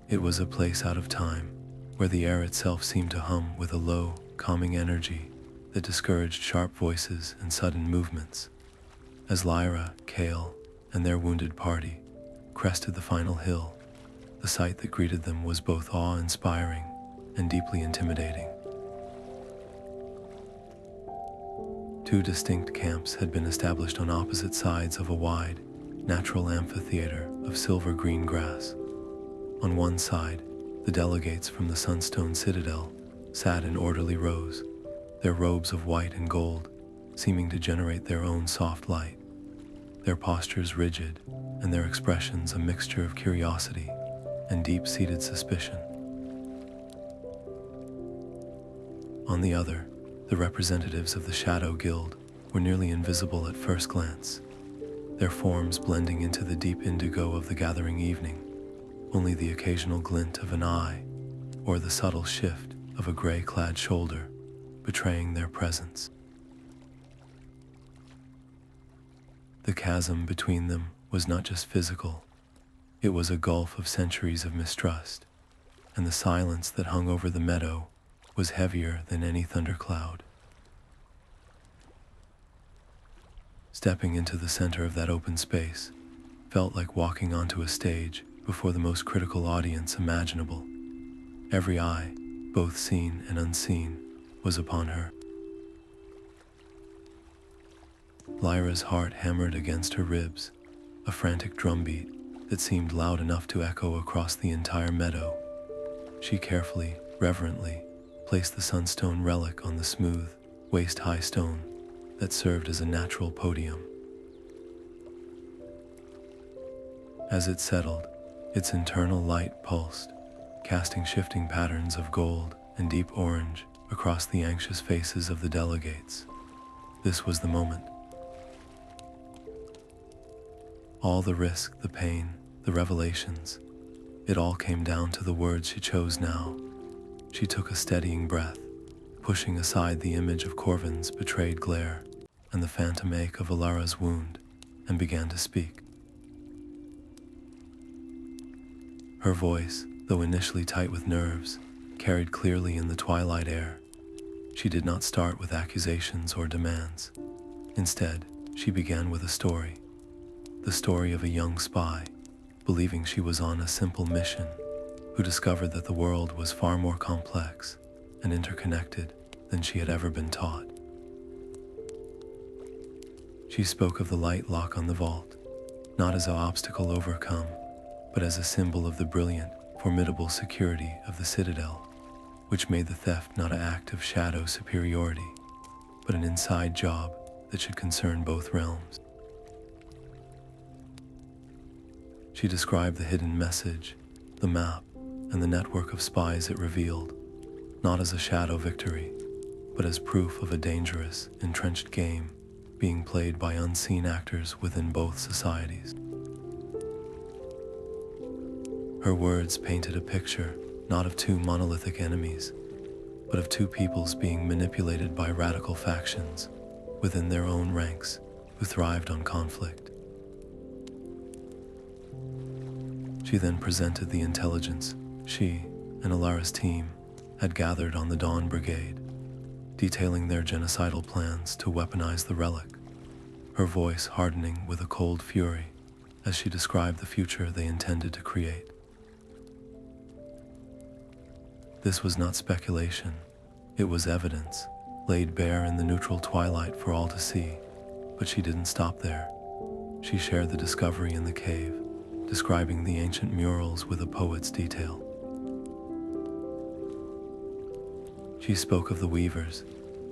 It was a place out of time, where the air itself seemed to hum with a low, calming energy that discouraged sharp voices and sudden movements. As Lyra, Kale, and their wounded party crested the final hill, the sight that greeted them was both awe-inspiring and deeply intimidating. Two distinct camps had been established on opposite sides of a wide, natural amphitheater of silver-green grass. On one side, the delegates from the Sunstone Citadel sat in orderly rows, their robes of white and gold seeming to generate their own soft light, their postures rigid and their expressions a mixture of curiosity and deep-seated suspicion. On the other, the representatives of the Shadow Guild were nearly invisible at first glance, their forms blending into the deep indigo of the gathering evening, only the occasional glint of an eye or the subtle shift of a gray-clad shoulder betraying their presence. The chasm between them was not just physical, it was a gulf of centuries of mistrust, and the silence that hung over the meadow was heavier than any thundercloud. Stepping into the center of that open space felt like walking onto a stage before the most critical audience imaginable. Every eye, both seen and unseen, was upon her. Lyra's heart hammered against her ribs, a frantic drumbeat that seemed loud enough to echo across the entire meadow. She carefully, reverently, placed the Sunstone relic on the smooth, waist-high stone that served as a natural podium. As it settled, its internal light pulsed, casting shifting patterns of gold and deep orange across the anxious faces of the delegates. This was the moment. All the risk, the pain, the revelations, it all came down to the words she chose now. She took a steadying breath, pushing aside the image of Corvin's betrayed glare and the phantom ache of Alara's wound, and began to speak. Her voice, though initially tight with nerves, carried clearly in the twilight air. She did not start with accusations or demands. Instead, she began with a story. The story of a young spy, believing she was on a simple mission, who discovered that the world was far more complex and interconnected than she had ever been taught. She spoke of the light lock on the vault, not as an obstacle overcome, but as a symbol of the brilliant, formidable security of the Citadel, which made the theft not an act of shadow superiority, but an inside job that should concern both realms. She described the hidden message, the map, and the network of spies it revealed, not as a shadow victory, but as proof of a dangerous, entrenched game being played by unseen actors within both societies. Her words painted a picture not of two monolithic enemies, but of two peoples being manipulated by radical factions within their own ranks who thrived on conflict. She then presented the intelligence she and Alara's team had gathered on the Dawn Brigade, detailing their genocidal plans to weaponize the relic, her voice hardening with a cold fury as she described the future they intended to create. This was not speculation, it was evidence, laid bare in the neutral twilight for all to see, but she didn't stop there. She shared the discovery in the cave, describing the ancient murals with a poet's detail. She spoke of the Weavers,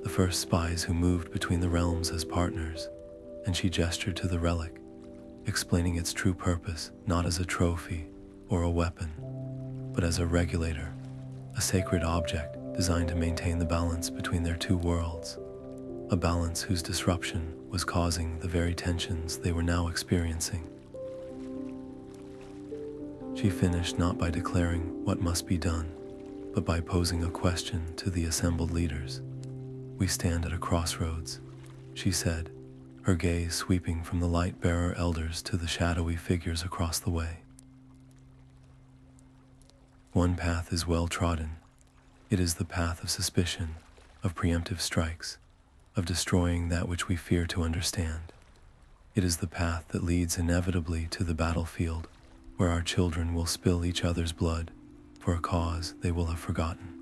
the first spies who moved between the realms as partners, and she gestured to the relic, explaining its true purpose not as a trophy or a weapon, but as a regulator, a sacred object designed to maintain the balance between their two worlds, a balance whose disruption was causing the very tensions they were now experiencing. She finished not by declaring what must be done, but by posing a question to the assembled leaders. "We stand at a crossroads," she said, her gaze sweeping from the light-bearer elders to the shadowy figures across the way. "One path is well trodden. It is the path of suspicion, of preemptive strikes, of destroying that which we fear to understand. It is the path that leads inevitably to the battlefield, where our children will spill each other's blood for a cause they will have forgotten.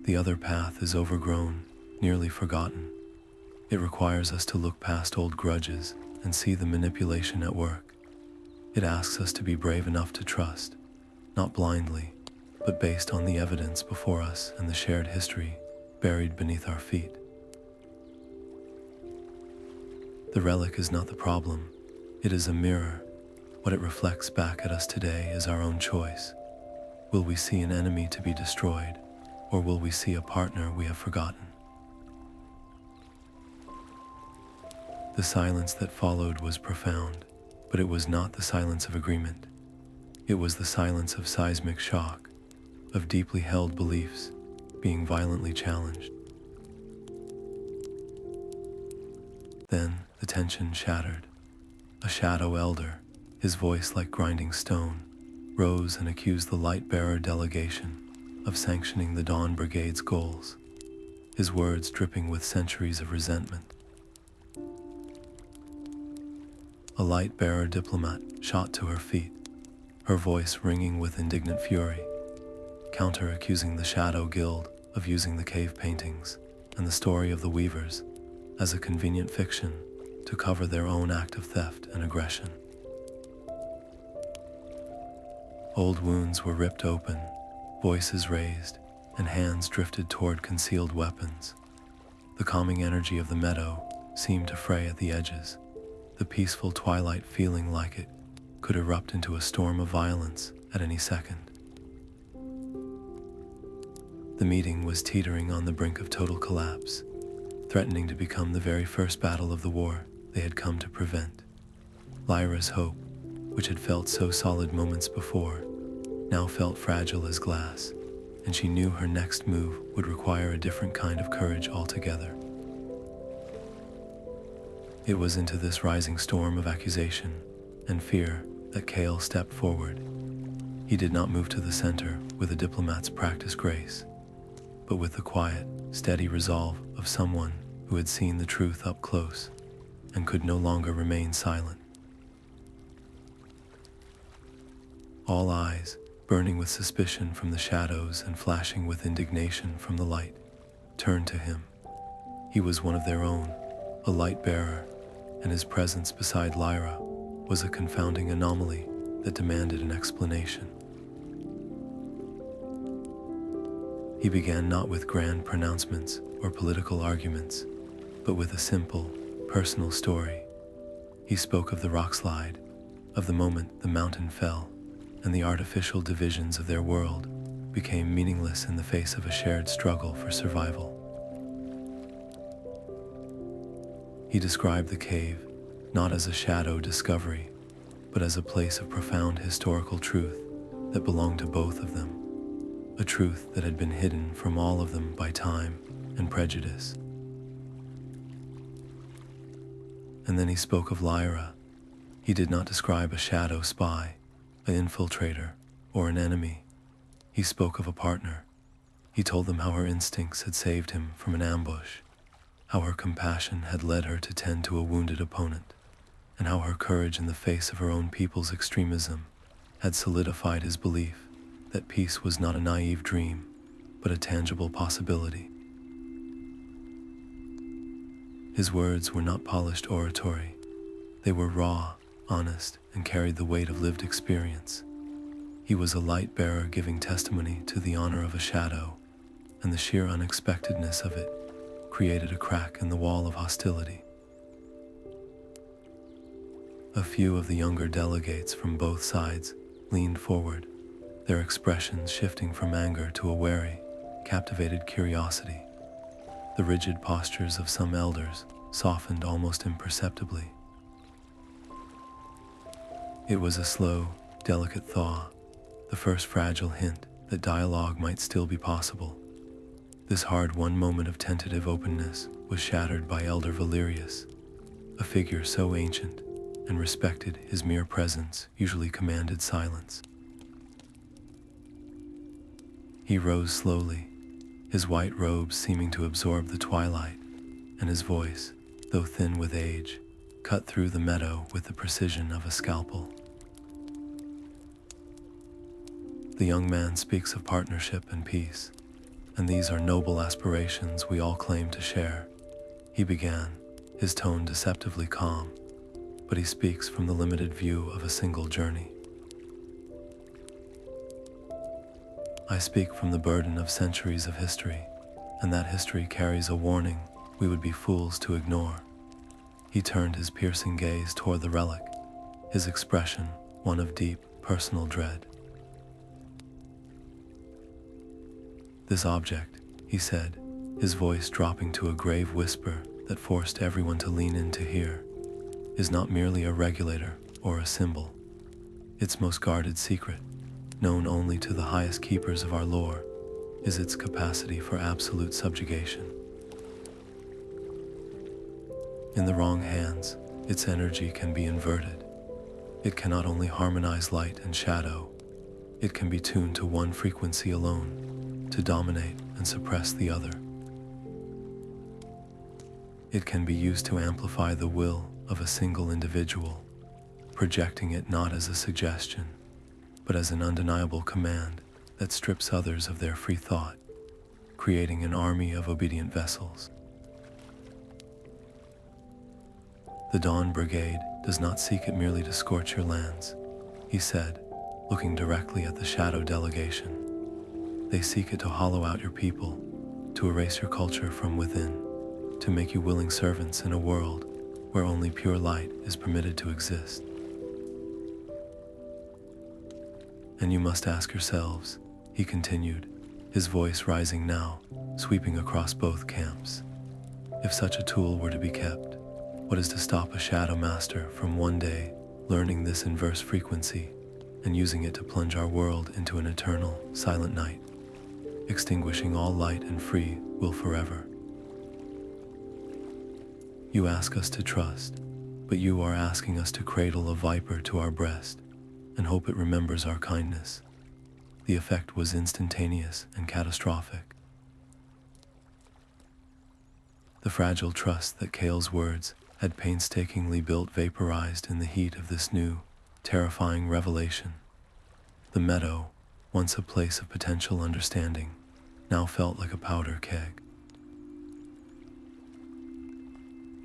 The other path is overgrown, nearly forgotten. It requires us to look past old grudges and see the manipulation at work. It asks us to be brave enough to trust, not blindly, but based on the evidence before us and the shared history buried beneath our feet. The relic is not the problem. It is a mirror. What it reflects back at us today is our own choice. Will we see an enemy to be destroyed, or will we see a partner we have forgotten?" The silence that followed was profound, but it was not the silence of agreement. It was the silence of seismic shock, of deeply held beliefs being violently challenged. Then the tension shattered. A shadow elder, his voice like grinding stone, rose and accused the light-bearer delegation of sanctioning the Dawn Brigade's goals, his words dripping with centuries of resentment. A light-bearer diplomat shot to her feet, her voice ringing with indignant fury, counter-accusing the Shadow Guild of using the cave paintings and the story of the Weavers as a convenient fiction to cover their own act of theft and aggression. Old wounds were ripped open, voices raised, and hands drifted toward concealed weapons. The calming energy of the meadow seemed to fray at the edges, the peaceful twilight feeling like it could erupt into a storm of violence at any second. The meeting was teetering on the brink of total collapse, threatening to become the very first battle of the war they had come to prevent. Lyra's hope, which had felt so solid moments before, now felt fragile as glass, and she knew her next move would require a different kind of courage altogether. It was into this rising storm of accusation and fear that Kale stepped forward. He did not move to the center with a diplomat's practiced grace, but with the quiet, steady resolve of someone who had seen the truth up close and could no longer remain silent. All eyes, burning with suspicion from the shadows and flashing with indignation from the light, turned to him. He was one of their own, a light bearer, and his presence beside Lyra was a confounding anomaly that demanded an explanation. He began not with grand pronouncements or political arguments, but with a simple, personal story. He spoke of the Rockslide, of the moment the mountain fell, and the artificial divisions of their world became meaningless in the face of a shared struggle for survival. He described the cave not as a shadow discovery, but as a place of profound historical truth that belonged to both of them, a truth that had been hidden from all of them by time and prejudice. And then he spoke of Lyra. He did not describe a shadow spy, an infiltrator, or an enemy. He spoke of a partner. He told them how her instincts had saved him from an ambush, how her compassion had led her to tend to a wounded opponent, and how her courage in the face of her own people's extremism had solidified his belief that peace was not a naive dream, but a tangible possibility. His words were not polished oratory. They were raw, honest, and carried the weight of lived experience. He was a light bearer giving testimony to the honor of a shadow, and the sheer unexpectedness of it created a crack in the wall of hostility. A few of the younger delegates from both sides leaned forward, their expressions shifting from anger to a wary, captivated curiosity. The rigid postures of some elders softened almost imperceptibly. It was a slow, delicate thaw, the first fragile hint that dialogue might still be possible. This hard-won moment of tentative openness was shattered by Elder Valerius, a figure so ancient and respected his mere presence usually commanded silence. He rose slowly, his white robes seeming to absorb the twilight, and his voice, though thin with age, cut through the meadow with the precision of a scalpel. The young man speaks of partnership and peace, and these are noble aspirations we all claim to share. He began, his tone deceptively calm, but he speaks from the limited view of a single journey. I speak from the burden of centuries of history, and that history carries a warning we would be fools to ignore. He turned his piercing gaze toward the relic, his expression one of deep, personal dread. This object, he said, his voice dropping to a grave whisper that forced everyone to lean in to hear, is not merely a regulator or a symbol. Its most guarded secret, known only to the highest keepers of our lore, is its capacity for absolute subjugation. In the wrong hands, its energy can be inverted. It can not only harmonize light and shadow, it can be tuned to one frequency alone, to dominate and suppress the other. It can be used to amplify the will of a single individual, projecting it not as a suggestion, but as an undeniable command that strips others of their free thought, creating an army of obedient vessels. The Dawn Brigade does not seek it merely to scorch your lands, he said, looking directly at the Shadow delegation. They seek it to hollow out your people, to erase your culture from within, to make you willing servants in a world where only pure light is permitted to exist. And you must ask yourselves, he continued, his voice rising now, sweeping across both camps. If such a tool were to be kept, what is to stop a Shadow Master from one day learning this inverse frequency and using it to plunge our world into an eternal, silent night, extinguishing all light and free will forever? You ask us to trust, but you are asking us to cradle a viper to our breast and hope it remembers our kindness. The effect was instantaneous and catastrophic. The fragile trust that Kale's words had painstakingly built vaporized in the heat of this new, terrifying revelation. The meadow, once a place of potential understanding, now felt like a powder keg.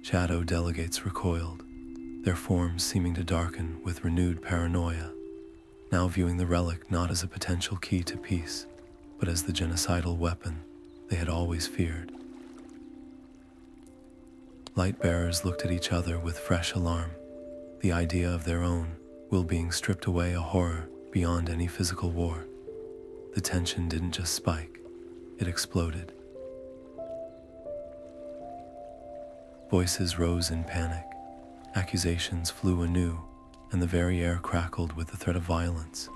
Shadow delegates recoiled, their forms seeming to darken with renewed paranoia, now viewing the relic not as a potential key to peace, but as the genocidal weapon they had always feared. Light-bearers looked at each other with fresh alarm, the idea of their own will being stripped away a horror beyond any physical war. The tension didn't just spike, it exploded. Voices rose in panic, accusations flew anew, and the very air crackled with the threat of violence.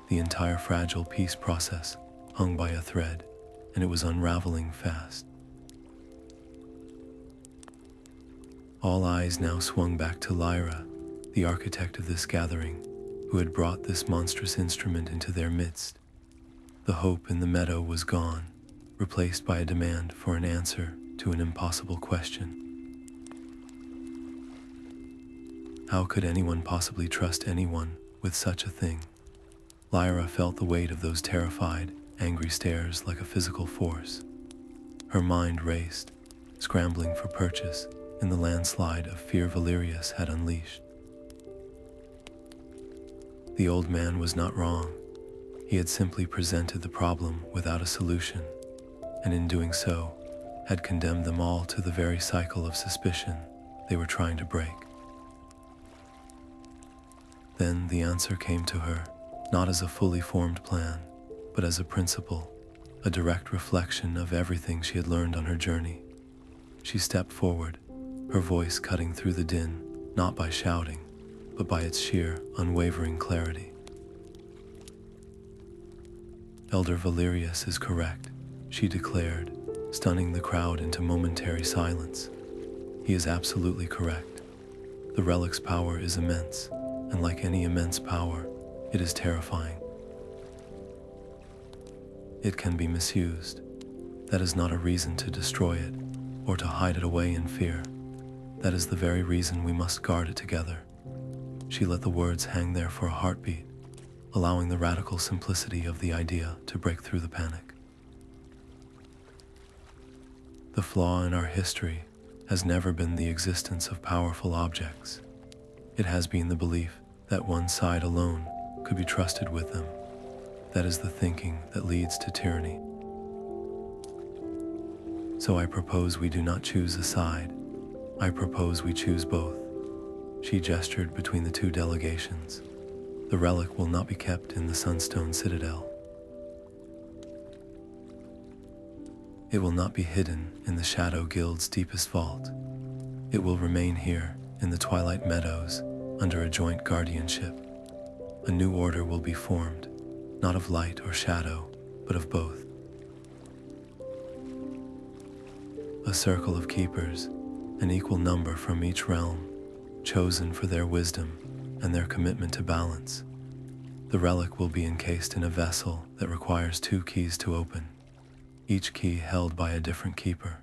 The entire fragile peace process hung by a thread, and it was unraveling fast. All eyes now swung back to Lyra, the architect of this gathering, who had brought this monstrous instrument into their midst. The hope in the meadow was gone, replaced by a demand for an answer to an impossible question. How could anyone possibly trust anyone with such a thing? Lyra felt the weight of those terrified, angry stares like a physical force. Her mind raced, scrambling for purchase in the landslide of fear Valerius had unleashed. The old man was not wrong. He had simply presented the problem without a solution, and in doing so, had condemned them all to the very cycle of suspicion they were trying to break. Then the answer came to her, not as a fully formed plan, but as a principle, a direct reflection of everything she had learned on her journey. She stepped forward, her voice cutting through the din, not by shouting, but by its sheer, unwavering clarity. Elder Valerius is correct, she declared, stunning the crowd into momentary silence. He is absolutely correct. The relic's power is immense, and like any immense power, it is terrifying. It can be misused. That is not a reason to destroy it, or to hide it away in fear. That is the very reason we must guard it together. She let the words hang there for a heartbeat, allowing the radical simplicity of the idea to break through the panic. The flaw in our history has never been the existence of powerful objects. It has been the belief that one side alone could be trusted with them. That is the thinking that leads to tyranny. So I propose we do not choose a side. I propose we choose both. She gestured between the two delegations. The relic will not be kept in the Sunstone Citadel. It will not be hidden in the Shadow Guild's deepest vault. It will remain here in the Twilight Meadows under a joint guardianship. A new order will be formed, not of light or shadow, but of both. A circle of keepers, an equal number from each realm, chosen for their wisdom and their commitment to balance. The relic will be encased in a vessel that requires 2 keys to open, each key held by a different keeper.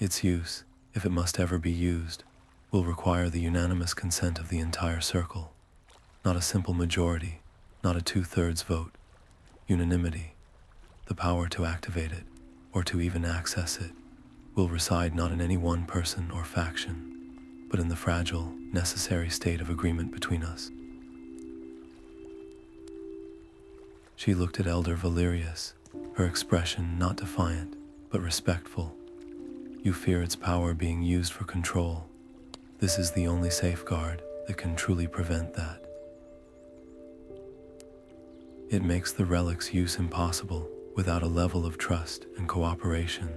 Its use, if it must ever be used, will require the unanimous consent of the entire circle. Not a simple majority, not a 2/3 vote. Unanimity, the power to activate it, or to even access it, will reside not in any one person or faction, but in the fragile, necessary state of agreement between us. She looked at Elder Valerius, her expression not defiant, but respectful. You fear its power being used for control. This is the only safeguard that can truly prevent that. It makes the relic's use impossible without a level of trust and cooperation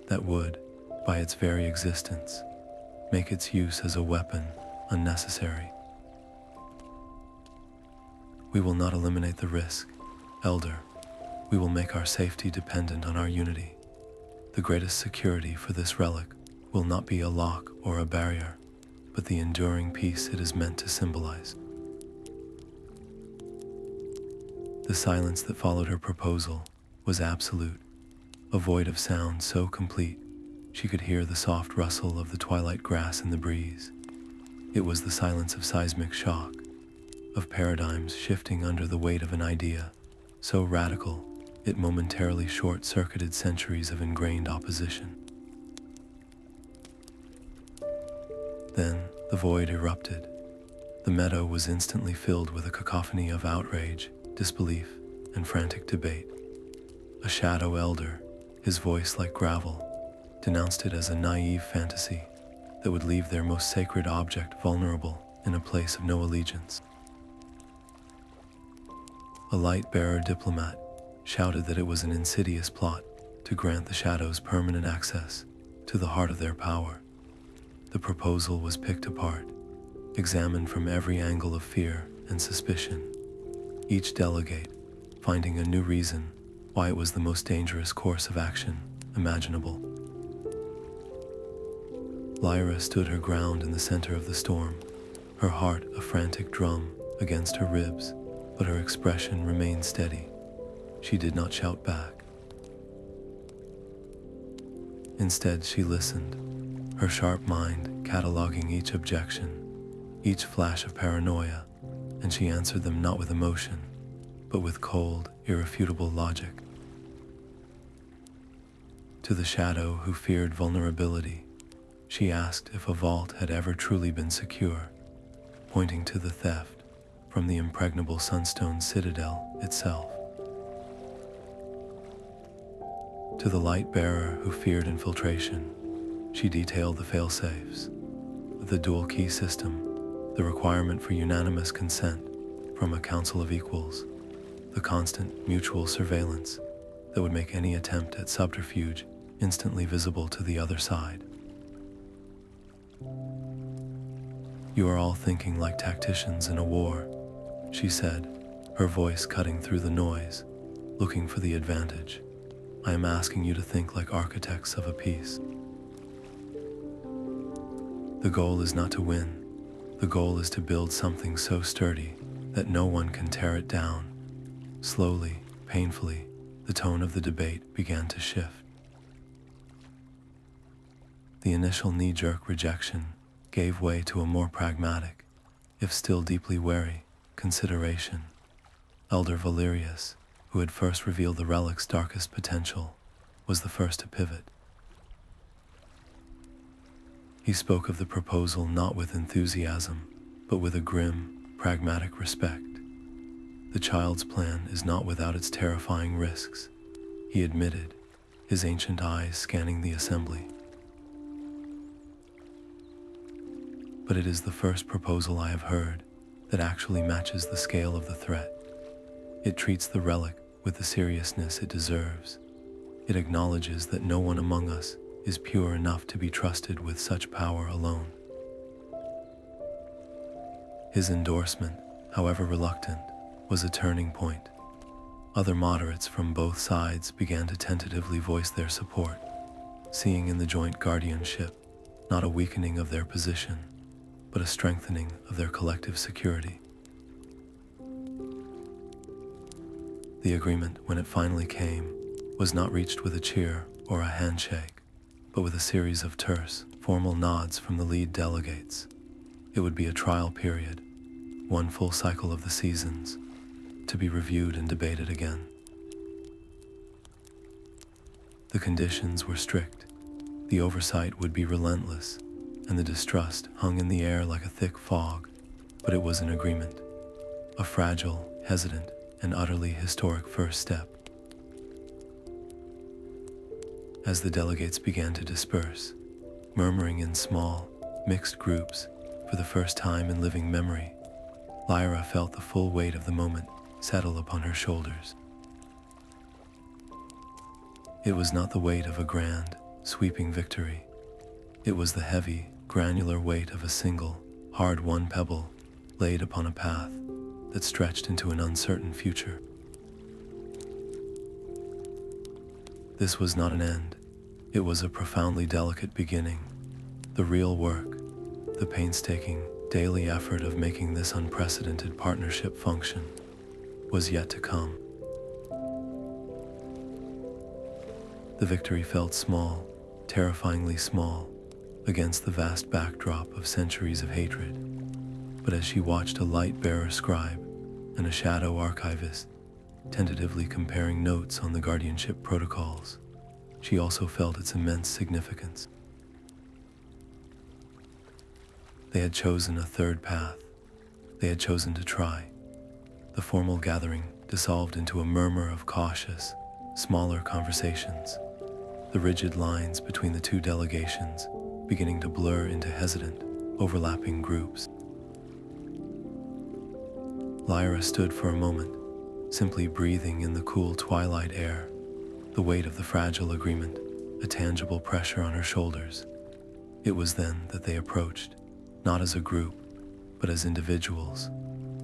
that would, by its very existence, make its use as a weapon unnecessary. We will not eliminate the risk, Elder. We will make our safety dependent on our unity. The greatest security for this relic will not be a lock or a barrier, but the enduring peace it is meant to symbolize. The silence that followed her proposal was absolute, a void of sound so complete she could hear the soft rustle of the twilight grass in the breeze. It was the silence of seismic shock, of paradigms shifting under the weight of an idea, so radical it momentarily short-circuited centuries of ingrained opposition. Then the void erupted. The meadow was instantly filled with a cacophony of outrage, disbelief, and frantic debate. A shadow elder, his voice like gravel, denounced it as a naive fantasy that would leave their most sacred object vulnerable in a place of no allegiance. A light-bearer diplomat shouted that it was an insidious plot to grant the shadows permanent access to the heart of their power. The proposal was picked apart, examined from every angle of fear and suspicion, each delegate finding a new reason why it was the most dangerous course of action imaginable. Lyra stood her ground in the center of the storm, her heart a frantic drum against her ribs, but her expression remained steady. She did not shout back. Instead, she listened, her sharp mind cataloging each objection, each flash of paranoia, and she answered them not with emotion, but with cold, irrefutable logic. To the shadow who feared vulnerability, she asked if a vault had ever truly been secure, pointing to the theft from the impregnable Sunstone Citadel itself. To the light bearer who feared infiltration, she detailed the failsafes, the dual key system, the requirement for unanimous consent from a council of equals, the constant mutual surveillance that would make any attempt at subterfuge instantly visible to the other side. "You are all thinking like tacticians in a war," she said, her voice cutting through the noise, looking for the advantage. "I am asking you to think like architects of a peace. The goal is not to win. The goal is to build something so sturdy that no one can tear it down." Slowly, painfully, the tone of the debate began to shift. The initial knee-jerk rejection gave way to a more pragmatic, if still deeply wary, consideration. Elder Valerius, who had first revealed the relic's darkest potential, was the first to pivot. He spoke of the proposal not with enthusiasm, but with a grim, pragmatic respect. "The child's plan is not without its terrifying risks," he admitted, his ancient eyes scanning the assembly. "But it is the first proposal I have heard that actually matches the scale of the threat. It treats the relic with the seriousness it deserves. It acknowledges that no one among us is pure enough to be trusted with such power alone." His endorsement, however reluctant, was a turning point. Other moderates from both sides began to tentatively voice their support, seeing in the joint guardianship not a weakening of their position, but a strengthening of their collective security. The agreement, when it finally came, was not reached with a cheer or a handshake, but with a series of terse, formal nods from the lead delegates. It would be a trial period, one full cycle of the seasons, to be reviewed and debated again. The conditions were strict, the oversight would be relentless, and the distrust hung in the air like a thick fog, but it was an agreement, a fragile, hesitant, and utterly historic first step. As the delegates began to disperse, murmuring in small, mixed groups for the first time in living memory, Lyra felt the full weight of the moment settle upon her shoulders. It was not the weight of a grand, sweeping victory. It was the heavy, granular weight of a single, hard-won pebble laid upon a path that stretched into an uncertain future. This was not an end. It was a profoundly delicate beginning. The real work, the painstaking, daily effort of making this unprecedented partnership function, was yet to come. The victory felt small, terrifyingly small, against the vast backdrop of centuries of hatred. But as she watched a light-bearer scribe and a shadow archivist tentatively comparing notes on the Guardianship protocols, she also felt its immense significance. They had chosen a third path. They had chosen to try. The formal gathering dissolved into a murmur of cautious, smaller conversations, the rigid lines between the two delegations beginning to blur into hesitant, overlapping groups. Lyra stood for a moment, simply breathing in the cool twilight air, the weight of the fragile agreement, a tangible pressure on her shoulders. It was then that they approached, not as a group, but as individuals,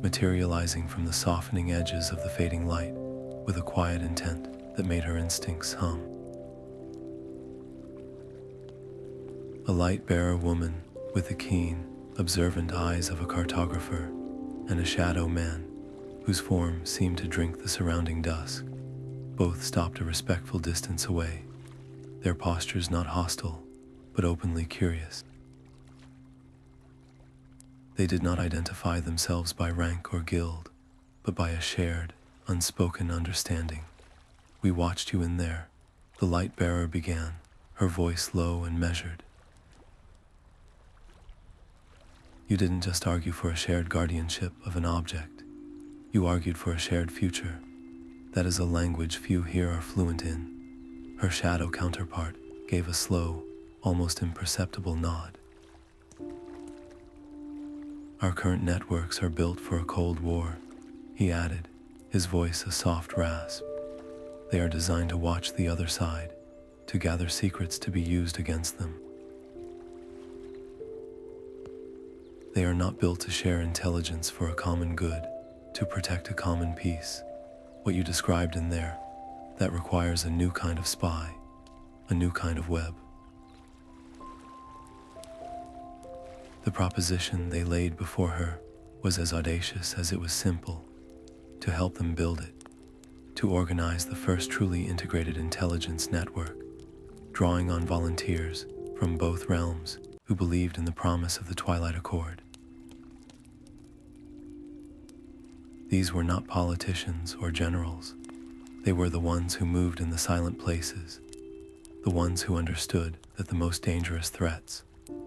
materializing from the softening edges of the fading light with a quiet intent that made her instincts hum. A light-bearer woman with the keen, observant eyes of a cartographer, and a shadow man whose form seemed to drink the surrounding dusk. Both stopped a respectful distance away, their postures not hostile, but openly curious. They did not identify themselves by rank or guild, but by a shared, unspoken understanding. "We watched you in there," The light bearer began, her voice low and measured. You didn't just argue for a shared guardianship of an object. You argued for a shared future. That is a language few here are fluent in. Her shadow counterpart gave a slow, almost imperceptible nod. Our current networks are built for a Cold War, he added, his voice a soft rasp. They are designed to watch the other side, to gather secrets to be used against them. They are not built to share intelligence for a common good, to protect a common peace. What you described in there, that requires a new kind of spy, a new kind of web. The proposition they laid before her was as audacious as it was simple: to help them build it, to organize the first truly integrated intelligence network, drawing on volunteers from both realms who believed in the promise of the Twilight Accord. These were not politicians or generals. They were the ones who moved in the silent places, the ones who understood that the most dangerous threats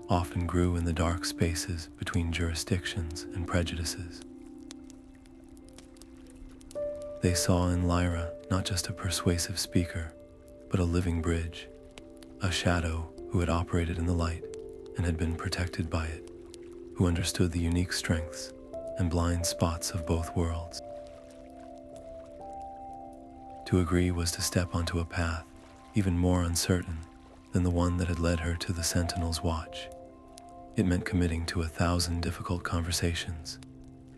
often grew in the dark spaces between jurisdictions and prejudices. They saw in Lyra not just a persuasive speaker, but a living bridge, a shadow who had operated in the light and had been protected by it, who understood the unique strengths and blind spots of both worlds. To agree was to step onto a path even more uncertain than the one that had led her to the Sentinel's watch. It meant committing to 1,000 difficult conversations,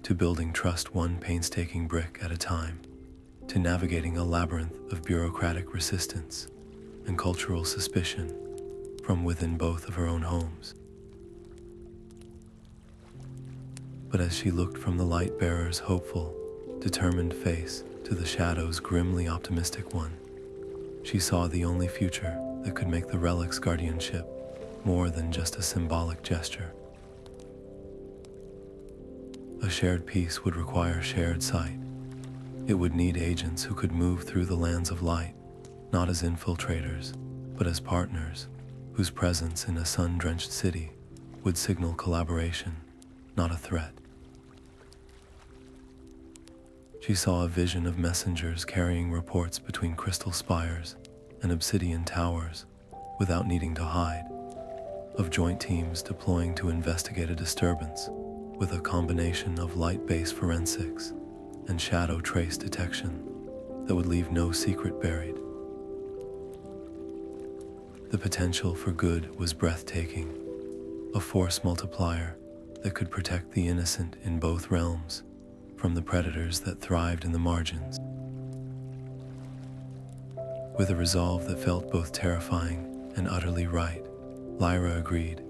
to building trust one painstaking brick at a time, to navigating a labyrinth of bureaucratic resistance and cultural suspicion from within both of her own homes. But as she looked from the light bearer's hopeful, determined face to the shadow's grimly optimistic one, she saw the only future that could make the Relic's guardianship more than just a symbolic gesture. A shared peace would require shared sight. It would need agents who could move through the lands of light, not as infiltrators, but as partners, whose presence in a sun-drenched city would signal collaboration, not a threat. She saw a vision of messengers carrying reports between crystal spires and obsidian towers without needing to hide, of joint teams deploying to investigate a disturbance with a combination of light-based forensics and shadow trace detection that would leave no secret buried. The potential for good was breathtaking, a force multiplier that could protect the innocent in both realms from the predators that thrived in the margins. With a resolve that felt both terrifying and utterly right, Lyra agreed.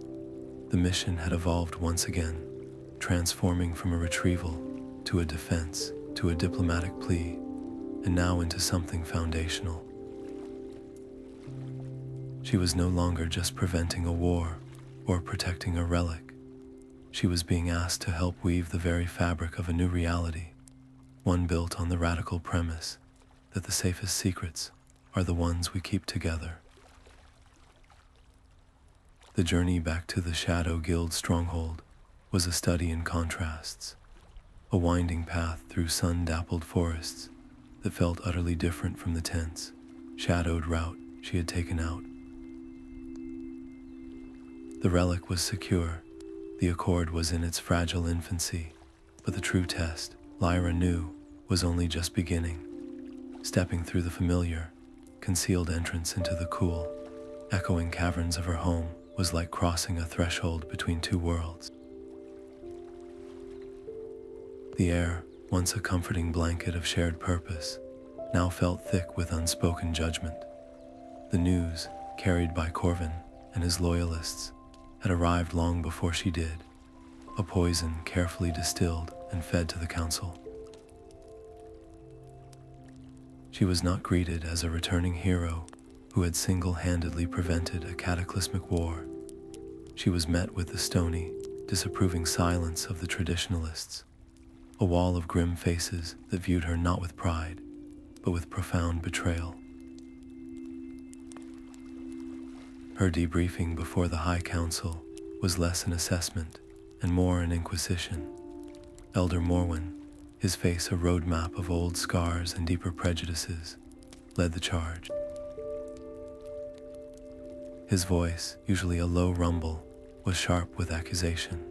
The mission had evolved once again, transforming from a retrieval to a defense to a diplomatic plea, and now into something foundational. She was no longer just preventing a war or protecting a relic. She was being asked to help weave the very fabric of a new reality, one built on the radical premise that the safest secrets are the ones we keep together. The journey back to the Shadow Guild stronghold was a study in contrasts, a winding path through sun-dappled forests that felt utterly different from the tense, shadowed route she had taken out. The relic was secure, the Accord was in its fragile infancy, but the true test, Lyra knew, was only just beginning. Stepping through the familiar, concealed entrance into the cool, echoing caverns of her home was like crossing a threshold between two worlds. The air, once a comforting blanket of shared purpose, now felt thick with unspoken judgment. The news, carried by Corvin and his loyalists, had arrived long before she did, a poison carefully distilled and fed to the council. She was not greeted as a returning hero who had single-handedly prevented a cataclysmic war. She was met with the stony, disapproving silence of the traditionalists, a wall of grim faces that viewed her not with pride, but with profound betrayal. Her debriefing before the High Council was less an assessment and more an inquisition. Elder Morwen, his face a roadmap of old scars and deeper prejudices, led the charge. His voice, usually a low rumble, was sharp with accusation.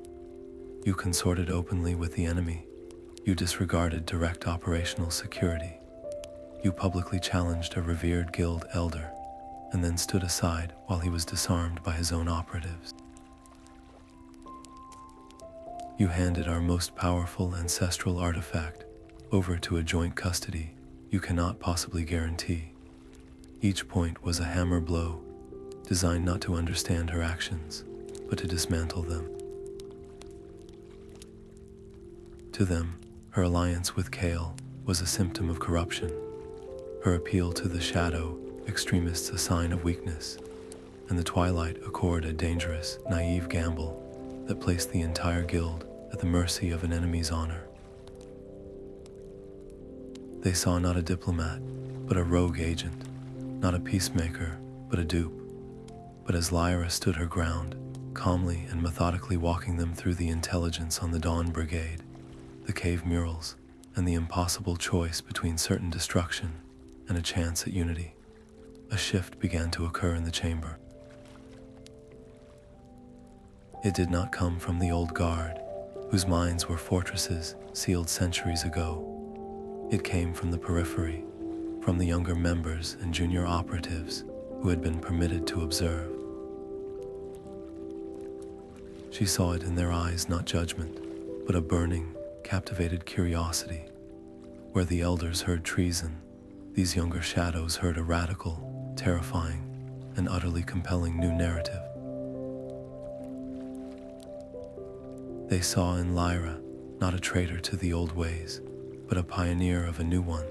You consorted openly with the enemy. You disregarded direct operational security. You publicly challenged a revered guild elder, and then stood aside while he was disarmed by his own operatives. You handed our most powerful ancestral artifact over to a joint custody you cannot possibly guarantee. Each point was a hammer blow, designed not to understand her actions, but to dismantle them. To them, her alliance with Kale was a symptom of corruption. Her appeal to the Shadow, Extremists a sign of weakness, and the Twilight Accord a dangerous, naive gamble that placed the entire guild at the mercy of an enemy's honor. They saw not a diplomat, but a rogue agent, not a peacemaker, but a dupe. But as Lyra stood her ground, calmly and methodically walking them through the intelligence on the Dawn Brigade, the cave murals, and the impossible choice between certain destruction and a chance at unity, a shift began to occur in the chamber. It did not come from the old guard, whose minds were fortresses sealed centuries ago. It came from the periphery, from the younger members and junior operatives who had been permitted to observe. She saw it in their eyes, not judgment, but a burning, captivated curiosity. Where the elders heard treason, these younger shadows heard a radical, terrifying, and utterly compelling new narrative. They saw in Lyra not a traitor to the old ways, but a pioneer of a new one.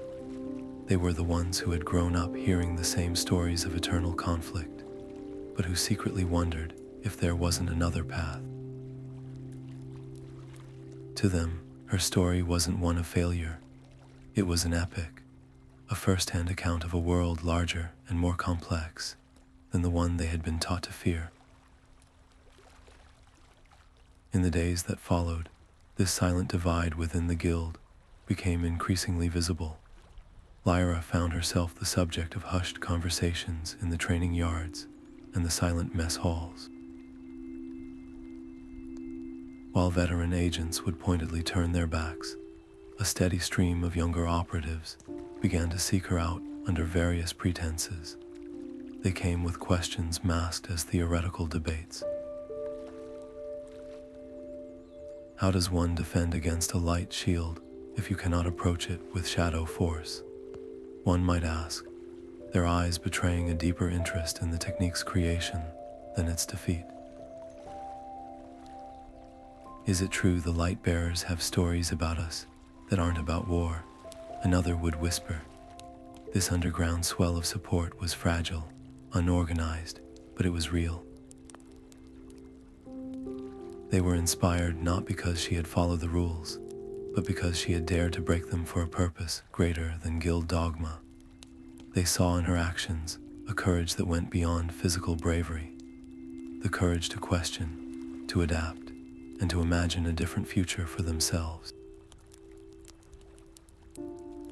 They were the ones who had grown up hearing the same stories of eternal conflict, but who secretly wondered if there wasn't another path. To them, her story wasn't one of failure. It was an epic, a first-hand account of a world larger and more complex than the one they had been taught to fear. In the days that followed, this silent divide within the guild became increasingly visible. Lyra found herself the subject of hushed conversations in the training yards and the silent mess halls. While veteran agents would pointedly turn their backs, a steady stream of younger operatives began to seek her out under various pretenses. They came with questions masked as theoretical debates. How does one defend against a light shield if you cannot approach it with shadow force? One might ask, their eyes betraying a deeper interest in the technique's creation than its defeat. Is it true the light bearers have stories about us that aren't about war? Another would whisper. This underground swell of support was fragile, unorganized, but it was real. They were inspired not because she had followed the rules, but because she had dared to break them for a purpose greater than guild dogma. They saw in her actions a courage that went beyond physical bravery, the courage to question, to adapt, and to imagine a different future for themselves.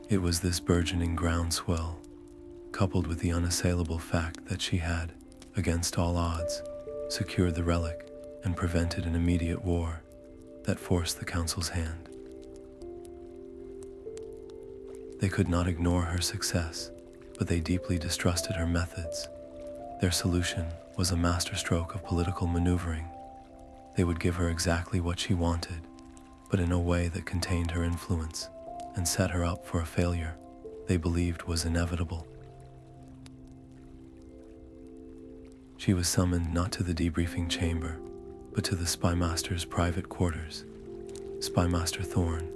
It was this burgeoning groundswell, coupled with the unassailable fact that she had, against all odds, secured the relic and prevented an immediate war, that forced the Council's hand. They could not ignore her success, but they deeply distrusted her methods. Their solution was a masterstroke of political maneuvering. They would give her exactly what she wanted, but in a way that contained her influence and set her up for a failure they believed was inevitable. She was summoned not to the debriefing chamber, but to the Spymaster's private quarters. Spymaster Thorn,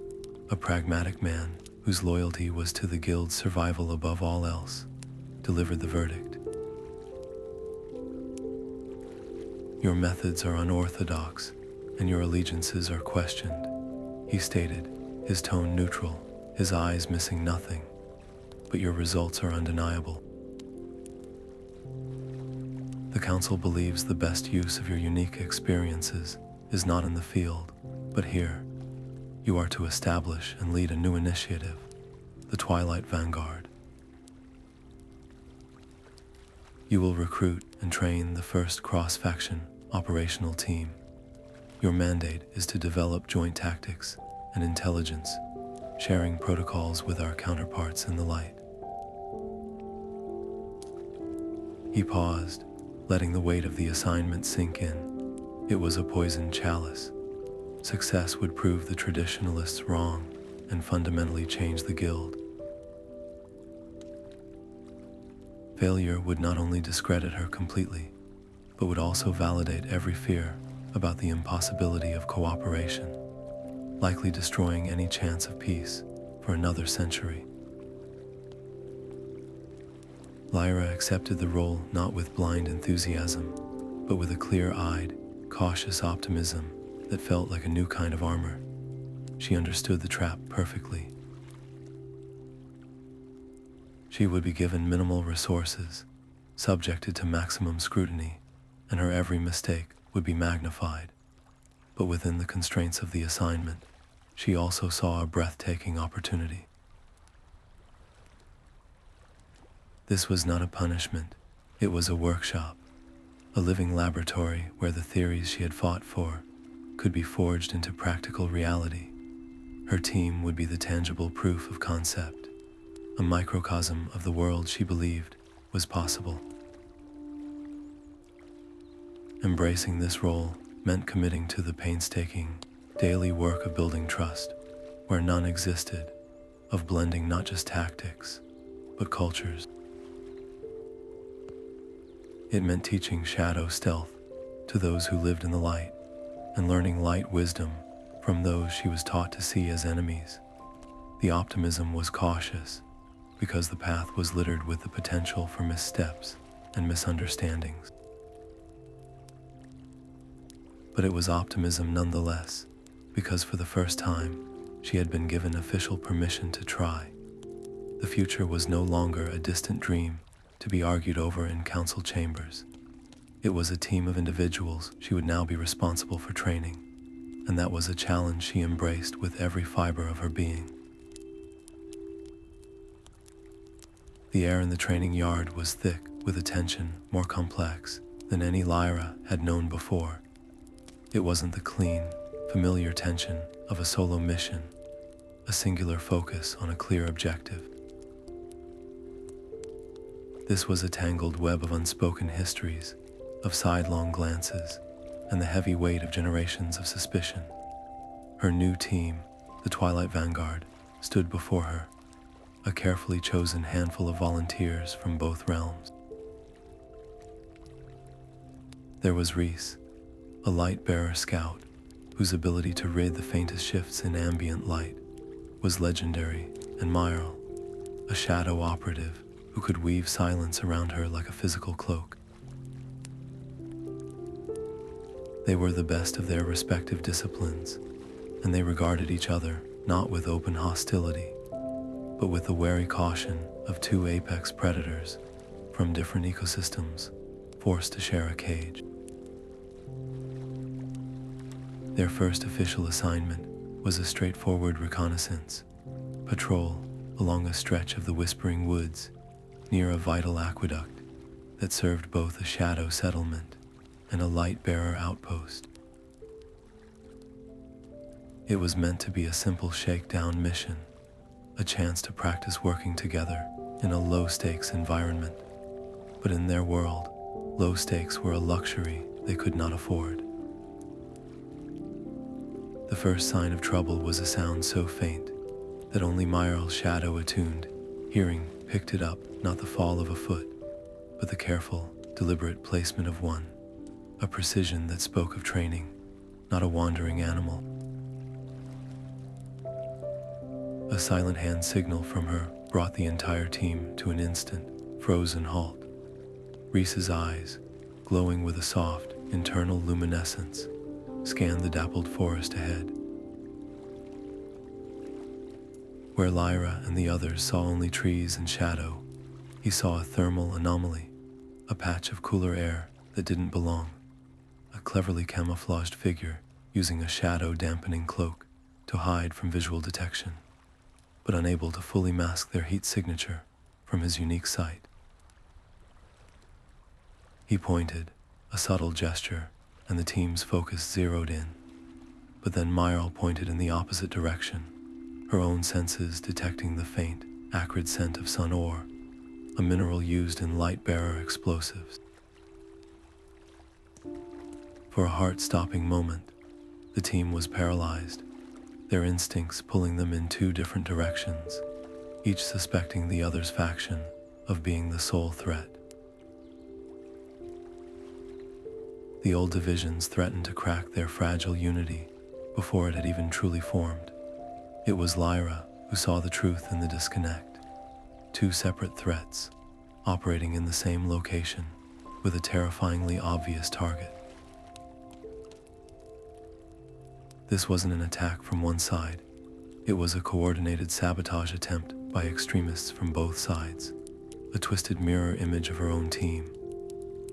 a pragmatic man whose loyalty was to the guild's survival above all else, delivered the verdict. Your methods are unorthodox, and your allegiances are questioned, he stated, his tone neutral, his eyes missing nothing. But your results are undeniable. The Council believes the best use of your unique experiences is not in the field, but here. You are to establish and lead a new initiative, the Twilight Vanguard. You will recruit and train the first cross-faction operational team. Your mandate is to develop joint tactics and intelligence, sharing protocols with our counterparts in the light. He paused, letting the weight of the assignment sink in. It was a poisoned chalice. Success would prove the traditionalists wrong and fundamentally change the guild. Failure would not only discredit her completely, but would also validate every fear about the impossibility of cooperation, likely destroying any chance of peace for another century. Lyra accepted the role not with blind enthusiasm, but with a clear-eyed, cautious optimism that felt like a new kind of armor. She understood the trap perfectly. She would be given minimal resources, subjected to maximum scrutiny, and her every mistake would be magnified. But within the constraints of the assignment, she also saw a breathtaking opportunity. This was not a punishment, it was a workshop, a living laboratory where the theories she had fought for could be forged into practical reality. Her team would be the tangible proof of concept, a microcosm of the world she believed was possible. Embracing this role meant committing to the painstaking, daily work of building trust, where none existed, of blending not just tactics, but cultures. It meant teaching shadow stealth to those who lived in the light, and learning light wisdom from those she was taught to see as enemies. The optimism was cautious, because the path was littered with the potential for missteps and misunderstandings. But it was optimism nonetheless, because for the first time, she had been given official permission to try. The future was no longer a distant dream to be argued over in council chambers. It was a team of individuals she would now be responsible for training, and that was a challenge she embraced with every fiber of her being. The air in the training yard was thick with a tension more complex than any Lyra had known before. It wasn't the clean, familiar tension of a solo mission, a singular focus on a clear objective. This was a tangled web of unspoken histories, of sidelong glances, and the heavy weight of generations of suspicion. Her new team, the Twilight Vanguard, stood before her, a carefully chosen handful of volunteers from both realms. There was Reese, a light-bearer scout whose ability to rid the faintest shifts in ambient light was legendary, and Myral, a shadow operative who could weave silence around her like a physical cloak. They were the best of their respective disciplines, and they regarded each other not with open hostility, but with the wary caution of two apex predators from different ecosystems forced to share a cage. Their first official assignment was a straightforward reconnaissance, patrol along a stretch of the Whispering Woods near a vital aqueduct that served both a shadow settlement and a light-bearer outpost. It was meant to be a simple shakedown mission, a chance to practice working together in a low-stakes environment. But in their world, low stakes were a luxury they could not afford. The first sign of trouble was a sound so faint that only Myral's shadow-attuned hearing picked it up, not the fall of a foot, but the careful, deliberate placement of one, a precision that spoke of training, not a wandering animal. A silent hand signal from her brought the entire team to an instant, frozen halt. Reese's eyes, glowing with a soft, internal luminescence, scanned the dappled forest ahead. Where Lyra and the others saw only trees and shadow, he saw a thermal anomaly, a patch of cooler air that didn't belong, a cleverly camouflaged figure using a shadow-dampening cloak to hide from visual detection, but unable to fully mask their heat signature from his unique sight. He pointed, a subtle gesture, and the team's focus zeroed in. But then Myral pointed in the opposite direction, her own senses detecting the faint, acrid scent of sun ore, a mineral used in light-bearer explosives. For a heart-stopping moment, the team was paralyzed, their instincts pulling them in two different directions, each suspecting the other's faction of being the sole threat. The old divisions threatened to crack their fragile unity before it had even truly formed. It was Lyra who saw the truth in the disconnect. Two separate threats, operating in the same location, with a terrifyingly obvious target. This wasn't an attack from one side. It was a coordinated sabotage attempt by extremists from both sides, a twisted mirror image of her own team.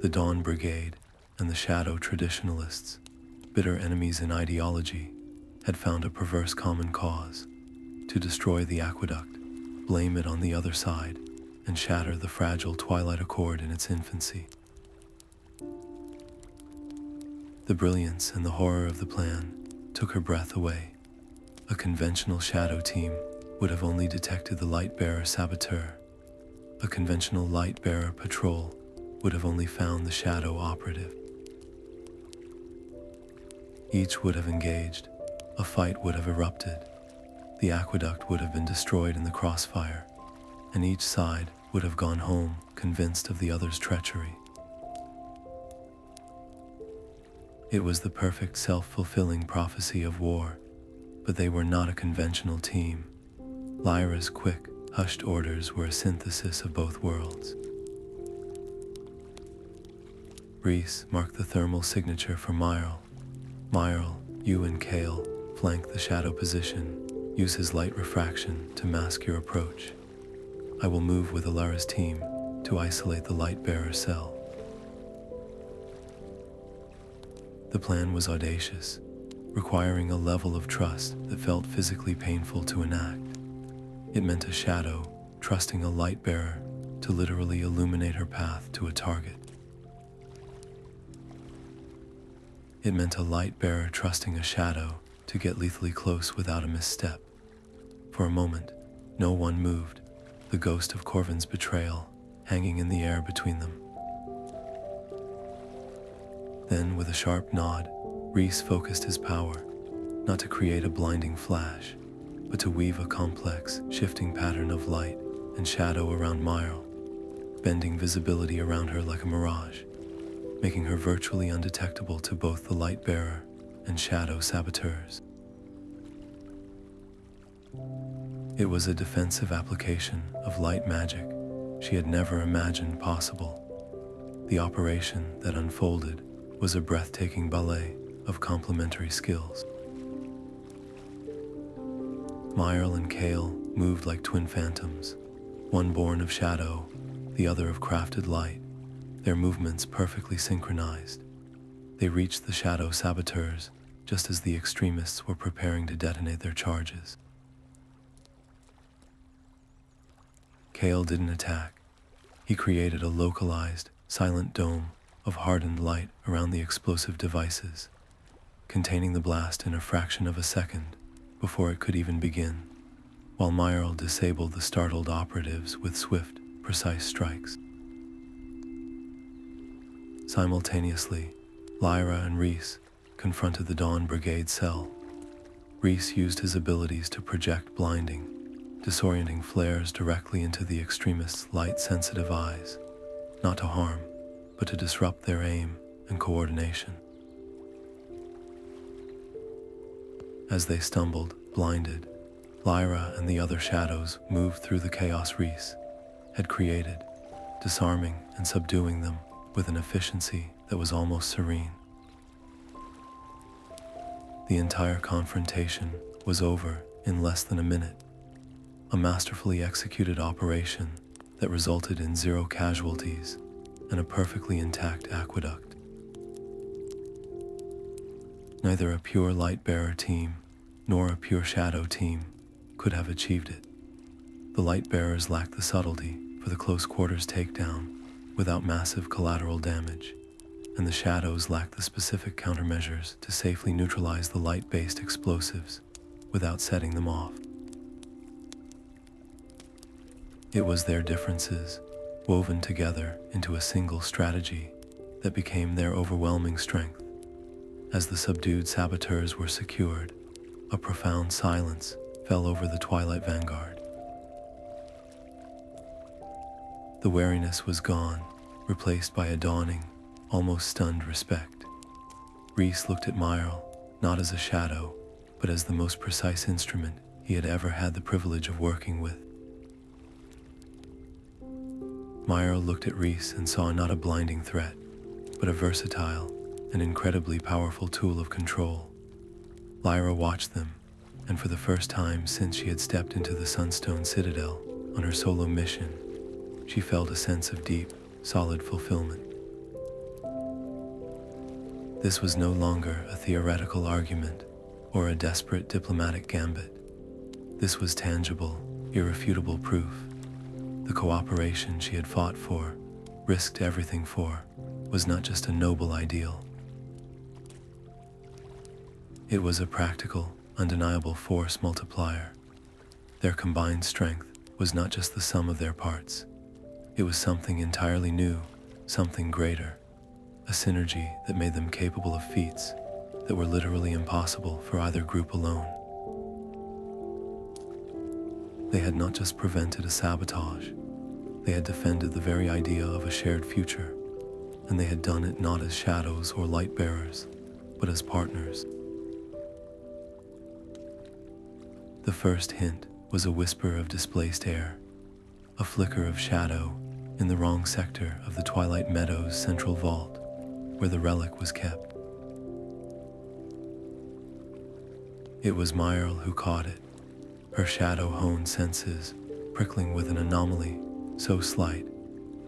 The Dawn Brigade and the Shadow Traditionalists, bitter enemies in ideology, had found a perverse common cause: to destroy the aqueduct, blame it on the other side, and shatter the fragile Twilight Accord in its infancy. The brilliance and the horror of the plan took her breath away. A conventional shadow team would have only detected the light-bearer saboteur. A conventional light-bearer patrol would have only found the shadow operative. Each would have engaged. A fight would have erupted. The aqueduct would have been destroyed in the crossfire, and each side would have gone home convinced of the other's treachery. It was the perfect self-fulfilling prophecy of war, but they were not a conventional team. Lyra's quick, hushed orders were a synthesis of both worlds. Reese marked the thermal signature for Myral. Myral, you and Kale flank the shadow position. Use his light refraction to mask your approach. I will move with Lyra's team to isolate the light-bearer cell. The plan was audacious, requiring a level of trust that felt physically painful to enact. It meant a shadow trusting a light-bearer to literally illuminate her path to a target. It meant a light-bearer trusting a shadow to get lethally close without a misstep. For a moment, no one moved, the ghost of Corvin's betrayal hanging in the air between them. Then, with a sharp nod, Reese focused his power, not to create a blinding flash, but to weave a complex, shifting pattern of light and shadow around Myral, bending visibility around her like a mirage, making her virtually undetectable to both the light-bearer and shadow saboteurs. It was a defensive application of light magic she had never imagined possible. The operation that unfolded was a breathtaking ballet of complementary skills. Myral and Kale moved like twin phantoms, one born of shadow, the other of crafted light, their movements perfectly synchronized. They reached the shadow saboteurs just as the extremists were preparing to detonate their charges. Kale didn't attack. He created a localized, silent dome of hardened light around the explosive devices, containing the blast in a fraction of a second before it could even begin, while Myral disabled the startled operatives with swift, precise strikes. Simultaneously, Lyra and Reese confronted the Dawn Brigade cell. Reese used his abilities to project blinding, disorienting flares directly into the extremists' light-sensitive eyes, not to harm, but to disrupt their aim and coordination. As they stumbled, blinded, Lyra and the other shadows moved through the chaos Reese had created, disarming and subduing them with an efficiency that was almost serene. The entire confrontation was over in less than a minute, a masterfully executed operation that resulted in 0 casualties and a perfectly intact aqueduct. Neither a pure light-bearer team nor a pure shadow team could have achieved it. The light-bearers lacked the subtlety for the close-quarters takedown without massive collateral damage, and the shadows lacked the specific countermeasures to safely neutralize the light-based explosives without setting them off. It was their differences, woven together into a single strategy, that became their overwhelming strength. As the subdued saboteurs were secured, a profound silence fell over the Twilight Vanguard. The wariness was gone, replaced by a dawning, almost stunned respect. Rhys looked at Myral, not as a shadow, but as the most precise instrument he had ever had the privilege of working with. Myral looked at Rhys and saw not a blinding threat, but a versatile and incredibly powerful tool of control. Lyra watched them, and for the first time since she had stepped into the Sunstone Citadel on her solo mission, she felt a sense of deep, solid fulfillment. This was no longer a theoretical argument or a desperate diplomatic gambit. This was tangible, irrefutable proof. The cooperation she had fought for, risked everything for, was not just a noble ideal. It was a practical, undeniable force multiplier. Their combined strength was not just the sum of their parts. It was something entirely new, something greater, a synergy that made them capable of feats that were literally impossible for either group alone. They had not just prevented a sabotage, they had defended the very idea of a shared future, and they had done it not as shadows or light bearers, but as partners. The first hint was a whisper of displaced air, a flicker of shadow in the wrong sector of the Twilight Meadows central vault, where the relic was kept. It was Myral who caught it, her shadow-honed senses prickling with an anomaly so slight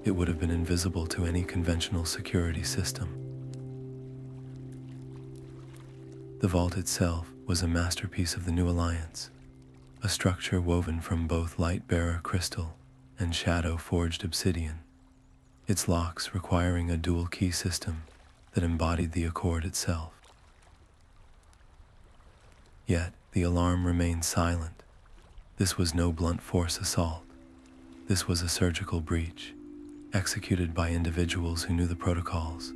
it would have been invisible to any conventional security system. The vault itself was a masterpiece of the New Alliance, a structure woven from both light-bearer crystal and shadow-forged obsidian, its locks requiring a dual-key system that embodied the Accord itself. Yet the alarm remained silent. This was no blunt force assault. This was a surgical breach, executed by individuals who knew the protocols,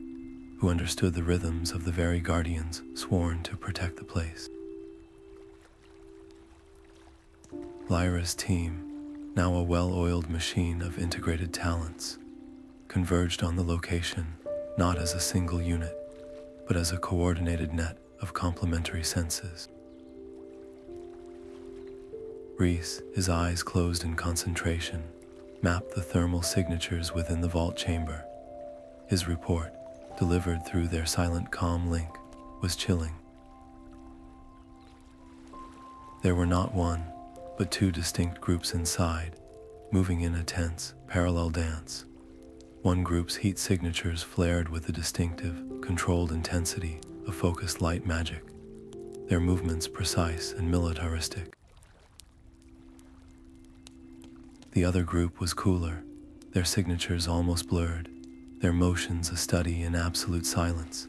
who understood the rhythms of the very guardians sworn to protect the place. Lyra's team, now a well-oiled machine of integrated talents, converged on the location not as a single unit, but as a coordinated net of complementary senses. Rhys, his eyes closed in concentration, mapped the thermal signatures within the vault chamber. His report, delivered through their silent comm link, was chilling. There were not one, but two distinct groups inside, moving in a tense, parallel dance. One group's heat signatures flared with the distinctive, controlled intensity of focused light magic, their movements precise and militaristic. The other group was cooler, their signatures almost blurred, their motions a study in absolute silence,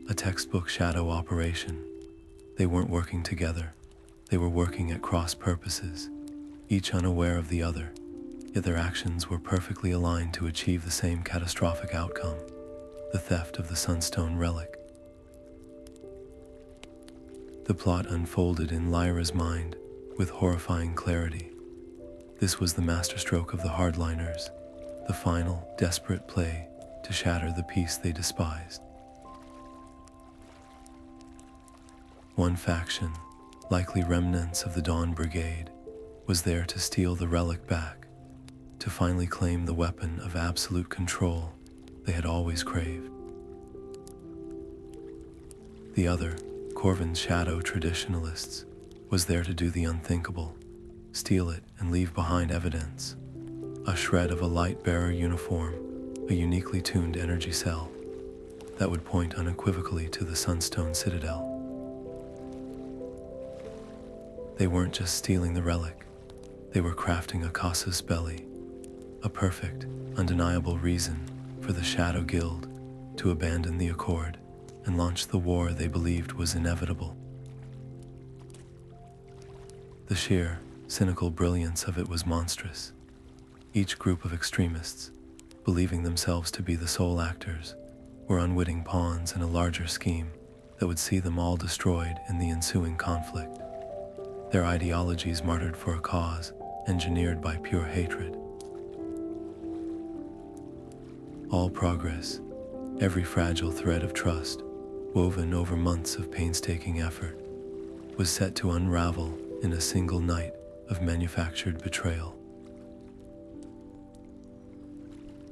a textbook shadow operation. They weren't working together, they were working at cross purposes, each unaware of the other, yet their actions were perfectly aligned to achieve the same catastrophic outcome, the theft of the Sunstone relic. The plot unfolded in Lyra's mind with horrifying clarity. This was the masterstroke of the hardliners, the final, desperate play to shatter the peace they despised. One faction, likely remnants of the Dawn Brigade, was there to steal the relic back, to finally claim the weapon of absolute control they had always craved. The other, Corvin's shadow traditionalists, was there to do the unthinkable, steal it and leave behind evidence, a shred of a light-bearer uniform, a uniquely tuned energy cell, that would point unequivocally to the Sunstone Citadel. They weren't just stealing the relic, they were crafting a casus belli, a perfect, undeniable reason for the Shadow Guild to abandon the Accord and launch the war they believed was inevitable. The sheer, cynical brilliance of it was monstrous. Each group of extremists, believing themselves to be the sole actors, were unwitting pawns in a larger scheme that would see them all destroyed in the ensuing conflict. Their ideologies martyred for a cause engineered by pure hatred. All progress, every fragile thread of trust, woven over months of painstaking effort, was set to unravel in a single night of manufactured betrayal.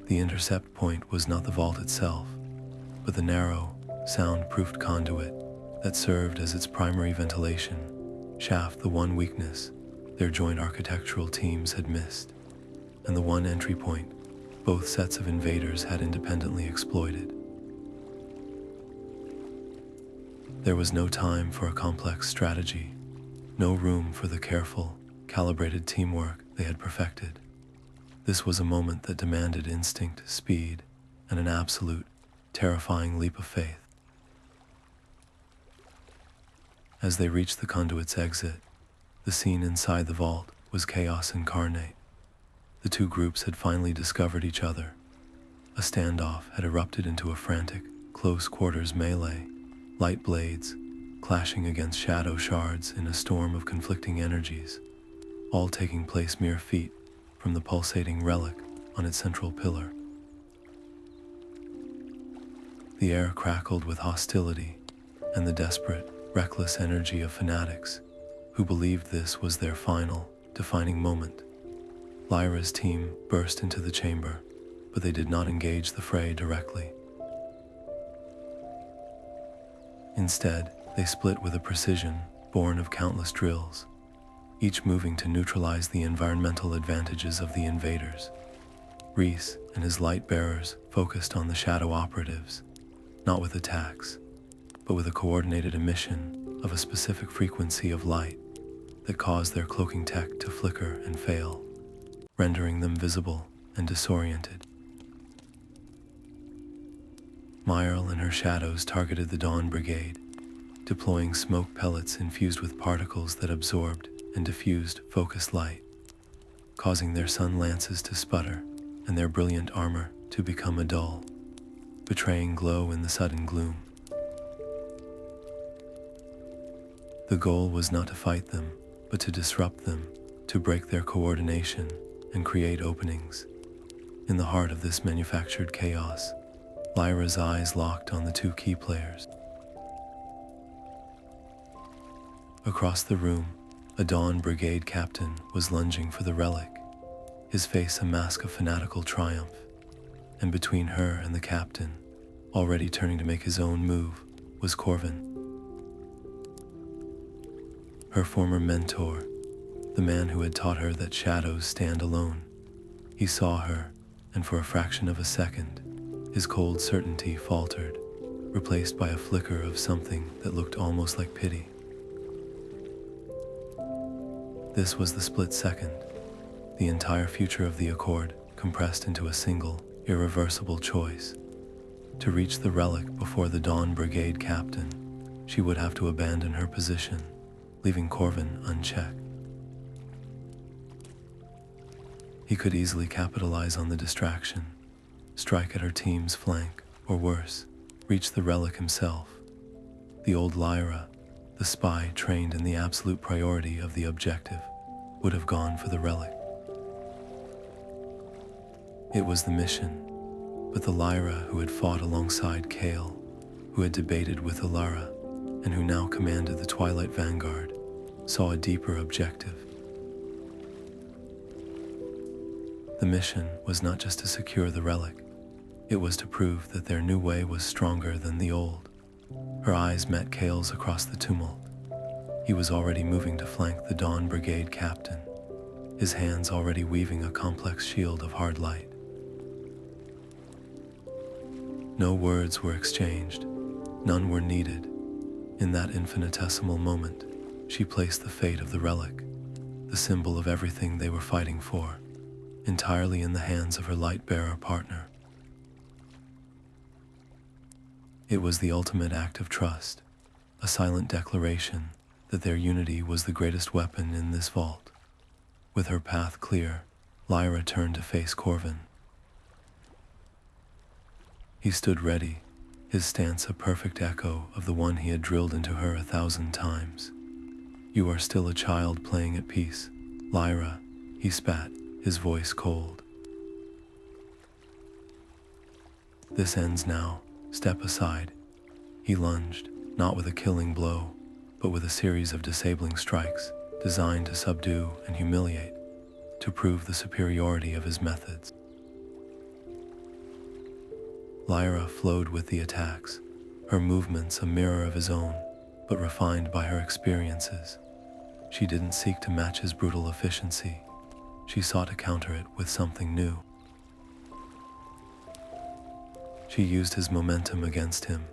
The intercept point was not the vault itself, but the narrow, sound-proofed conduit that served as its primary ventilation shaft, the one weakness their joint architectural teams had missed, and the one entry point both sets of invaders had independently exploited. There was no time for a complex strategy, no room for the careful, calibrated teamwork they had perfected. This was a moment that demanded instinct, speed, and an absolute, terrifying leap of faith. As they reached the conduit's exit, the scene inside the vault was chaos incarnate. The two groups had finally discovered each other. A standoff had erupted into a frantic, close-quarters melee, light blades clashing against shadow shards in a storm of conflicting energies, all taking place mere feet from the pulsating relic on its central pillar. The air crackled with hostility and the desperate, reckless energy of fanatics who believed this was their final, defining moment. Lyra's team burst into the chamber, but they did not engage the fray directly. Instead, they split with a precision born of countless drills, each moving to neutralize the environmental advantages of the invaders. Reese and his light bearers focused on the shadow operatives, not with attacks, but with a coordinated emission of a specific frequency of light that caused their cloaking tech to flicker and fail, rendering them visible and disoriented. Myrle and her shadows targeted the Dawn Brigade, deploying smoke pellets infused with particles that absorbed and diffused focused light, causing their sun lances to sputter and their brilliant armor to become a dull, betraying glow in the sudden gloom. The goal was not to fight them, but to disrupt them, to break their coordination and create openings. In the heart of this manufactured chaos, Lyra's eyes locked on the two key players. Across the room, a Dawn Brigade captain was lunging for the relic, his face a mask of fanatical triumph, and between her and the captain, already turning to make his own move, was Corvin. Her former mentor, the man who had taught her that shadows stand alone. He saw her, and for a fraction of a second, his cold certainty faltered, replaced by a flicker of something that looked almost like pity. This was the split second, the entire future of the Accord compressed into a single, irreversible choice. To reach the relic before the Dawn Brigade captain, she would have to abandon her position, leaving Corvin unchecked. He could easily capitalize on the distraction, strike at her team's flank, or worse, reach the relic himself. The old Lyra, the spy trained in the absolute priority of the objective, would have gone for the relic. It was the mission, but the Lyra who had fought alongside Kale, who had debated with Lyra, and who now commanded the Twilight Vanguard, saw a deeper objective. The mission was not just to secure the relic, it was to prove that their new way was stronger than the old. Her eyes met Kale's across the tumult. He was already moving to flank the Dawn Brigade captain, his hands already weaving a complex shield of hard light. No words were exchanged. None were needed. In that infinitesimal moment, she placed the fate of the relic, the symbol of everything they were fighting for, entirely in the hands of her light-bearer partner. It was the ultimate act of trust, a silent declaration that their unity was the greatest weapon in this vault. With her path clear, Lyra turned to face Corvin. He stood ready, his stance a perfect echo of the one he had drilled into her 1,000 times. "You are still a child playing at peace, Lyra," he spat, his voice cold. "This ends now. Step aside." He lunged, not with a killing blow, but with a series of disabling strikes designed to subdue and humiliate, to prove the superiority of his methods. Lyra flowed with the attacks, her movements a mirror of his own, but refined by her experiences. She didn't seek to match his brutal efficiency. She sought to counter it with something new. She used his momentum against him,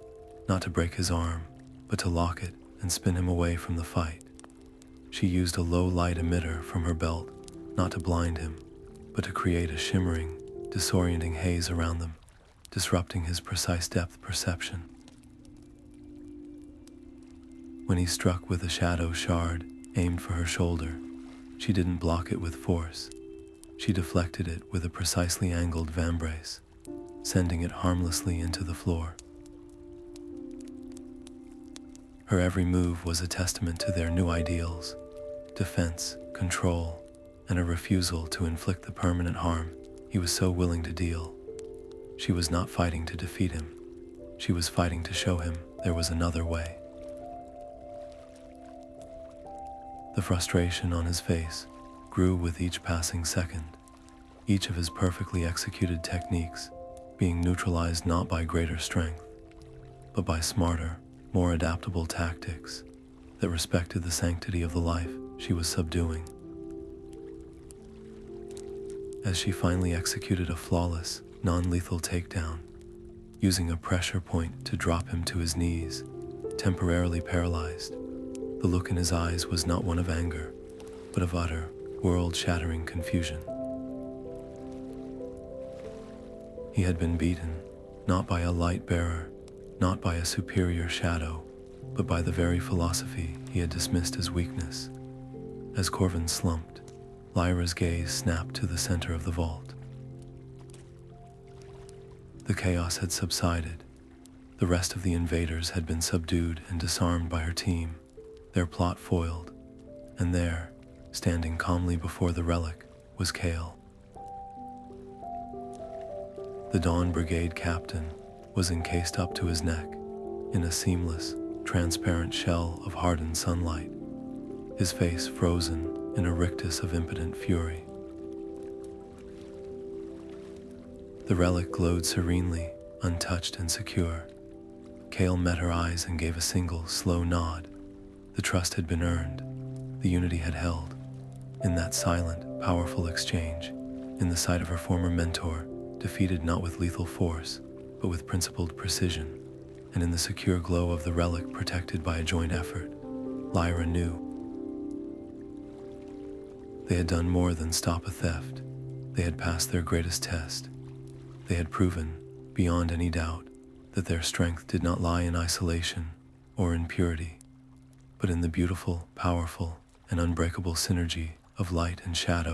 not to break his arm, but to lock it and spin him away from the fight. She used a low light emitter from her belt, not to blind him, but to create a shimmering, disorienting haze around them, disrupting his precise depth perception. When he struck with a shadow shard aimed for her shoulder, she didn't block it with force. She deflected it with a precisely angled vambrace, sending it harmlessly into the floor. Her every move was a testament to their new ideals: defense, control, and a refusal to inflict the permanent harm he was so willing to deal. She was not fighting to defeat him. She was fighting to show him there was another way. The frustration on his face grew with each passing second, each of his perfectly executed techniques being neutralized not by greater strength, but by smarter, more adaptable tactics that respected the sanctity of the life she was subduing. As she finally executed a flawless, non-lethal takedown, using a pressure point to drop him to his knees, temporarily paralyzed, the look in his eyes was not one of anger, but of utter, world-shattering confusion. He had been beaten, not by a light bearer, not by a superior shadow, but by the very philosophy he had dismissed as weakness. As Corvin slumped, Lyra's gaze snapped to the center of the vault. The chaos had subsided. The rest of the invaders had been subdued and disarmed by her team, their plot foiled, and there, standing calmly before the relic, was Kale. The Dawn Brigade captain was encased up to his neck in a seamless, transparent shell of hardened sunlight, his face frozen in a rictus of impotent fury. The relic glowed serenely, untouched and secure. Kale met her eyes and gave a single, slow nod. The trust had been earned, the unity had held. In that silent, powerful exchange, in the sight of her former mentor, defeated not with lethal force, but with principled precision, and in the secure glow of the relic protected by a joint effort, Lyra knew. They had done more than stop a theft. They had passed their greatest test. They had proven, beyond any doubt, that their strength did not lie in isolation or in purity, but in the beautiful, powerful, and unbreakable synergy of light and shadow